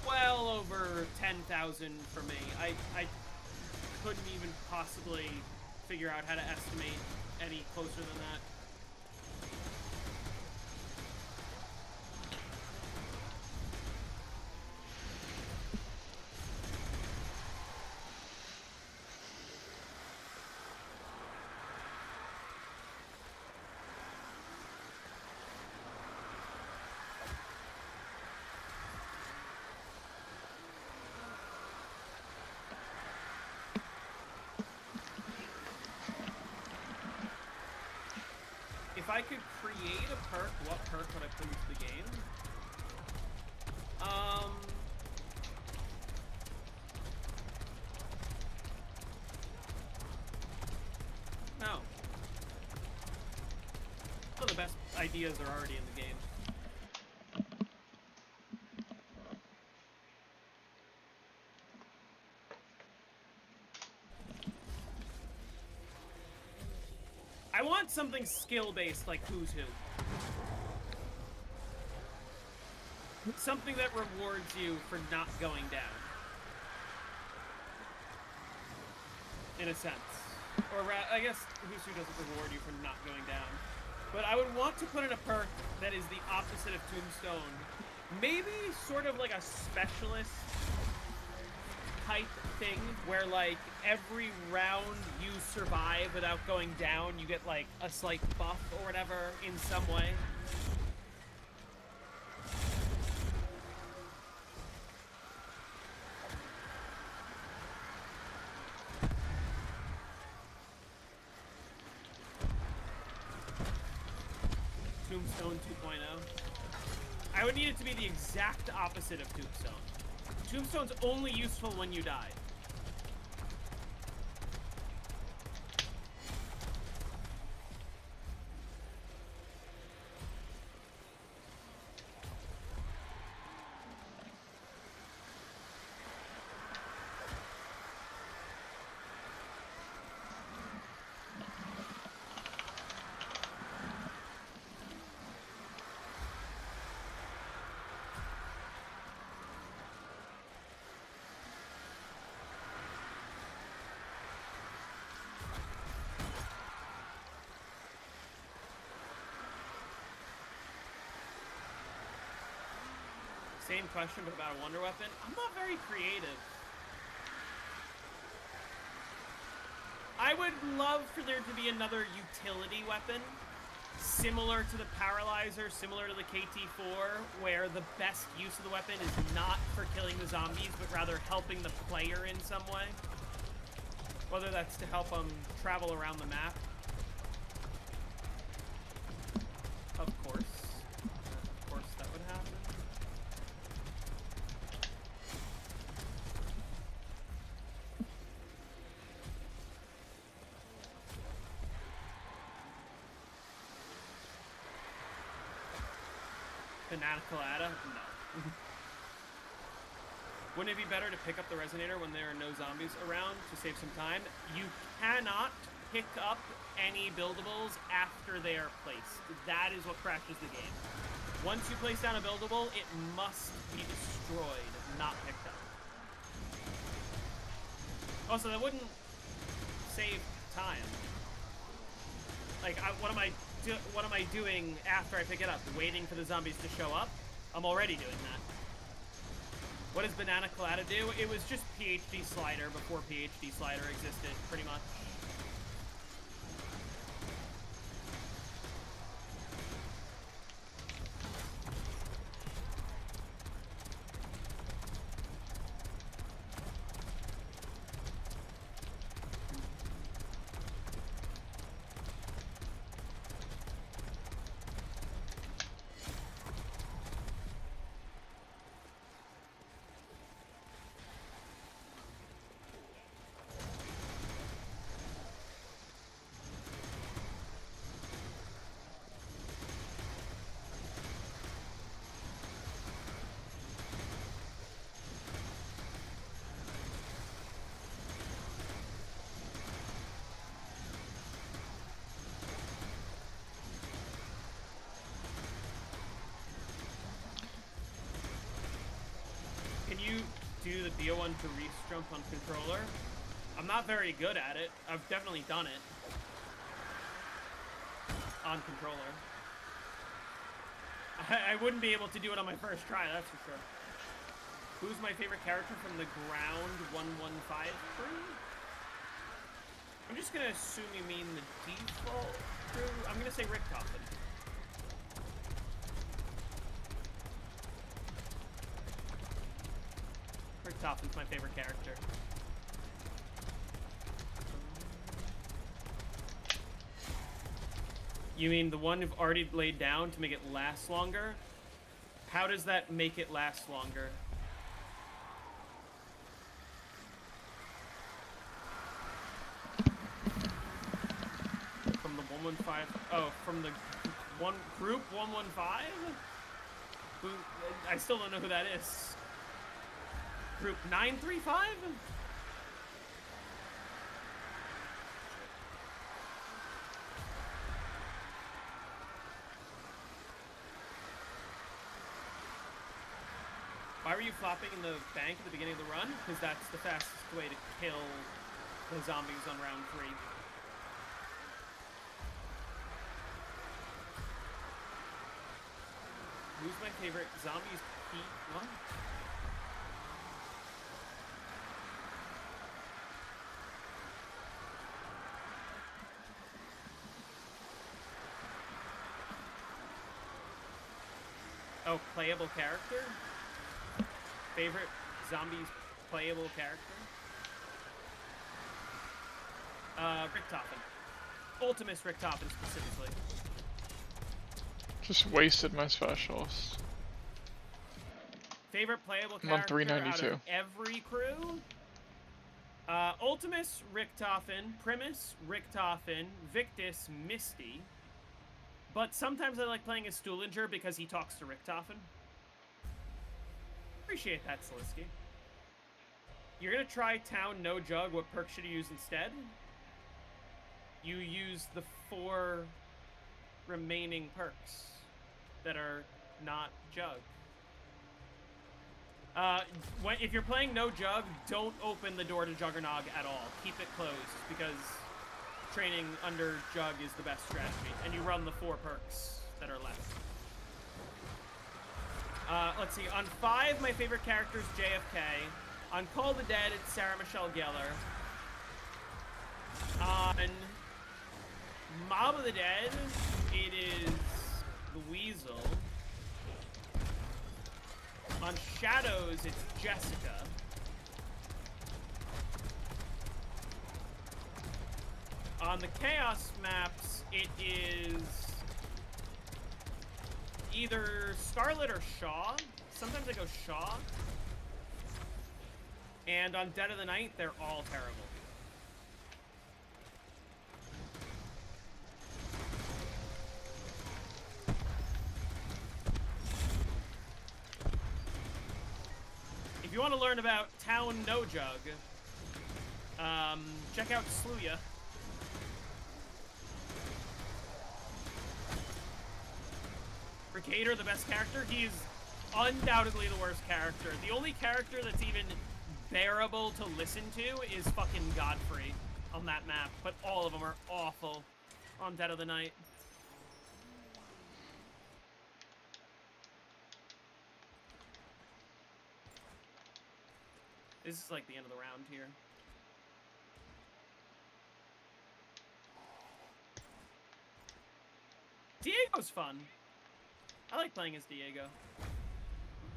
well over 10,000 for me. I couldn't even possibly figure out how to estimate any closer than that. I could create a perk, what perk would I put into the game? No. Some of the best ideas are already in the game. I want something skill-based like Who's Who. Something that rewards you for not going down. In a sense. Or I guess Who's Who doesn't reward you for not going down. But I would want to put in a perk that is the opposite of Tombstone. Maybe sort of like a specialist type thing where like every round you survive without going down, you get like a slight buff or whatever in some way. Tombstone 2.0. I would need it to be the exact opposite of Tombstone. Tombstone's only useful when you die. Same question, but about a wonder weapon. I'm not very creative. I would love for there to be another utility weapon, similar to the Paralyzer, similar to the KT-4, where the best use of the weapon is not for killing the zombies, but rather helping the player in some way. Whether that's to help them travel around the map. Of course that would happen. Banana Colada? No. Wouldn't it be better to pick up the Resonator when there are no zombies around to save some time? You cannot pick up any buildables after they are placed. That is what crashes the game. Once you place down a buildable, it must be destroyed, not picked up. Also, that wouldn't save time. Like, what am I doing after I pick it up? Waiting for the zombies to show up? I'm already doing that. What does Banana Colada do? It was just PhD Slider before PhD Slider existed, pretty much. Do the BO1 to Reese jump on controller? I'm not very good at it. I've definitely done it on controller. I wouldn't be able to do it on my first try, that's for sure. Who's my favorite character from the Ground 115 crew? I'm just gonna assume you mean the default crew. I'm gonna say Rick Coffin. Rick Toffin's my favorite character. You mean the one you've already laid down to make it last longer? How does that make it last longer? From the 115? Oh, from the one group 115? Who? I still don't know who that is. Group 935? Why were you flopping in the bank at the beginning of the run? Because that's the fastest way to kill the zombies on round 3. Who's my favorite? Zombies Pete? What? Oh, playable character? Favorite zombies playable character? Richtofen. Ultimus Richtofen specifically. Just wasted my specials. Favorite playable I'm on character 392. out of every crew? Ultimus Richtofen, Primus Richtofen, Victus Misty. But sometimes I like playing as Stuhlinger because he talks to Richtofen. Appreciate that, Salisky. You're gonna try Town No Jug. What perk should you use instead? You use the 4 remaining perks that are not Jug. If you're playing No Jug, don't open the door to Juggernog at all. Keep it closed, because training under Jug is the best strategy, and you run the 4 perks that are left. Let's see. On 5, my favorite character is JFK. On Call the Dead, it's Sarah Michelle Gellar. On Mob of the Dead, it is the Weasel. On Shadows, it's Jessica. On the Chaos maps, it is either Scarlet or Shaw. Sometimes I go Shaw. And on Dead of the Night, they're all terrible. If you want to learn about Town No Jug, check out Sluya. Brigader, the best character? He's undoubtedly the worst character. The only character that's even bearable to listen to is fucking Godfrey on that map, but all of them are awful on Dead of the Night. This is like the end of the round here. Diego's fun. I like playing as Diego.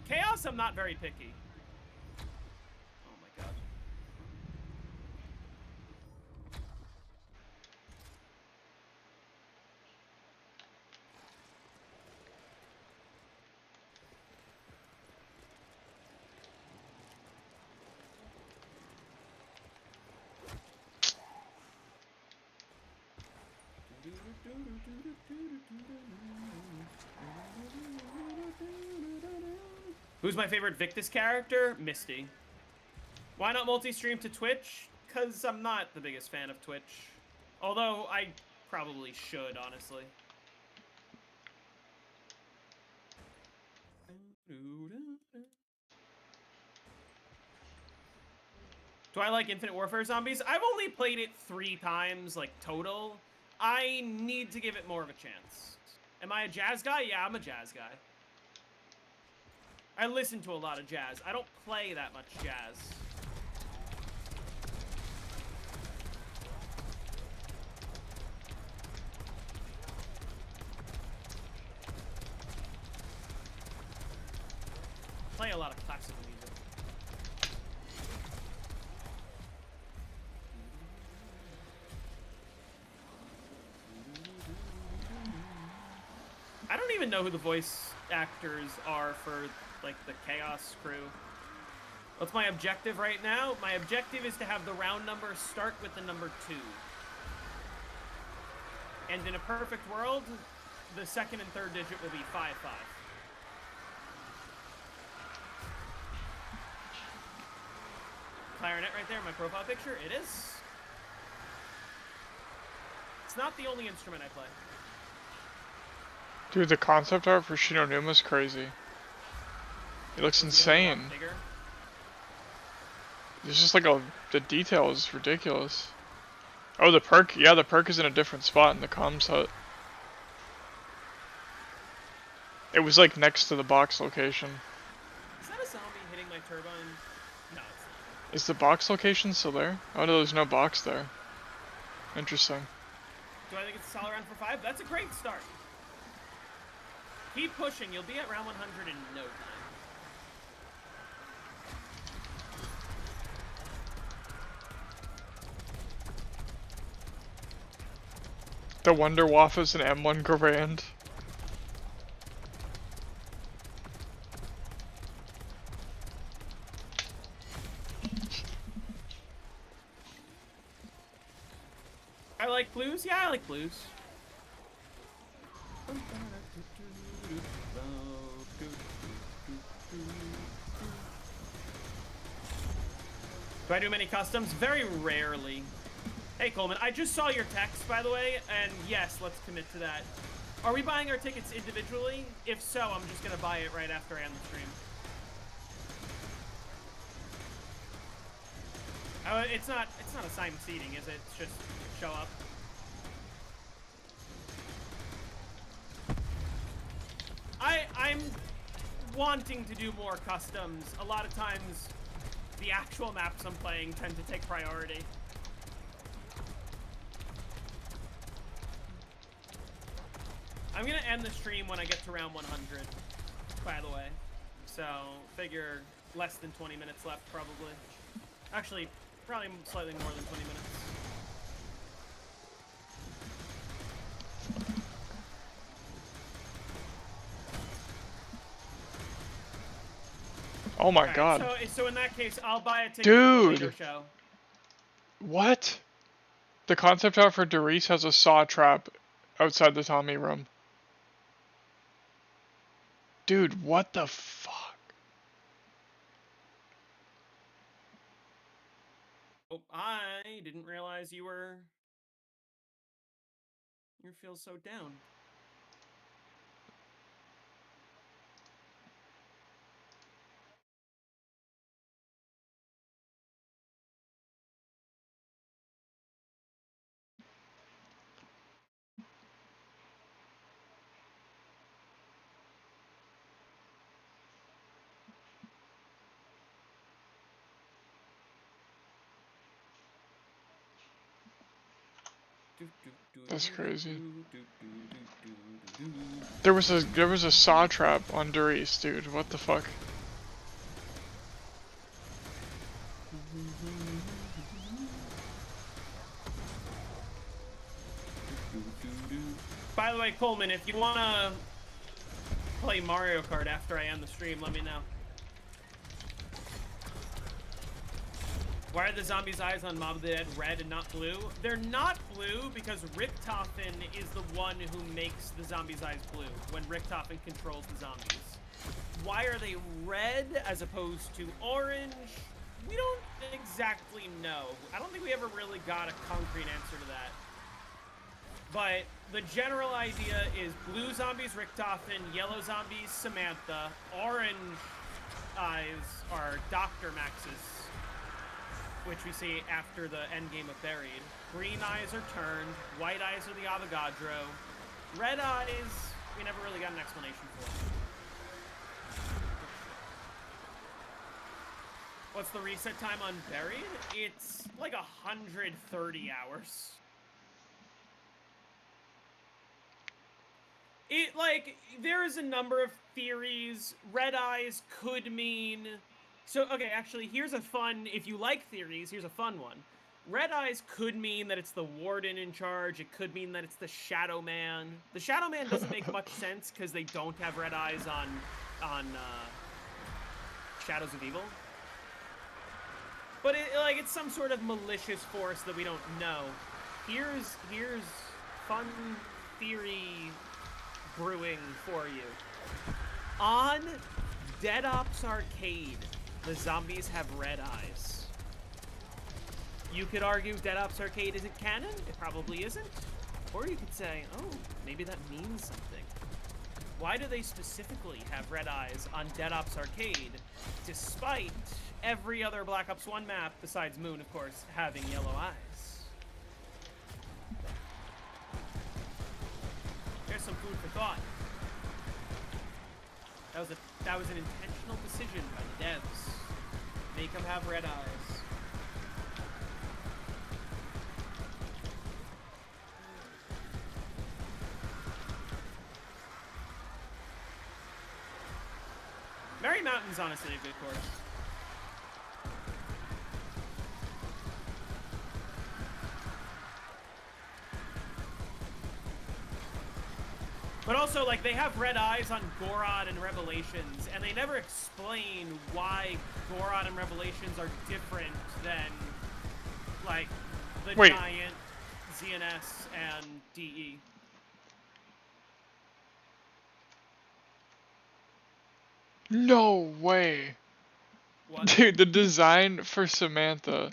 Chaos, I'm not very picky. Oh my god. Who's my favorite Victus character? Misty. Why not multi-stream to Twitch? Because I'm not the biggest fan of Twitch. Although I probably should, honestly. Do I like Infinite Warfare Zombies? I've only played it 3 times, like, total. I need to give it more of a chance. Am I a jazz guy? Yeah, I'm a jazz guy. I listen to a lot of jazz. I don't play that much jazz. Play a lot of classical music. know who the voice actors are for, like, the Chaos crew. What's my objective right now? My objective is to have the round number start with the number 2. And in a perfect world, the second and third digit will be 5-5. Clarinet right there in my profile picture. It is. It's not the only instrument I play. Dude, the concept art for Shi No Numa is crazy. It looks insane. It's just like the detail is ridiculous. Oh, the perk? Yeah, the perk is in a different spot in the comms hut. It was like next to the box location. Is that a zombie hitting my turbine? No, it's not. Is the box location still there? Oh no, there's no box there. Interesting. Do I think it's a solid round for 5? That's a great start. Keep pushing. You'll be at round 100 in no time. The Wonder Waffles and M1 Grand. I like blues? Yeah, I like blues. Do I do many customs? Very rarely. Hey, Coleman, I just saw your text, by the way, and yes, let's commit to that. Are we buying our tickets individually? If so, I'm just gonna buy it right after I end the stream. It's not assigned seating, is it? It's just show up. I'm wanting to do more customs. A lot of times, the actual maps I'm playing tend to take priority. I'm gonna end the stream when I get to round 100, by the way. So, figure less than 20 minutes left, probably. Actually, probably slightly more than 20 minutes. Oh my right, god. So in that case, I'll buy a ticket Dude. for the later show. What? The concept art for Doris has a saw trap outside the Tommy room. Dude, what the fuck? Oh, I didn't realize you feel so down. That's crazy. There was a saw trap on Doris, dude. What the fuck? By the way, Coleman, if you wanna play Mario Kart after I end the stream, let me know. Why are the zombies' eyes on Mob of the Dead red and not blue? They're not blue because Richtofen is the one who makes the zombies' eyes blue when Richtofen controls the zombies. Why are they red as opposed to orange? We don't exactly know. I don't think we ever really got a concrete answer to that. But the general idea is blue zombies Richtofen, yellow zombies Samantha, orange eyes are Dr. Max's, which we see after the endgame of Buried. Green eyes are Turned, white eyes are the Avogadro, red eyes we never really got an explanation for. What's the reset time on Buried? It's like 130 hours. There is a number of theories. Red eyes could mean... So, okay, actually, here's a fun... If you like theories, here's a fun one. Red Eyes could mean that it's the Warden in charge. It could mean that it's the Shadow Man. The Shadow Man doesn't make much sense because they don't have Red Eyes on Shadows of Evil. But it's some sort of malicious force that we don't know. Here's fun theory brewing for you. On Dead Ops Arcade, the zombies have red eyes. You could argue Dead Ops Arcade isn't canon. It probably isn't. Or you could say, oh, maybe that means something. Why do they specifically have red eyes on Dead Ops Arcade, despite every other Black Ops 1 map, besides Moon, of course, having yellow eyes? There's some food for thought. That was an intentional decision by the devs. Make them have red eyes. Merry Mountain's honestly a good course. But also, like, they have red eyes on Gorod and Revelations, and they never explain why Gorod and Revelations are different than, like, the Giant, ZNS, and DE. No way. What? Dude, the design for Samantha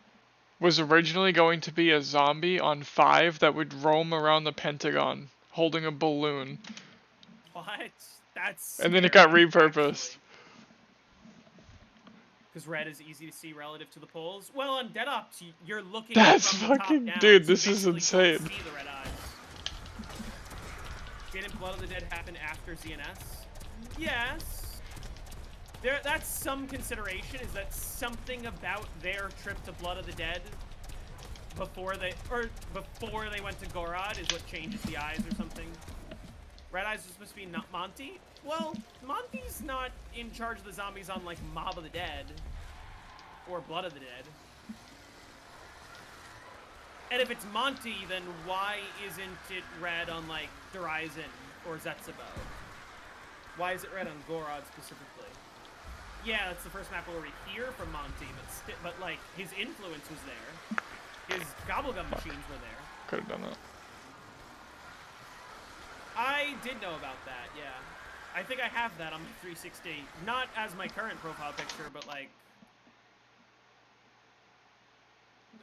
was originally going to be a zombie on 5 that would roam around the Pentagon holding a balloon. What? That's And then it got repurposed. Because red is easy to see relative to the poles. Well, on Dead Ops, you're looking That's from the fucking... top down, dude, so this is you insane. don't see the red eyes. Didn't Blood of the Dead happen after ZNS? Yes. That's some consideration, is that something about their trip to Blood of the Dead before they went to Gorod is what changes the eyes or something. Red Eyes is supposed to be not Monty? Well, Monty's not in charge of the zombies on, like, Mob of the Dead. Or Blood of the Dead. And if it's Monty, then why isn't it red on, like, Horizon or Zetsubo? Why is it red on Gorod specifically? Yeah, that's the first map where we hear from Monty, but like, his influence was there. His Gobblegum machines were there. Could have done that. I did know about that, yeah. I think I have that on my 360. Not as my current profile picture, but like...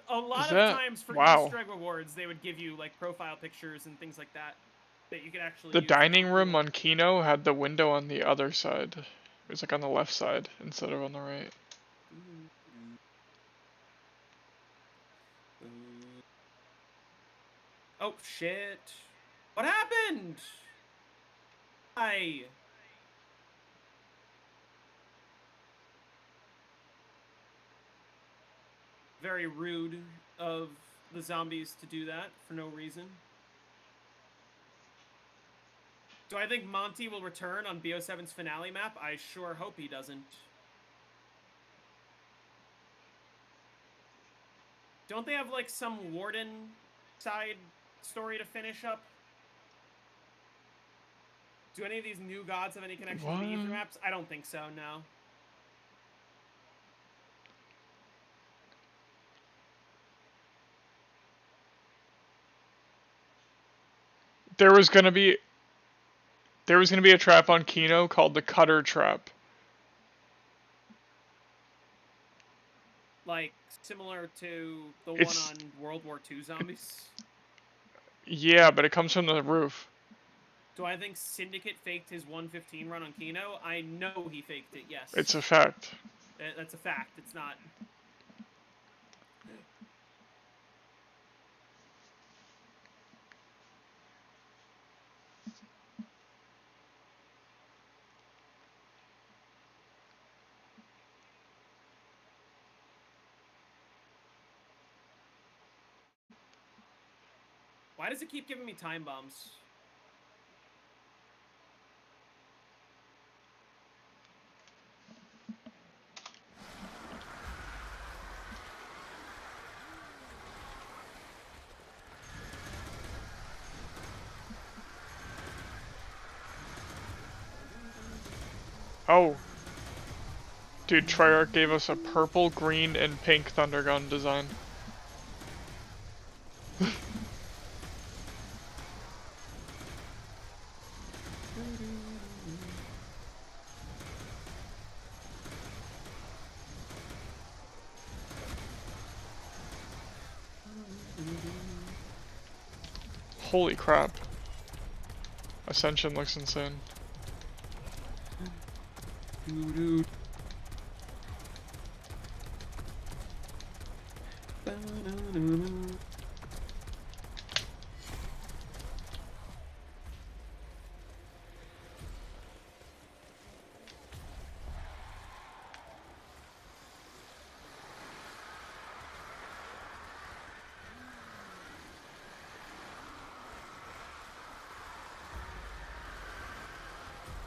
A lot of times for Easter egg rewards, they would give you like profile pictures and things like that you could actually The use. dining room on Kino had the window on the other side. It was like on the left side instead of on the right. Oh, shit. What happened? Hi. Very rude of the zombies to do that for no reason. Do I think Monty will return on BO7's finale map? I sure hope he doesn't. Don't they have, like, some Warden side story to finish up? Do any of these new gods have any connection to the Ether maps? I don't think so, no. There was gonna be a trap on Kino called the Cutter Trap. Like, similar to the one on World War II zombies? Yeah, but it comes from the roof. Do I think Syndicate faked his 115 run on Kino? I know he faked it, yes. It's a fact. That's a fact, it's not... Why does it keep giving me time bombs? Oh. Dude, Treyarch gave us a purple, green, and pink Thunder Gun design. Holy crap. Ascension looks insane.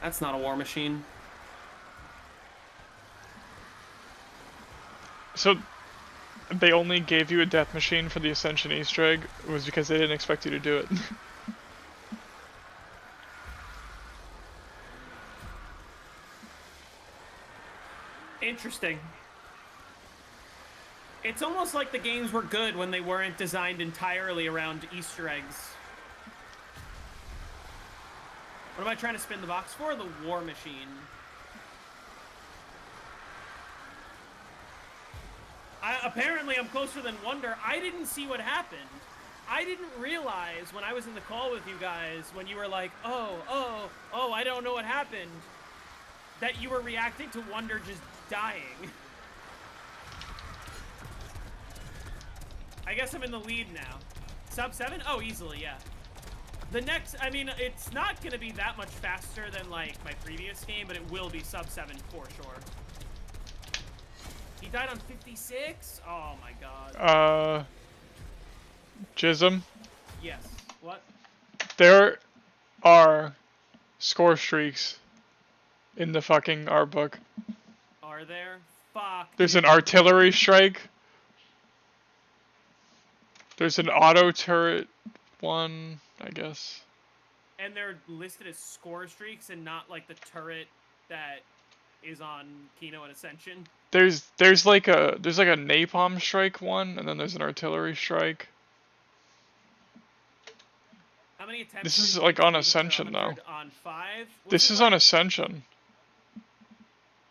That's not a war machine. So, they only gave you a death machine for the Ascension Easter egg was because they didn't expect you to do it. Interesting. It's almost like the games were good when they weren't designed entirely around Easter eggs. What am I trying to spin the box for? The war machine. Apparently, I'm closer than Wonder. I didn't see what happened. I didn't realize when I was in the call with you guys, when you were like, oh, I don't know what happened, that you were reacting to Wonder just dying. I guess I'm in the lead now. Sub 7? Oh, easily, yeah. The next, I mean, it's not going to be that much faster than, like, my previous game, but it will be sub 7 for sure. He died on 56? Oh my god. Jism? Yes. What? There are score streaks in the fucking art book. Are there? Fuck. There's an artillery strike. There's an auto turret one, I guess. And they're listed as score streaks and not like the turret that is on Kino and Ascension. There's like a napalm strike one, and then there's an artillery strike. How many attempts? This is like on Ascension though. On 5? This is on Ascension.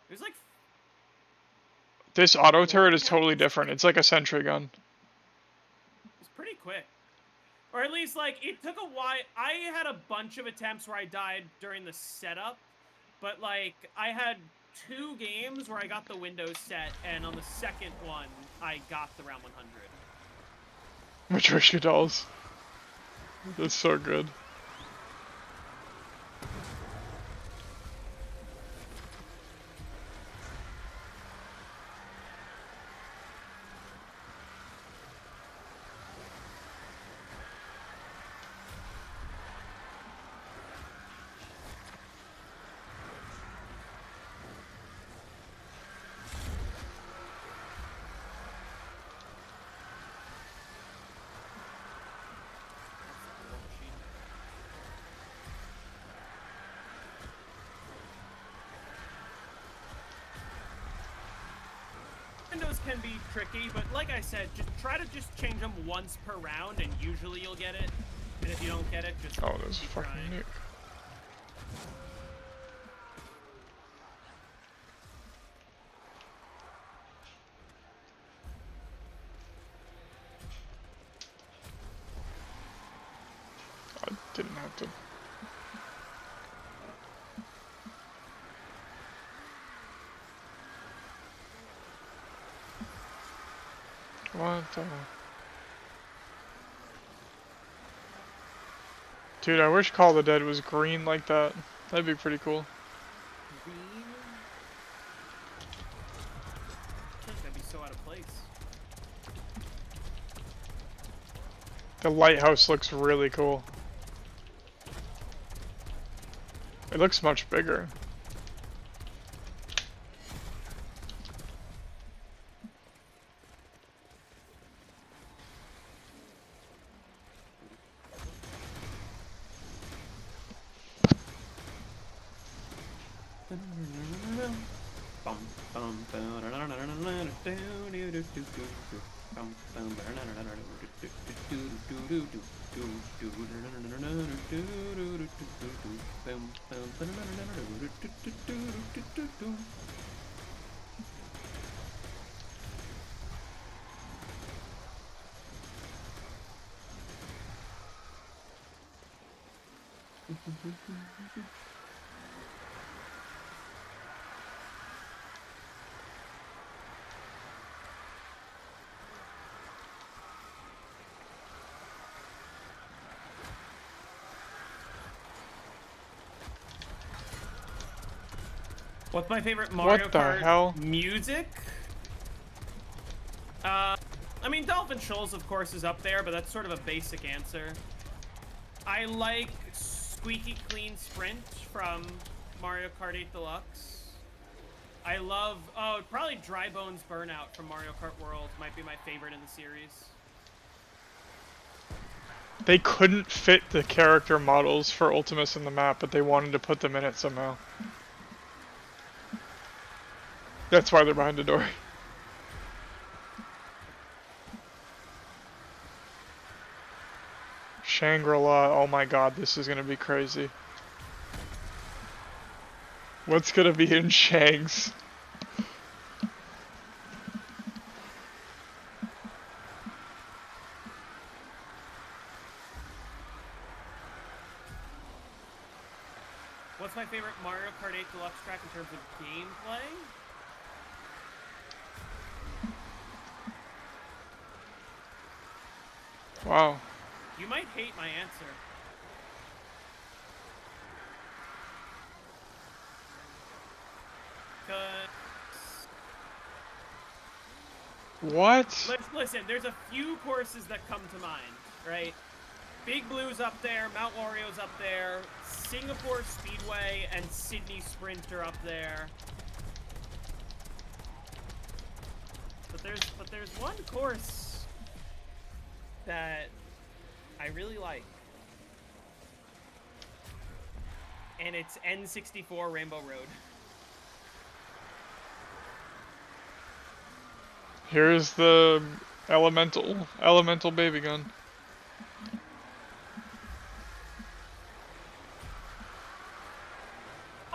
There's like. This auto turret is totally different. It's like a sentry gun. It's pretty quick. Or at least, like, it took a while. I had a bunch of attempts where I died during the setup. But, like, I had 2 games where I got the Windows set. And on the second one, I got the round 100. Matryoshka dolls. That's so good. Windows can be tricky, but like I said, just try to change them once per round, and usually you'll get it. And if you don't get it, just Oh, there's a keep fucking trying. nuke. I didn't have to. What the? Dude, I wish Call of the Dead was green like that. That'd be pretty cool. Green? I think that'd be so out of place. The lighthouse looks really cool. It looks much bigger. What's my favorite Mario What the Kart hell? music? I mean, Dolphin Shoals, of course, is up there, but that's sort of a basic answer. I like Squeaky Clean Sprint from Mario Kart 8 Deluxe. I love, probably Dry Bones Burnout from Mario Kart World might be my favorite in the series. They couldn't fit the character models for Ultimus in the map, but they wanted to put them in it somehow. That's why they're behind the door. Shangri-La, oh my god, this is gonna be crazy. What's gonna be in Shangs? What's my favorite Mario Kart 8 Deluxe track in terms of gameplay? Wow. You might hate my answer. What? Listen, there's a few courses that come to mind, right? Big Blue's up there, Mount Wario's up there, Singapore Speedway and Sydney Sprint are up there. But there's one course that I really like. And it's N64 Rainbow Road. Here's the elemental baby gun.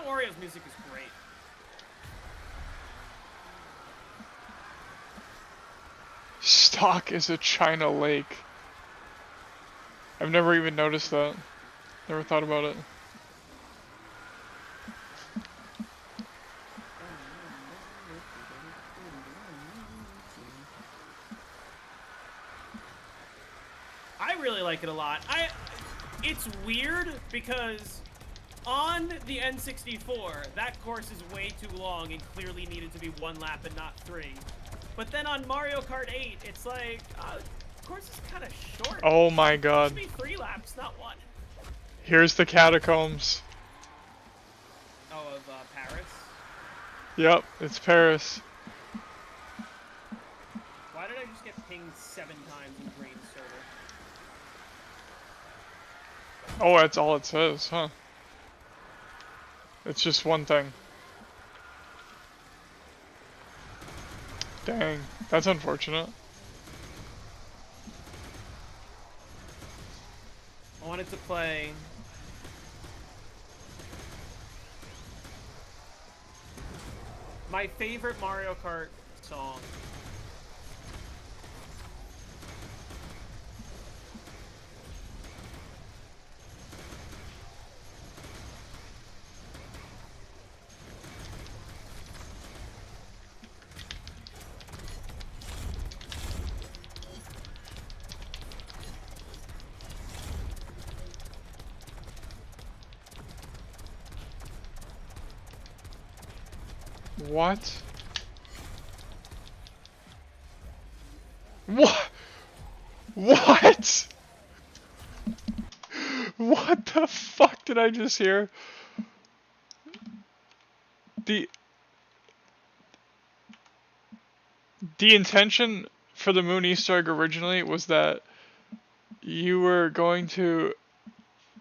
Wario's music is great. Stock is a China lake. I've never even noticed that. Never thought about it. I really like it a lot. It's weird because on the N64, that course is way too long and clearly needed to be 1 lap and not 3. But then on Mario Kart 8, it's like, the course is kind of short. Oh my It god. should be 3 laps, not 1. Here's the catacombs. Oh, of Paris? Yep, it's Paris. Why did I just get pinged 7 times in Green server? Oh, that's all it says, huh? It's just one thing. Dang, that's unfortunate. I wanted to play my favorite Mario Kart song. What? What? What? What the fuck did I just hear? The intention for the Moon Easter egg originally was that you were going to,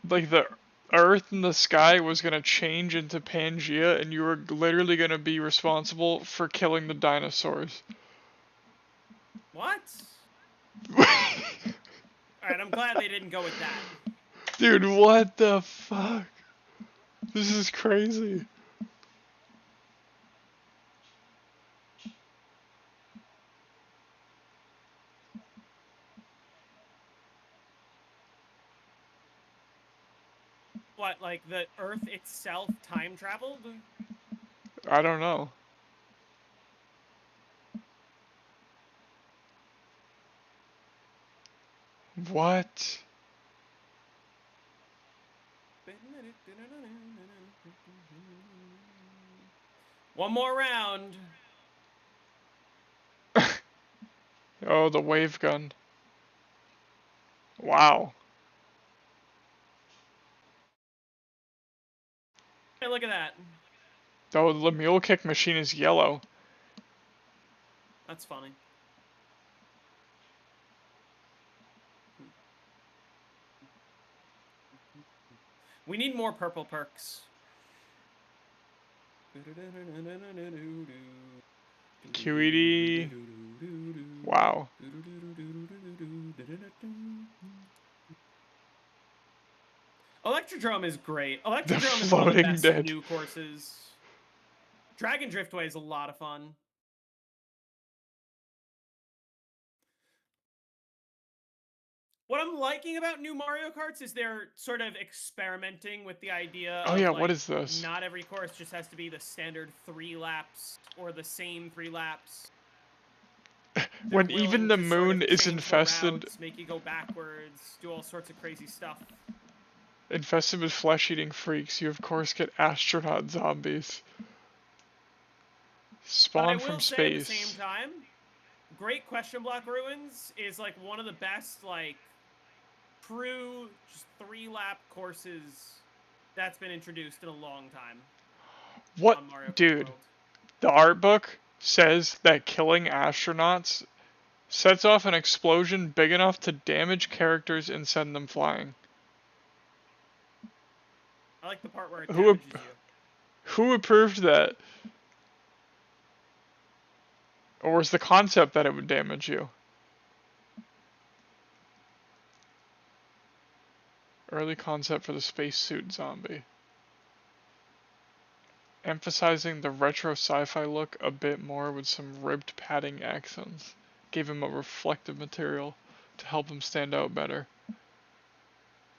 like, the Earth and the sky was gonna change into Pangea, and you were literally gonna be responsible for killing the dinosaurs. What? Alright, I'm glad they didn't go with that. Dude, what the fuck? This is crazy. What, like the Earth itself time traveled? I don't know. What? One more round. Oh, the wave gun. Wow. Hey, look at that. Oh, the mule kick machine is yellow. That's funny. We need more purple perks. QED. Wow. Electrodrome is great. The Electrodrome is one of the floating best dead. new courses. Dragon Driftway is a lot of fun. What I'm liking about new Mario Karts is they're sort of experimenting with the idea Oh of, yeah, like, what is this? not every course just has to be the standard 3 laps or the same 3 laps. When They're even willing the to sort moon of is change the infested routes, make you go backwards, do all sorts of crazy stuff. infested with flesh-eating freaks, you of course get astronaut zombies. But I Spawn from will say at the same space. time, Great Question Block Ruins is like one of the best, like, true just 3-lap courses that's been introduced in a long time What? on Mario Kart Dude, World. the art book says that killing astronauts sets off an explosion big enough to damage characters and send them flying. I like the part where it Who damages you. who approved that? Or was the concept that it would damage you? Early concept for the spacesuit zombie. Emphasizing the retro sci-fi look a bit more with some ribbed padding accents. Gave him a reflective material to help him stand out better.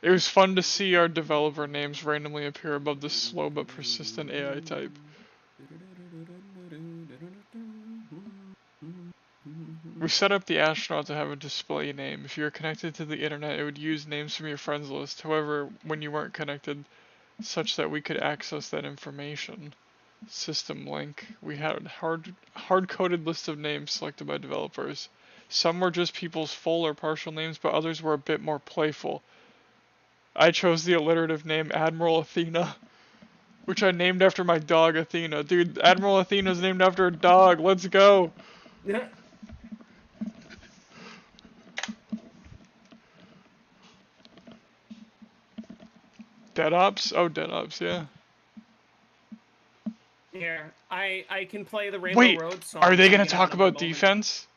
It was fun to see our developer names randomly appear above the slow but persistent AI type. We set up the astronaut to have a display name. If you were connected to the internet, it would use names from your friends list. However, when you weren't connected, such that we could access that information. System link. We had hard-coded list of names selected by developers. Some were just people's full or partial names, but others were a bit more playful. I chose the alliterative name Admiral Athena, which I named after my dog Athena. Dude, Admiral Athena's named after a dog. Let's go. Yeah. Dead Ops? Oh, Dead Ops, yeah. Here, I can play the Rainbow Wait, Road song. are they so we gonna can have talk another about moment. defense?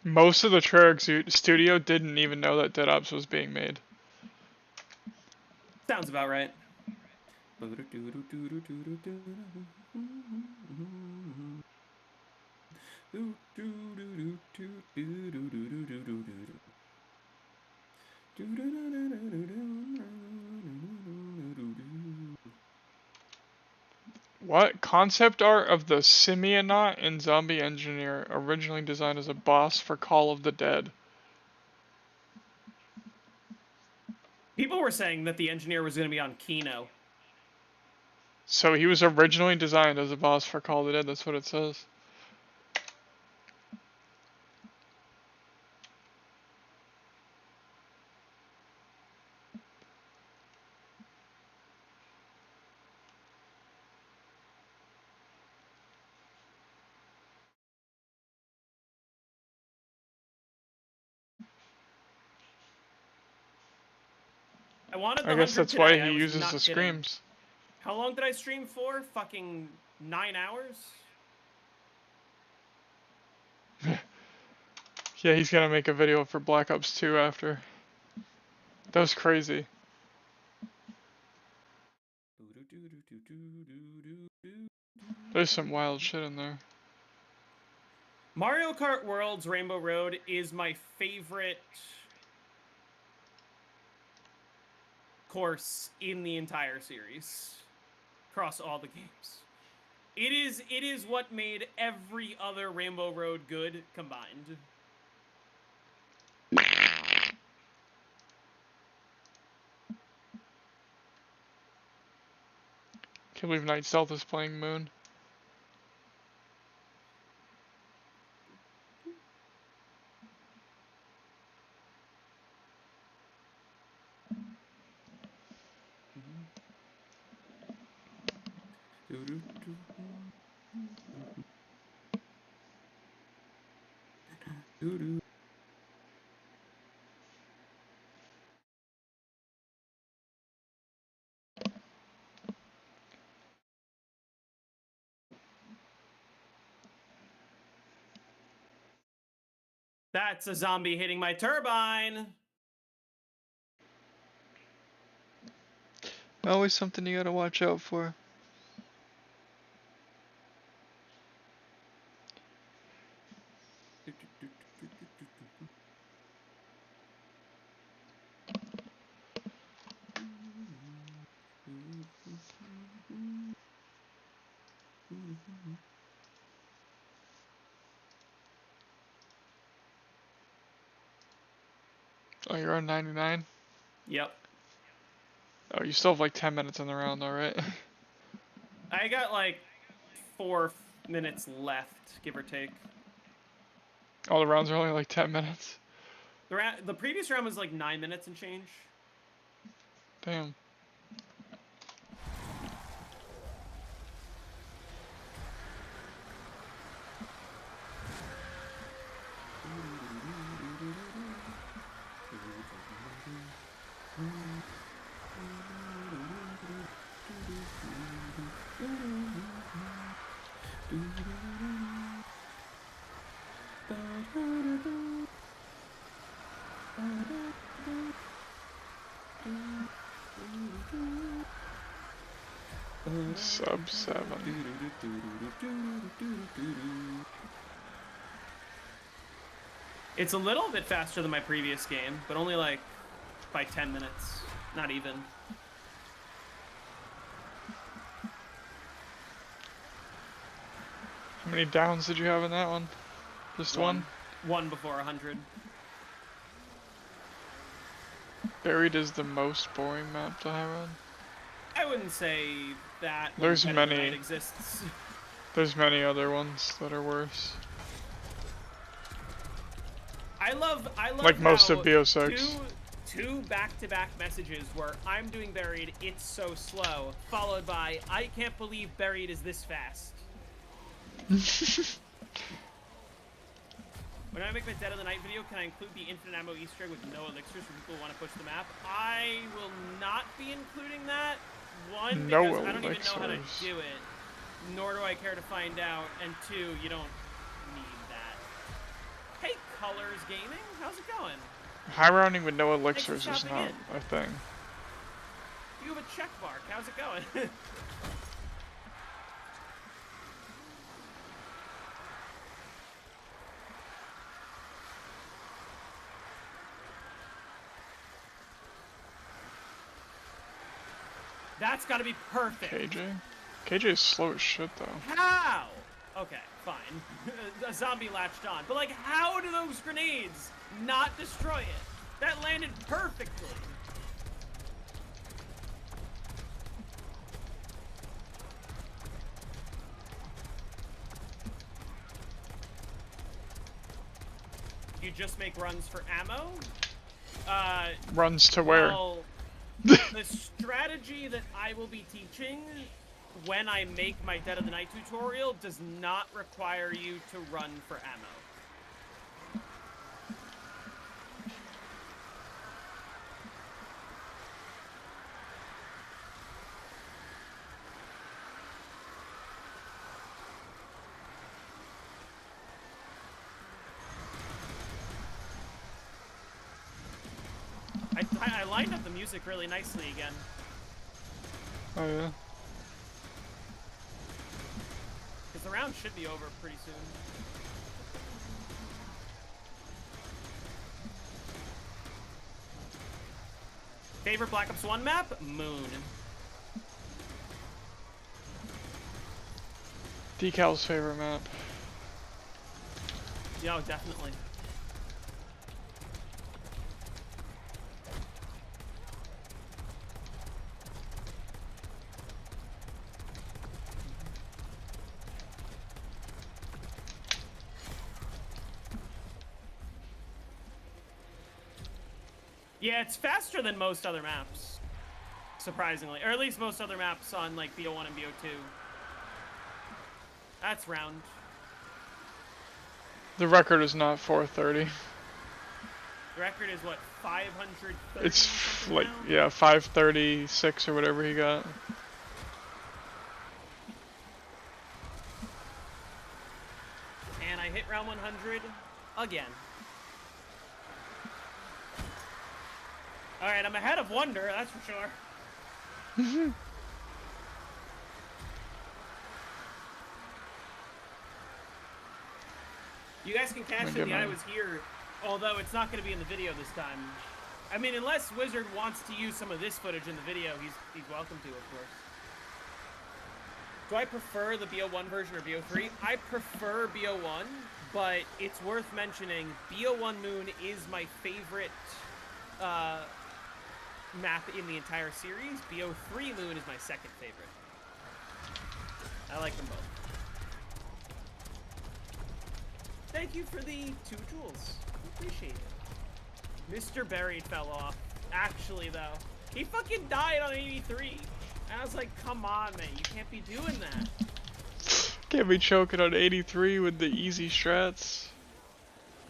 Most of the Treyarch studio didn't even know that Dead Ops was being made. Sounds about right. What? Concept art of the Simeonaut and Zombie Engineer, originally designed as a boss for Call of the Dead. People were saying that the engineer was going to be on Kino. So he was originally designed as a boss for Call of the Dead, that's what it says. I wanted the I guess 100 that's why today, I he was uses not the kidding. screams. How long did I stream for? Fucking 9 hours? Yeah, he's gonna make a video for Black Ops 2 after. That was crazy. There's some wild shit in there. Mario Kart World's Rainbow Road is my favorite course in the entire series. Across all the games. It is what made every other Rainbow Road good combined. Can't believe Night Stealth is playing Moon. That's a zombie hitting my turbine. Always something you gotta watch out for. Oh, you're on 99? Yep. Oh, you still have like 10 minutes in the round though, right? I got like 4 minutes left, give or take. All the rounds are only like 10 minutes. The previous round was like 9 minutes and change. Damn. Sub 7. It's a little bit faster than my previous game, but only like by 10 minutes. Not even. How many downs did you have in that one? Just one? One before 100. Buried is the most boring map to have on. I wouldn't say that. There's Dead of the many. Night exists. There's many other ones that are worse. I love like most how of BO6. Two back-to-back messages where I'm doing Buried, it's so slow, followed by I can't believe Buried is this fast. When I make my Dead of the Night video, can I include the infinite ammo Easter egg with no elixirs for people who want to push the map? I will not be including that. One, No because I don't even know how to elixirs. do it, nor do I care to find out, and two, you don't need that. Hey, Colors Gaming, how's it going? High rounding with no Thanks for elixirs is stopping not in. a thing. You have a check mark, how's it going? That's gotta be perfect. KJ? KJ is slow as shit though. How? Okay, fine. A zombie latched on. But, like, how do those grenades not destroy it? That landed perfectly. You just make runs for ammo? Runs to where? Well, the strategy that I will be teaching when I make my Dead of the Night tutorial does not require you to run for ammo. I lined up the music really nicely again. Oh yeah. Because the round should be over pretty soon. Favorite Black Ops 1 map? Moon. Decal's favorite map. Yo, definitely. Yeah, it's faster than most other maps. Surprisingly. Or at least most other maps on, like, BO1 and BO2. That's round. The record is not 430. The record is, what, 530? It's like, yeah, 536 or whatever he got. And I hit round 100 again. Alright, I'm ahead of Wonder, that's for sure. You guys can catch it, I was here, although it's not going to be in the video this time. I mean, unless Wizard wants to use some of this footage in the video, he's welcome to, of course. Do I prefer the BO1 version or BO3? I prefer BO1, but it's worth mentioning BO1 Moon is my favorite map in the entire series. BO3 Moon is my second favorite. I like them both. Thank you for the 2 jewels. Appreciate it. Mr. Buried fell off. Actually, though, he fucking died on 83. And I was like, come on, man, you can't be doing that. Can't be choking on 83 with the easy strats.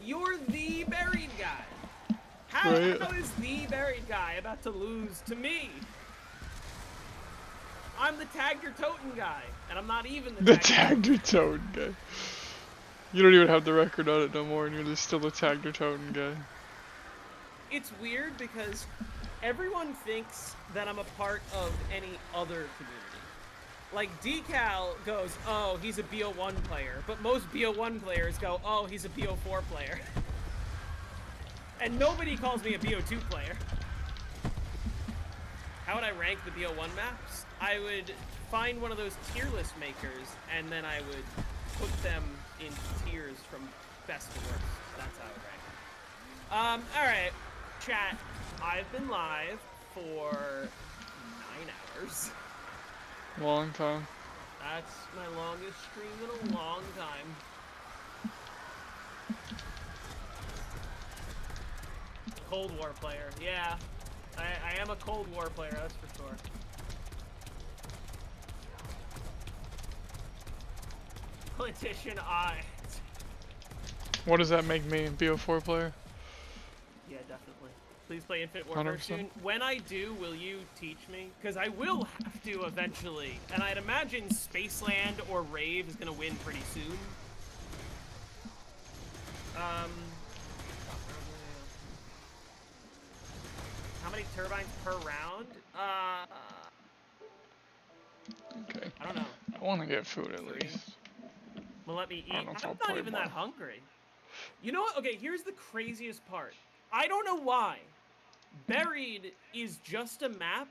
You're the buried guy. How is the buried guy about to lose to me? I'm the tagged or totem guy, and I'm not even the tagged or totem guy. You don't even have the record on it no more, and you're just still a tagged or totem guy. It's weird because everyone thinks that I'm a part of any other community. Like, Decal goes, oh, he's a BO1 player, but most BO1 players go, oh, he's a BO4 player. And nobody calls me a BO2 player. How would I rank the BO1 maps? I would find one of those tier list makers, and then I would put them in tiers from best to worst. That's how I would rank. Alright, chat. I've been live for 9 hours. Long time. That's my longest stream in a long time. Cold War player, yeah. I am a Cold War player, that's for sure. Politician I. What does that make me? BO4 player? Yeah, definitely. Please play Infinite Warfare 100%. soon. When I do, will you teach me? Because I will have to eventually. And I'd imagine Spaceland or Rave is going to win pretty soon. How many turbines per round? Okay. I don't know. I want to get food at least. Well, let me eat. I don't know if I'm I'll not play even more. that hungry. You know what? Okay, here's the craziest part. I don't know why. Buried is just a map